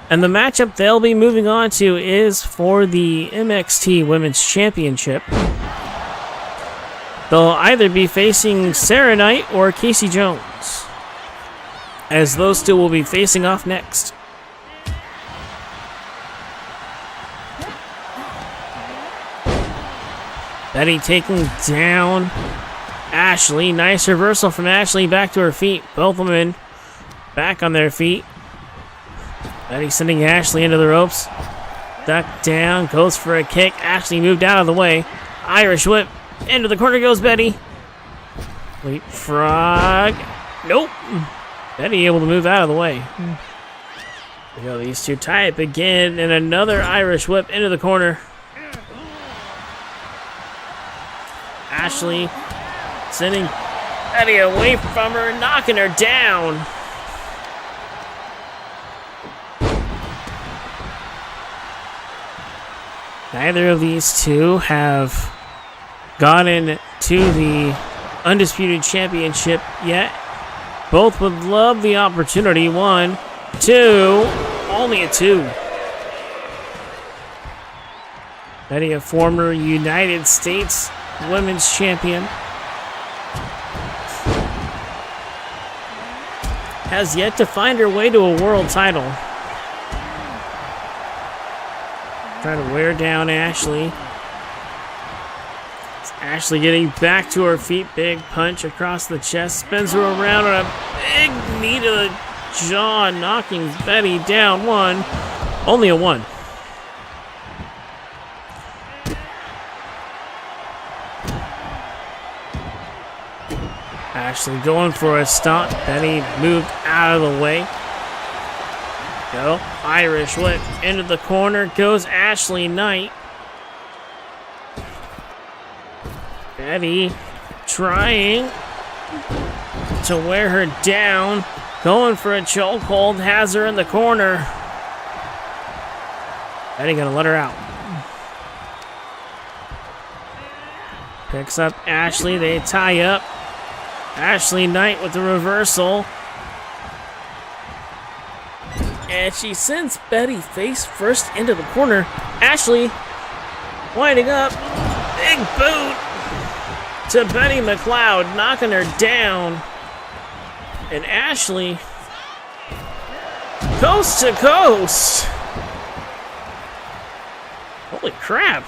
And the matchup they'll be moving on to is for the MXT Women's Championship. They'll either be facing Sarah Knight or Casey Jones, as those two will be facing off next. Betty taking down Ashley. Nice reversal from Ashley back to her feet. Both women back on their feet. Betty sending Ashley into the ropes. Duck down, goes for a kick. Ashley moved out of the way. Irish whip. Into the corner goes Betty. Leapfrog. Nope. Betty able to move out of the way. There we go. These two tie up again. And another Irish whip into the corner. Ashley sending Betty away from her, knocking her down. Neither of these two have gotten to the Undisputed Championship yet. Both would love the opportunity. 1, 2, only a 2. Betty, a former United States Women's Champion, has yet to find her way to a world title. Trying to wear down Ashley. Ashley getting back to her feet. Big punch across the chest. Spins her around on a big knee to the jaw, knocking Betty down. 1. Only a 1. Ashley going for a stomp. Betty moved out of the way. Go. Irish whip into the corner. Goes Ashley Knight. Betty trying to wear her down. Going for a chokehold. Has her in the corner. Betty gonna let her out. Picks up Ashley. They tie up. Ashley Knight with the reversal. And she sends Betty face first into the corner. Ashley winding up. Big boot to Betty McLeod, knocking her down. And Ashley, coast to coast. Holy crap.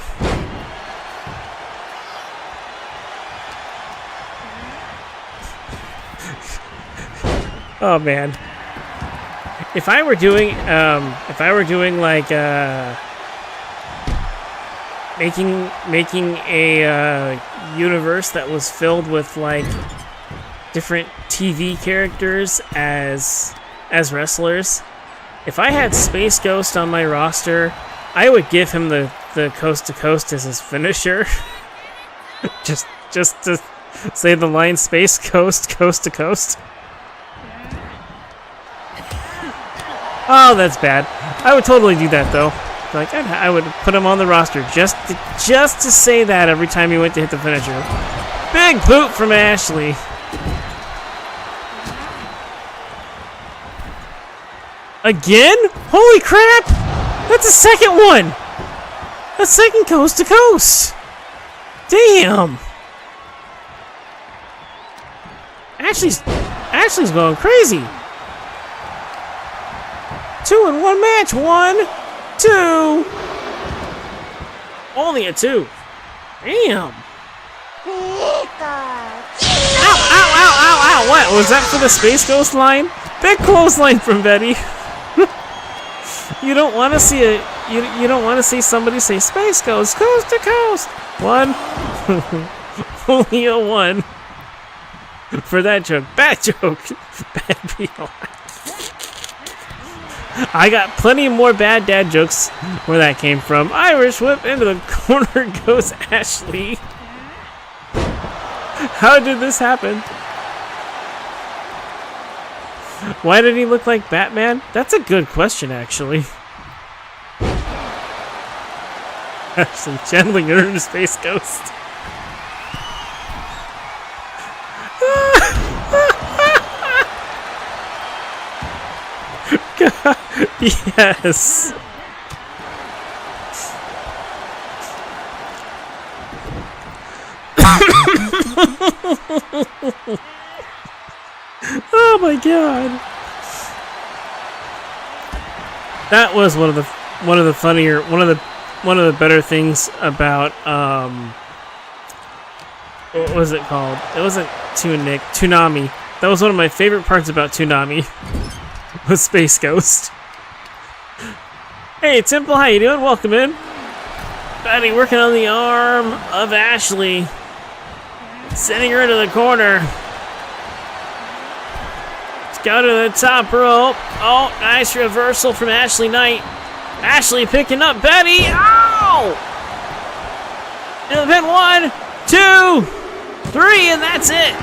Oh man, if I were doing like making a universe that was filled with like different TV characters as wrestlers, if I had Space Ghost on my roster, I would give him the coast to coast as his finisher. just to say the line Space Ghost, coast to coast. Oh, that's bad. I would totally do that, though. Like, I would put him on the roster just to say that every time he went to hit the finisher. Big boot from Ashley. Again? Holy crap! That's a second one! A second coast to coast! Damn! Ashley's going crazy. 2-in-1 match. 1, 2. Only a 2. Damn. Ow, ow, ow, ow, ow. What? Was that for the Space Ghost line? Big clothesline from Betty. You don't want to see you don't want to see somebody say Space Ghost coast to coast. 1. Only a 1. For that joke. Bad joke. Bad people. I got plenty more bad dad jokes where that came from. Irish whip into the corner goes Ashley. How did this happen? Why did he look like Batman? That's a good question, actually. Ashley channeling her into Space Ghost. God, yes. Oh my god. That was one of the funnier one of the better things about what was it called? It wasn't Toonami. That was one of my favorite parts about Toonami. Was Space Ghost. Hey Temple, how you doing? Welcome in. Betty working on the arm of Ashley. Sending her into the corner. Let's go to the top rope. Oh, nice reversal from Ashley Knight. Ashley picking up Betty. Ow! Into the pin. 1, 2, 3, and that's it.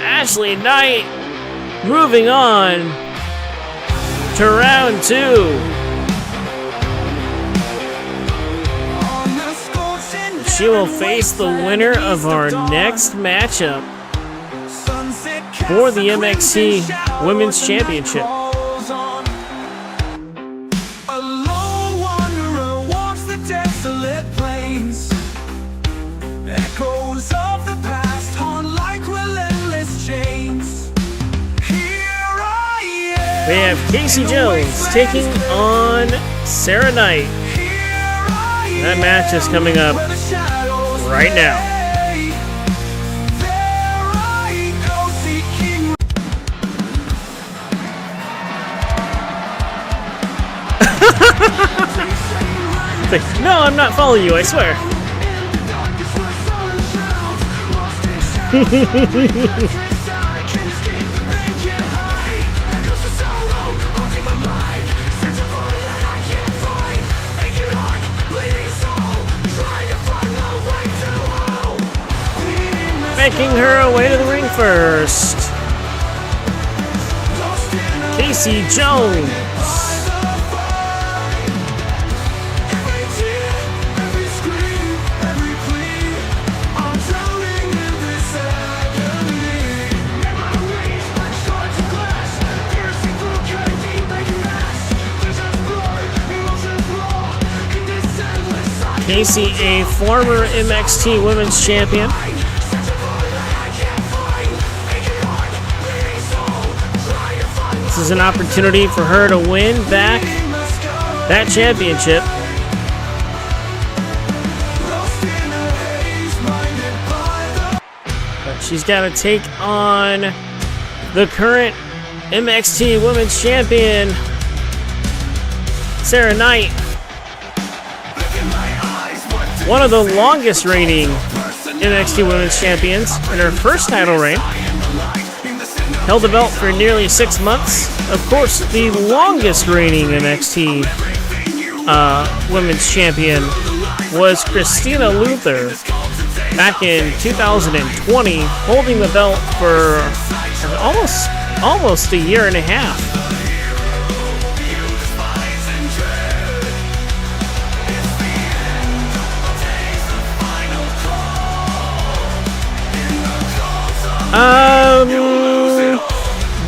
Ashley Knight moving on to round 2. She will face the winner of our next matchup for the MXT Women's Championship. We have Casey Jones taking on Sarah Knight. That match is coming up right now. Like, no, I'm not following you, I swear. Making her way to the ring first. Casey Jones. Casey, a former MXT Women's Champion. This is an opportunity for her to win back that championship. But she's got to take on the current MXT Women's Champion, Sarah Knight. One of the longest reigning NXT Women's Champions in her first title reign. Held the belt for nearly 6 months. Of course, the longest reigning NXT Women's Champion was Christina Luther back in 2020, holding the belt for almost a year and a half.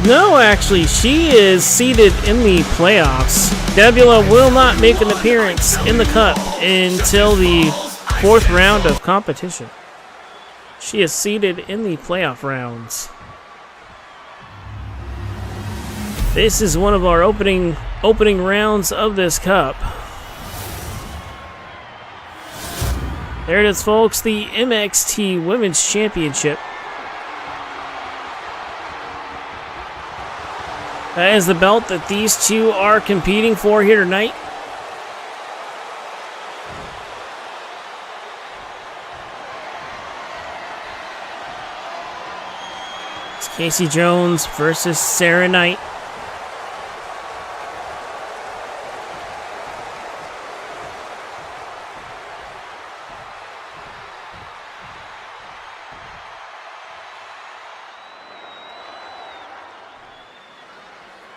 No, actually, she is seated in the playoffs. Nebula will not make an appearance in the Cup until the 4th round of competition. She is seeded in the playoff rounds. This is one of our opening rounds of this cup. There it is, folks, the MXT Women's Championship. That is the belt that these two are competing for here tonight. It's Casey Jones versus Sarah Knight.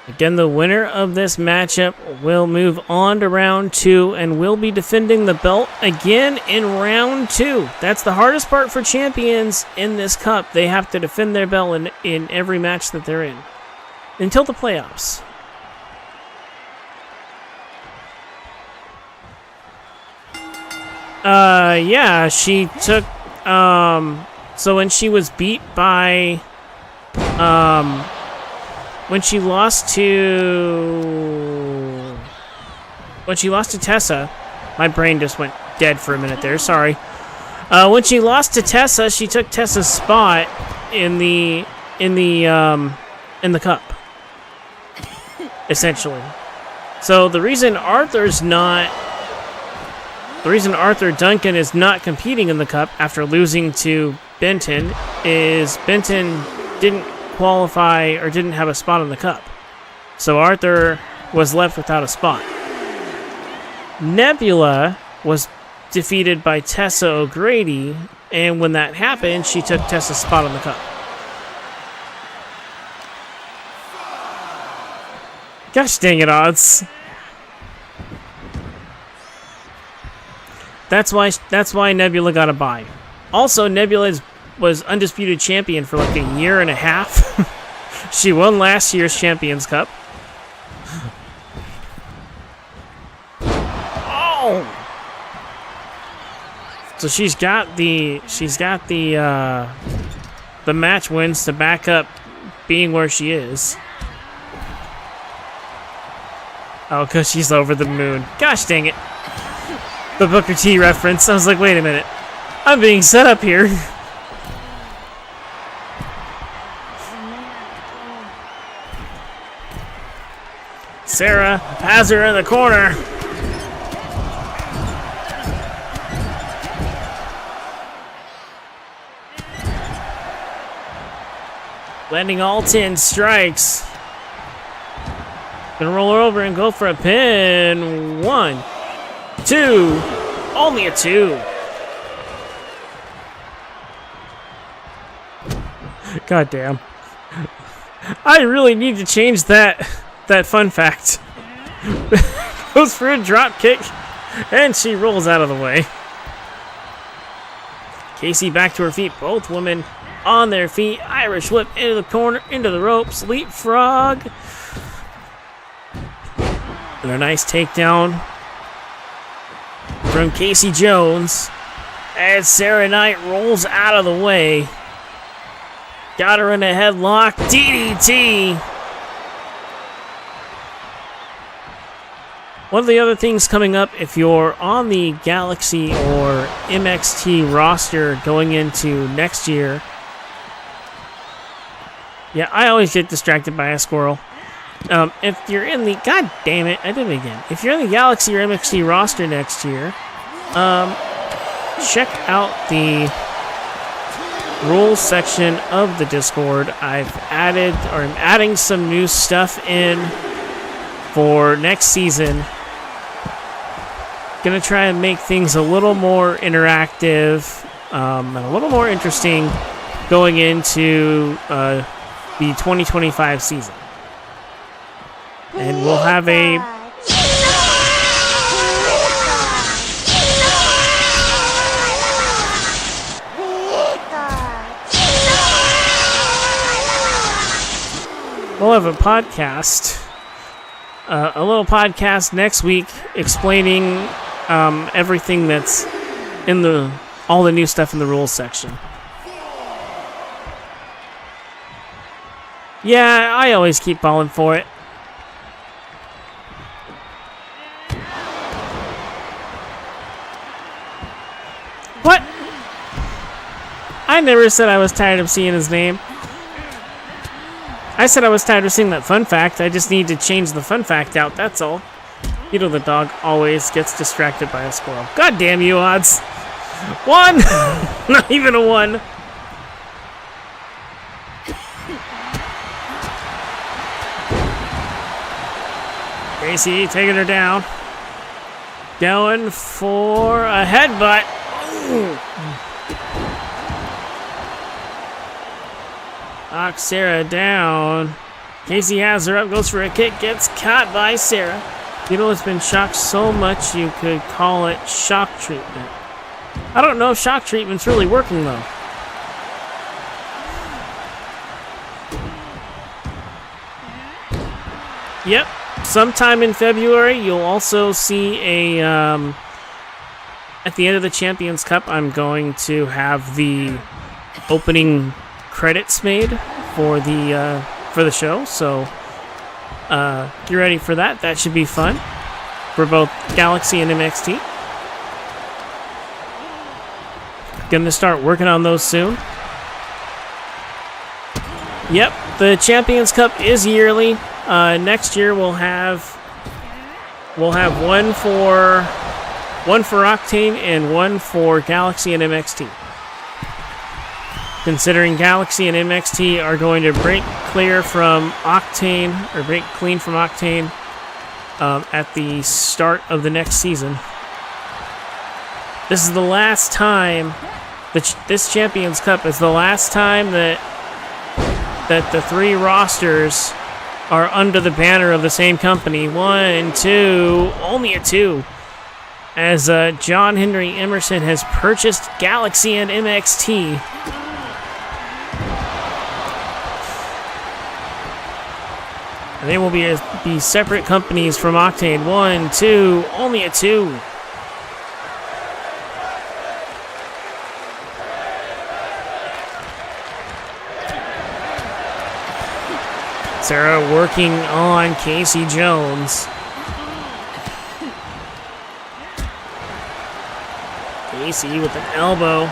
Again, the winner of this matchup will move on to round 2 and will be defending the belt again in round 2. That's the hardest part for champions in this cup. They have to defend their belt in every match that they're in until the playoffs. Yeah, she took, so when she was beat by, when she lost to Tessa, my brain just went dead for a minute there. Sorry. When she lost to Tessa, she took Tessa's spot in the cup, essentially. So the reason Arthur Duncan is not competing in the cup after losing to Benton is Benton didn't qualify or didn't have a spot in the cup. So Arthur was left without a spot. Nebula was defeated by Tessa O'Grady, and when that happened, she took Tessa's spot in the cup. Gosh dang it, odds. That's why Nebula got a bye. Also, Nebula was undisputed champion for like a year and a half. She won last year's Champions Cup. Oh! So she's got the match wins to back up being where she is. Oh, because she's over the moon. Gosh dang it. The Booker T reference. I was like, wait a minute. I'm being set up here. Sarah has her in the corner. Landing all 10 strikes. Gonna roll her over and go for a pin. 1, 2. Only a 2. God damn. I really need to change that fun fact. Goes for a drop kick, and she rolls out of the way. Casey back to her feet. Both women on their feet. Irish whip into the corner, into the ropes. Leapfrog. And a nice takedown from Casey Jones as Sarah Knight rolls out of the way. Got her in a headlock. DDT. One of the other things coming up, if you're on the Galaxy or MXT roster going into next year. Yeah, I always get distracted by a squirrel. If you're in the... God damn it, I did it again. If you're in the Galaxy or MXT roster next year, check out the rules section of the Discord. I'm adding some new stuff in for next season. Gonna try and make things a little more interactive and a little more interesting going into the 2025 season. And we'll have a... We'll have a podcast, a little podcast next week explaining everything that's in all the new stuff in the rules section. Yeah, I always keep falling for it. What? I never said I was tired of seeing his name. I said I was tired of seeing that fun fact. I just need to change the fun fact out, that's all. You know the dog always gets distracted by a squirrel. God damn you, odds. 1! Not even a 1. Casey taking her down. Going for a headbutt. Knocks Sarah down. Casey has her up, goes for a kick, gets caught by Sarah. Beetle has been shocked so much you could call it shock treatment. I don't know if shock treatment's really working though. Yep, sometime in February you'll also see a at the end of the Champions Cup I'm going to have the opening credits made for the show, so get ready for that. That should be fun for both Galaxy and MXT. Gonna start working on those soon. Yep, the Champions Cup is yearly. Next year we'll have one for Octane and one for Galaxy and MXT. Considering Galaxy and MXT are going to break clean from Octane at the start of the next season. This is the last time this Champions Cup is the last time that the three rosters are under the banner of the same company. 1, 2, only a 2. As John Henry Emerson has purchased Galaxy and MXT. They will be separate companies from Octane. 1, 2, only a 2. Sarah working on Casey Jones. Casey with an elbow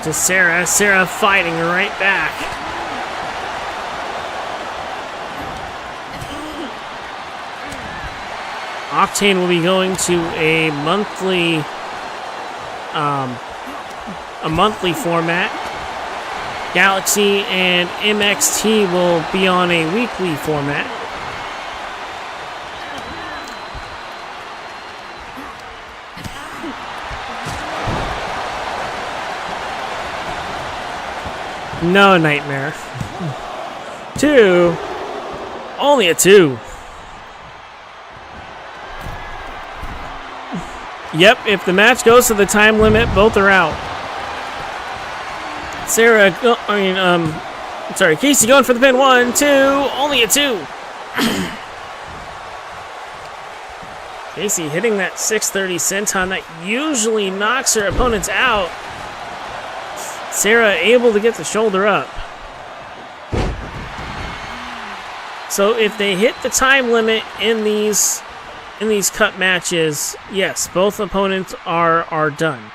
to Sarah. Sarah fighting right back. Octane will be going to a monthly format. Galaxy and MXT will be on a weekly format. No nightmare. 2. Only a 2. Yep, if the match goes to the time limit, both are out. Casey going for the pin. 1, 2, only a 2. Casey hitting that 630 senton that usually knocks her opponents out. Sarah able to get the shoulder up. So if they hit the time limit in these cup matches, yes, both opponents are done.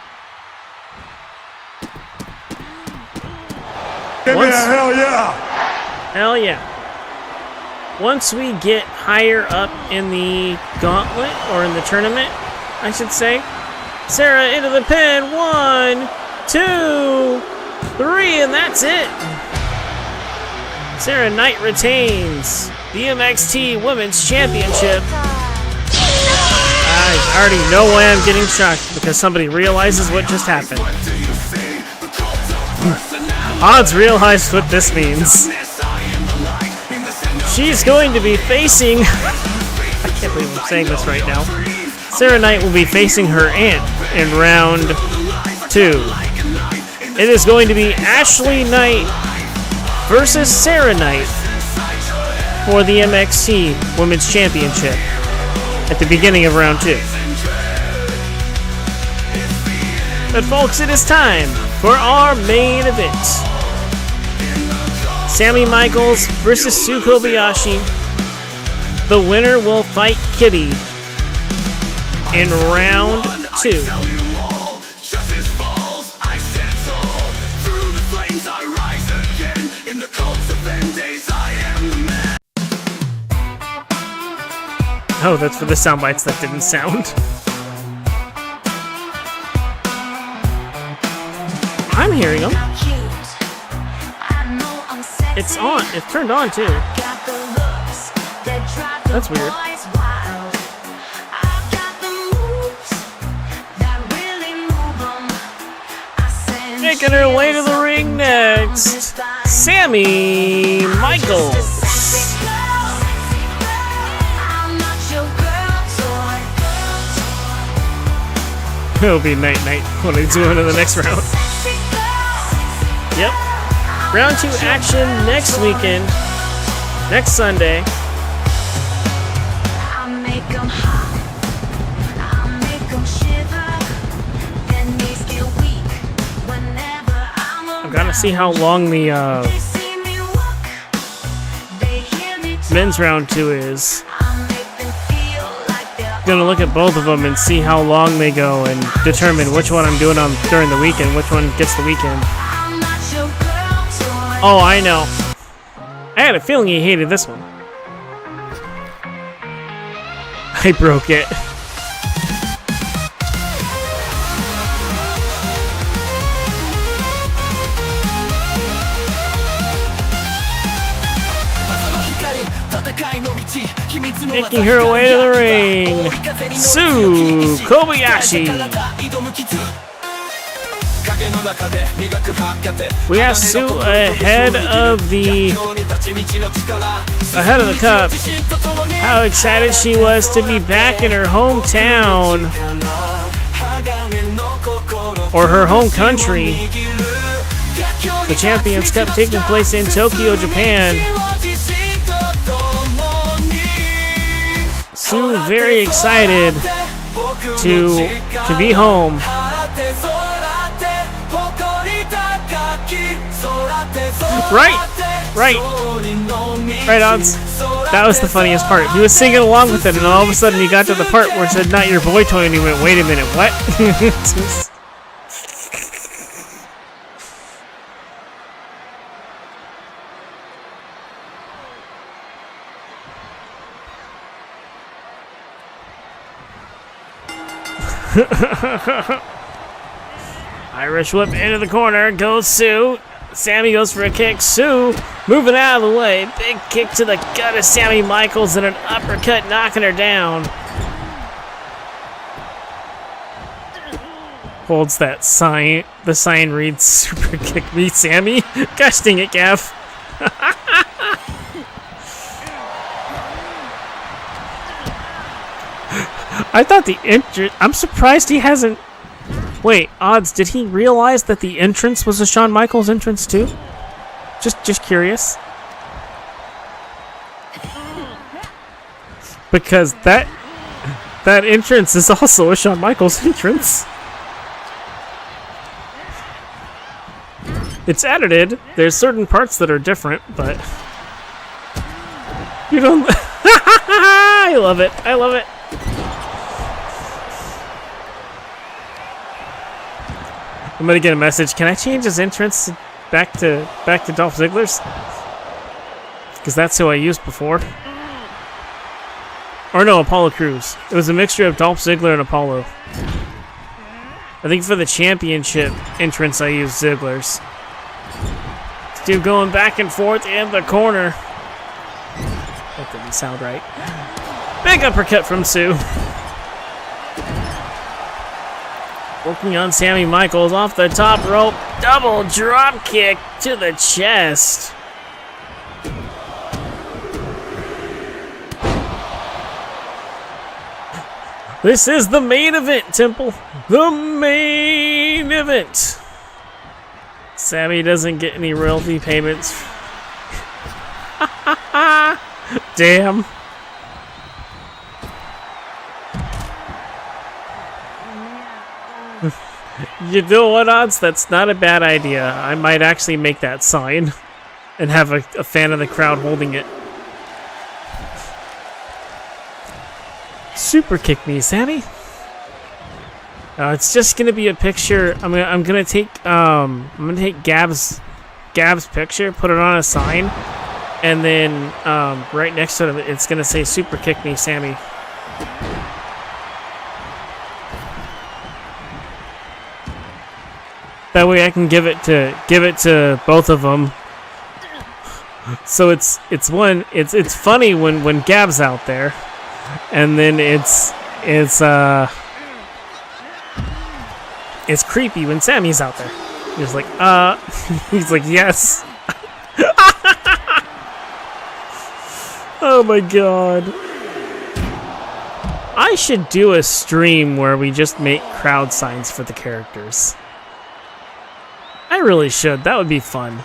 Give me a hell yeah! Hell yeah. Once we get higher up in the gauntlet, or in the tournament, I should say, Sarah into the pin. 1, 2, 3, and that's it. Sarah Knight retains the MXT Women's Championship. I already know why I'm getting shocked, because somebody realizes what just happened. Odds realized what this means. She's going to be facing... I can't believe I'm saying this right now. Sarah Knight will be facing her aunt in round 2. It is going to be Ashley Knight versus Sarah Knight for the MXT Women's Championship at the beginning of round 2. But folks, it is time for our main event. Sammy Michaels versus Sue Kobayashi. The winner will fight Kitty in round 2. Oh, that's for the sound bites that didn't sound. I'm hearing them. It's on. It's turned on too. That's weird. Making her way to the ring next, Sammy Michaels. It'll be night-night when I do into the next round. Yep. Round 2 action next weekend. Next Sunday. I've got to see how long the men's round 2 is. Gonna look at both of them and see how long they go and determine which one I'm doing on during the weekend, which one gets the weekend. Oh, I know. I had a feeling he hated this one. I broke it. Making her way to the ring, Sue Kobayashi. We have Sue ahead of the cup. How excited she was to be back in her hometown, or her home country. The Champions Cup taking place in Tokyo, Japan. Sue very excited to be home. Right, Odds. That was the funniest part. He was singing along with it, and all of a sudden he got to the part where it said, "Not your boy toy," and he went, "Wait a minute, what?" Irish whip into the corner, goes Sue. Sammy goes for a kick. Sue moving out of the way. Big kick to the gut of Sammy Michaels and an uppercut knocking her down. Holds that sign. The sign reads, "Super kick me, Sammy." Gosh dang it, Gav. I thought the I'm surprised he hasn't. Wait, Odds, did he realize that the entrance was a Shawn Michaels entrance too? Just curious. Because that entrance is also a Shawn Michaels entrance. It's edited. There's certain parts that are different, but you don't. I love it. I love it. I'm gonna get a message. Can I change his entrance back to Dolph Ziggler's? Because that's who I used before. Or no, Apollo Crews. It was a mixture of Dolph Ziggler and Apollo. I think for the championship entrance, I used Ziggler's. Dude going back and forth in the corner. That didn't sound right. Big uppercut from Sue. Working on Sammy Michaels off the top rope. Double drop kick to the chest. This is the main event, Temple. The main event. Sammy doesn't get any royalty payments. Damn. You know what, Odds? That's not a bad idea. I might actually make that sign. and have a fan of the crowd holding it. Super kick me, Sammy. It's just gonna be a picture. I'm gonna take Gab's picture, put it on a sign, and then right next to it, it's gonna say "Super kick me, Sammy." That way, I can give it to both of them. So it's funny when Gab's out there, and then it's creepy when Sammy's out there. He's like, he's like, yes. Oh my god. I should do a stream where we just make crowd signs for the characters. I really should. That would be fun.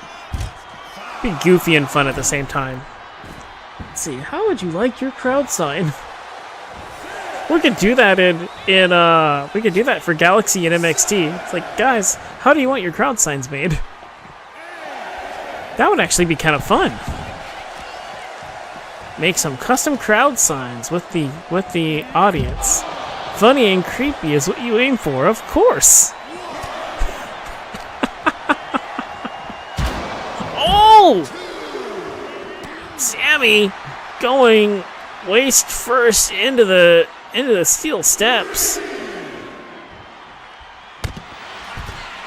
Be goofy and fun at the same time. Let's see, how would you like your crowd sign? We could do that we could do that for Galaxy and MXT. It's like, guys, how do you want your crowd signs made? That would actually be kind of fun. Make some custom crowd signs with the audience. Funny and creepy is what you aim for, of course. Oh! Sammy going waist first into the steel steps.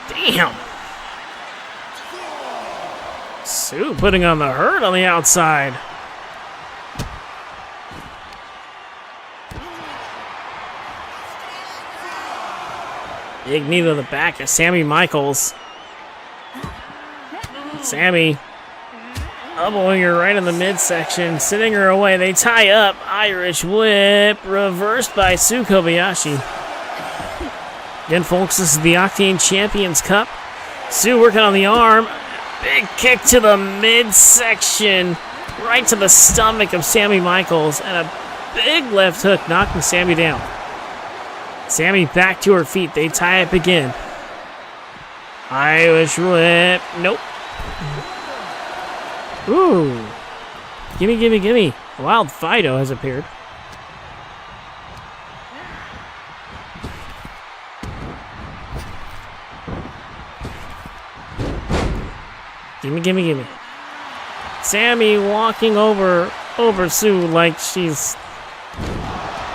Damn. Sue putting on the hurt on the outside. Big knee to the back of Sammy Michaels. Sammy elbowing her right in the midsection, sitting her away. They tie up. Irish whip, reversed by Sue Kobayashi. Again, folks, this is the Octane Champions Cup. Sue working on the arm. Big kick to the midsection, right to the stomach of Sammy Michaels, and a big left hook knocking Sammy down. Sammy back to her feet. They tie up again. Irish whip. Nope. Ooh. Gimme, gimme, gimme. Wild Fido has appeared. Gimme, gimme, gimme. Sammy walking over Sue like she's...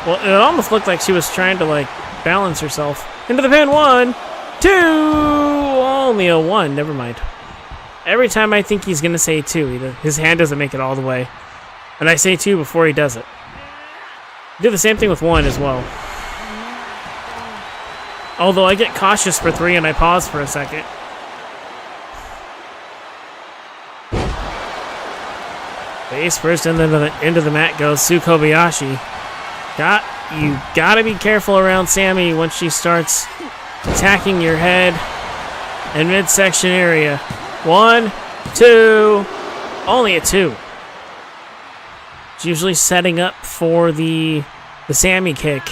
Well, it almost looked like she was trying to, like, balance herself. Into the pin. 1, 2. Only a 1. Never mind. Every time I think he's going to say 2, his hand doesn't make it all the way. And I say 2 before he does it. Do the same thing with 1 as well. Although I get cautious for 3 and I pause for a second. Face first into the mat goes Sue Kobayashi. You gotta be careful around Sammy once she starts attacking your head and midsection area. 1, 2, only a 2. It's usually setting up for the Sammy kick.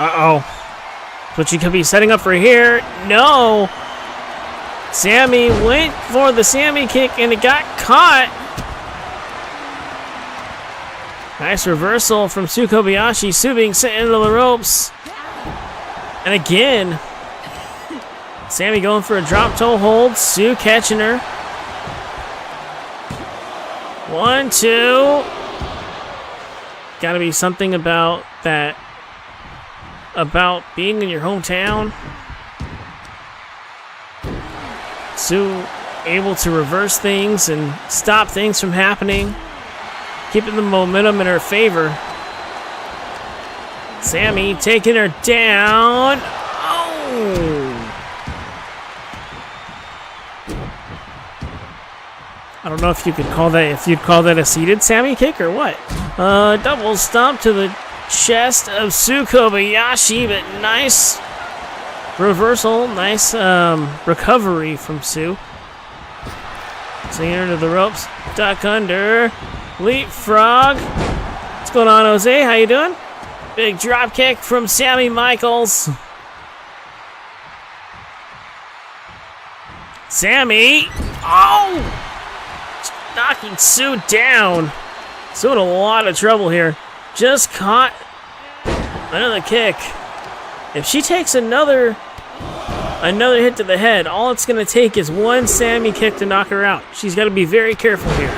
Uh-oh. But she could be setting up for here. No! Sammy went for the Sammy kick and it got caught. Nice reversal from Sue Kobayashi. Sue being sent into the ropes. And again, Sammy going for a drop toe hold. Sue catching her. 1, 2. Gotta be something about that. About being in your hometown. Sue able to reverse things and stop things from happening. Keeping the momentum in her favor. Sammy taking her down. Oh! I don't know if you could call that, if you'd call that a seated Sammy kick or what. Double stomp to the chest of Sue Kobayashi, but nice reversal, nice recovery from Sue. Singing her to the ropes, duck under, leapfrog. What's going on, Jose? How you doing? Big drop kick from Sammy Michaels. Sammy! Oh! Knocking Sue down. Sue in a lot of trouble here. Just caught another kick. If she takes another hit to the head, all it's going to take is one Sammy kick to knock her out. She's got to be very careful here.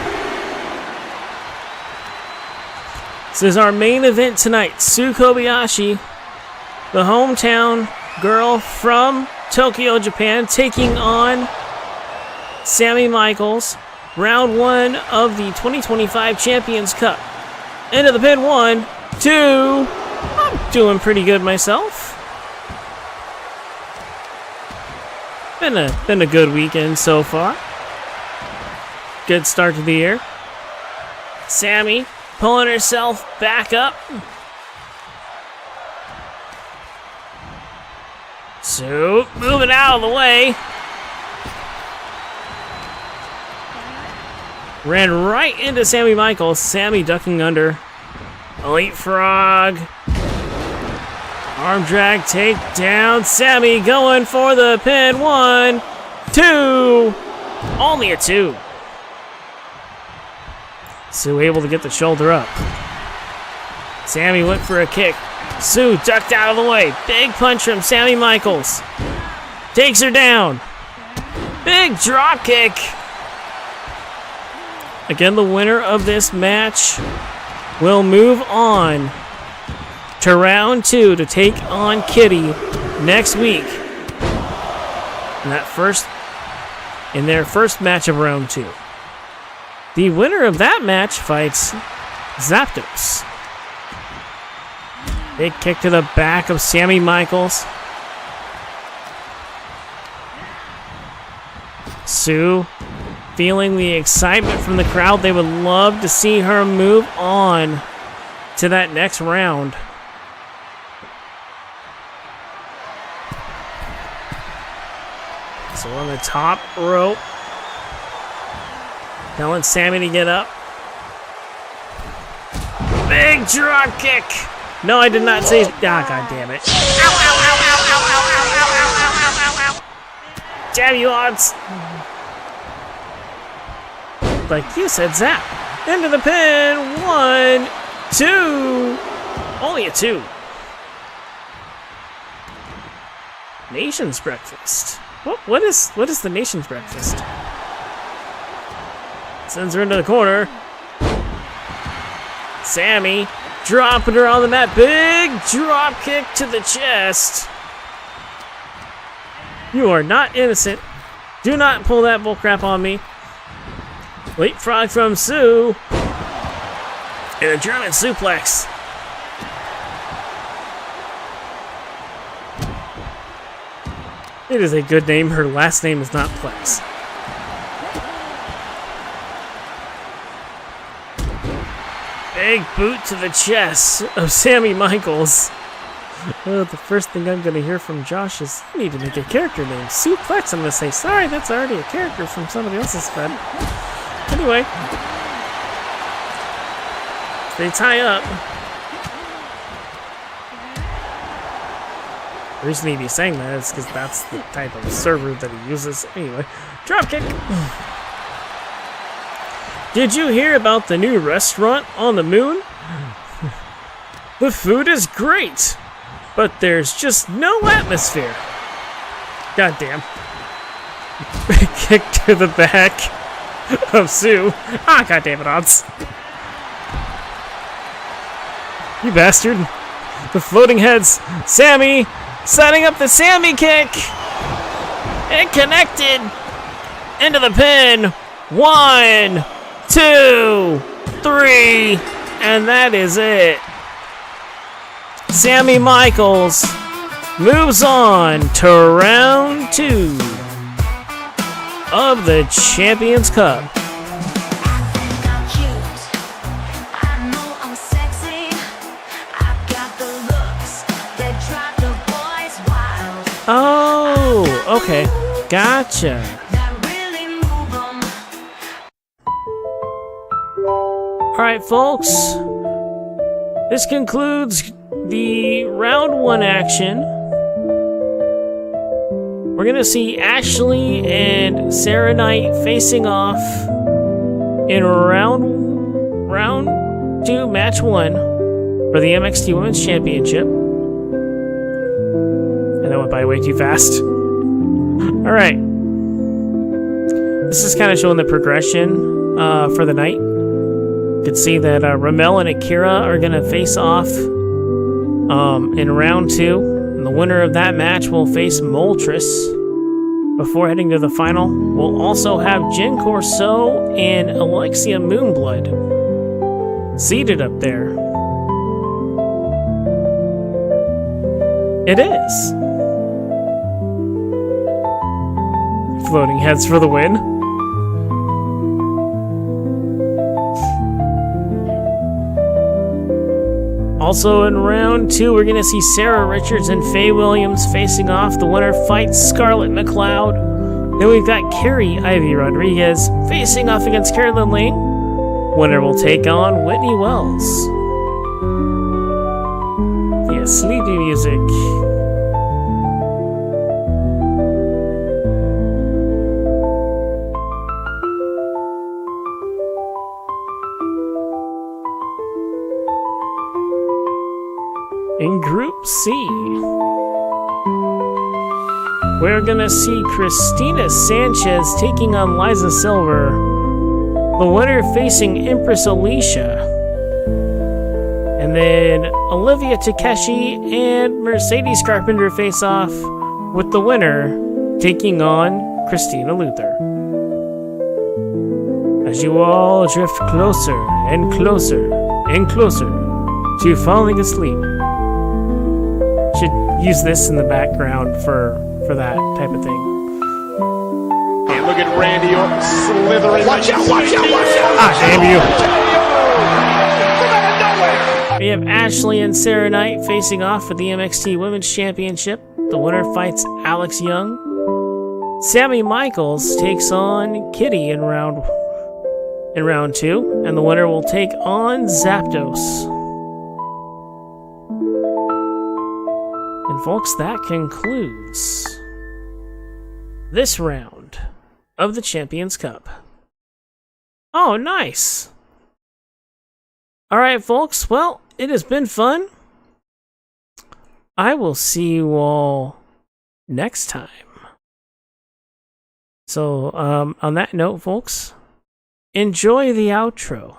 This is our main event tonight. Sue Kobayashi, the hometown girl from Tokyo, Japan, taking on Sammy Michaels. Round 1 of the 2025 Champions Cup. Into the pin, 1, 2. I'm doing pretty good myself. Been a good weekend so far. Good start to the year. Sammy pulling herself back up. Sue moving out of the way. Ran right into Sammy Michaels. Sammy ducking under. Elite Frog. Arm drag takedown. Sammy going for the pin. 1, 2. Only a 2. Sue able to get the shoulder up. Sammy went for a kick. Sue ducked out of the way. Big punch from Sammy Michaels. Takes her down. Big drop kick. Again, the winner of this match will move on to round 2 to take on Kitty next week. In their first match of round 2. The winner of that match fights Zapdos. Big kick to the back of Sammy Michaels. Sue feeling the excitement from the crowd. They would love to see her move on to that next round. So on the top rope, telling Sammy to get up. Big drop kick. No, I did not say. Ah, God damn it. Ow, ow, ow, ow, ow, ow, ow, ow, ow, ow, ow, ow. Damn you odds. Like you said, zap. Into the pin. 1, 2. Only a 2. Nation's breakfast. What is the Nation's breakfast? Sends her into the corner. Sammy dropping her on the mat. Big drop kick to the chest. You are not innocent. Do not pull that bullcrap on me. Leapfrog from Sue. And a German suplex. It is a good name. Her last name is not Plex. Big boot to the chest of Sammy Michaels. The first thing I'm going to hear from Josh is, you need to make a character name. Suplex, I'm going to say, sorry, that's already a character from somebody else's thread. Anyway. They tie up. The reason he'd be saying that is because that's the type of server that he uses. Anyway, dropkick. Did you hear about the new restaurant on the moon? The food is great, but there's just no atmosphere. Goddamn. Big kick to the back of Sue. Ah, goddamn it, odds. You bastard. The floating heads. Sammy setting up the Sammy kick. It connected into the pin. 1, 2, 3, and that is it. Sammy Michaels moves on to round 2 of the Champions Cup. Oh, okay. Gotcha. Alright, folks. This concludes the round 1 action we're going to see Ashley and Sarah Knight facing off in round 2, match 1 for the NXT Women's Championship. And that went by way too fast. All right. This is kind of showing the progression for the night. You can see that Ramel and Akira are going to face off in round 2. And the winner of that match will face Moltres before heading to the final. We'll also have Jen Corso and Alexia Moonblood seated up there. It is. Floating heads for the win. Also in round 2, we're going to see Sarah Richards and Faye Williams facing off. The winner fights Scarlett McLeod. Then we've got Carrie Ivy Rodriguez facing off against Carolyn Lane. Winner will take on Whitney Wells. Yeah, sleepy music. In Group C, we're gonna see Christina Sanchez taking on Liza Silver. The winner facing Empress Alicia. And then Olivia Takeshi and Mercedes Carpenter face off, with the winner taking on Christina Luther. As you all drift closer and closer and closer to falling asleep. Should use this in the background for that type of thing. Hey, look at Randy Orton slithering. Watch out, watch out, watch out! Ah, damn you. We have Ashley and Sarah Knight facing off for the NXT Women's Championship. The winner fights Alex Young. Sammy Michaels takes on Kitty in round 2, and the winner will take on Zapdos. And folks, that concludes this round of the Champions Cup. Oh, nice. All right, folks. Well, it has been fun. I will see you all next time. So, on that note, folks, enjoy the outro.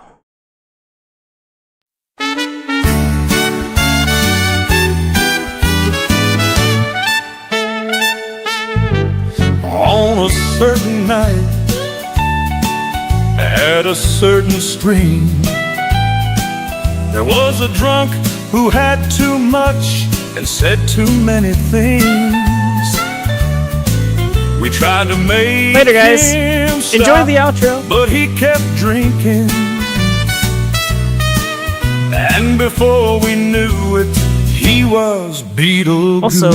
On a certain night, at a certain stream, there was a drunk who had too much and said too many things. We tried to make Later, guys. him stop, Enjoy the outro. but he kept drinking. And before we knew it, he was Beetlejuice. Also,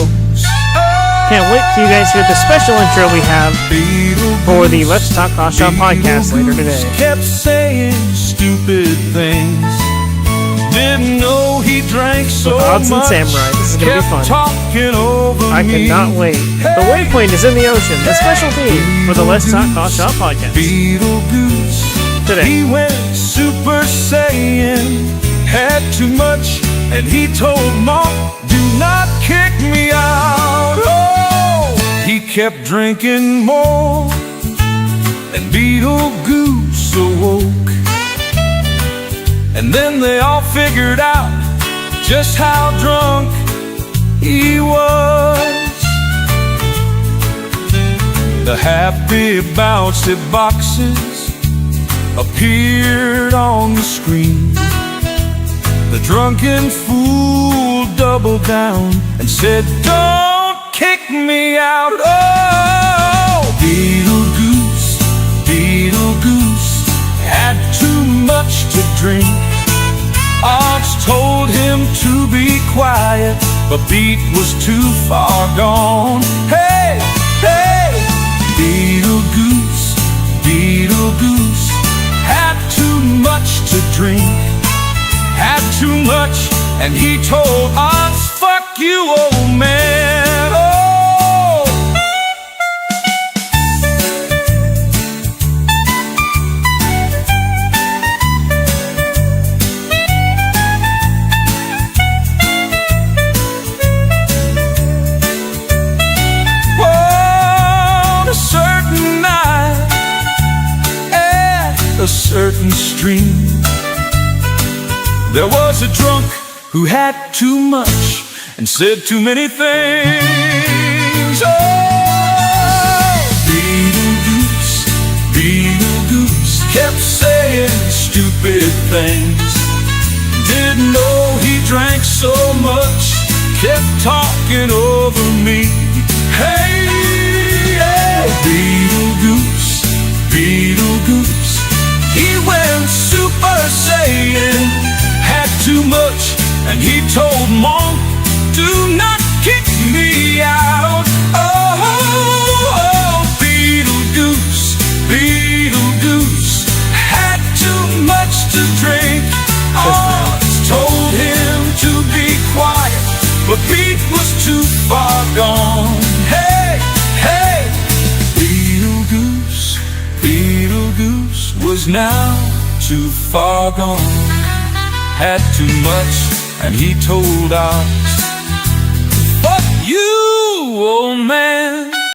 can't wait till you guys hear the special intro we have for the Let's Talk Awesome podcast later today. Kept saying stupid things. Didn't know he drank so Odds and much. Samurai. This is gonna be fun. Talking over I me. cannot wait. The waypoint is in the ocean. The special theme for the Let's Talk Awesome podcast Beetlejuice. today. He went Super Saiyan, had too much, and he told Mom, "Do not kick me out." Oh, he kept drinking more, and Beetlejuice awoke. And then they all figured out just how drunk he was. The happy bouncy boxes appeared on the screen. The drunken fool doubled down and said, "Don't kick me out." Oh, Beetlejuice, Beetlejuice had too much to drink. Odds told him to be quiet, but Beat was too far gone. Hey, hey, Beetlejuice, Beetlejuice had too much to drink. Had too much, and he told Odds, "Fuck you, old man." Oh, dream. There was a drunk who had too much and said too many things. Oh, Beetlejuice, Beetlejuice kept saying stupid things. Didn't know he drank so much, kept talking over me. Hey, hey, Beetlejuice, Beetlejuice, he went super saiyan, had too much, and he told Monk, do not kick me out. Oh, oh, Beetlejuice, Beetlejuice had too much to drink. Odds told him to be quiet, but Pete was too far gone. Hey, hey, Beetlejuice, Beetlejuice was now too far gone. Had too much, and he told us, fuck you, old man.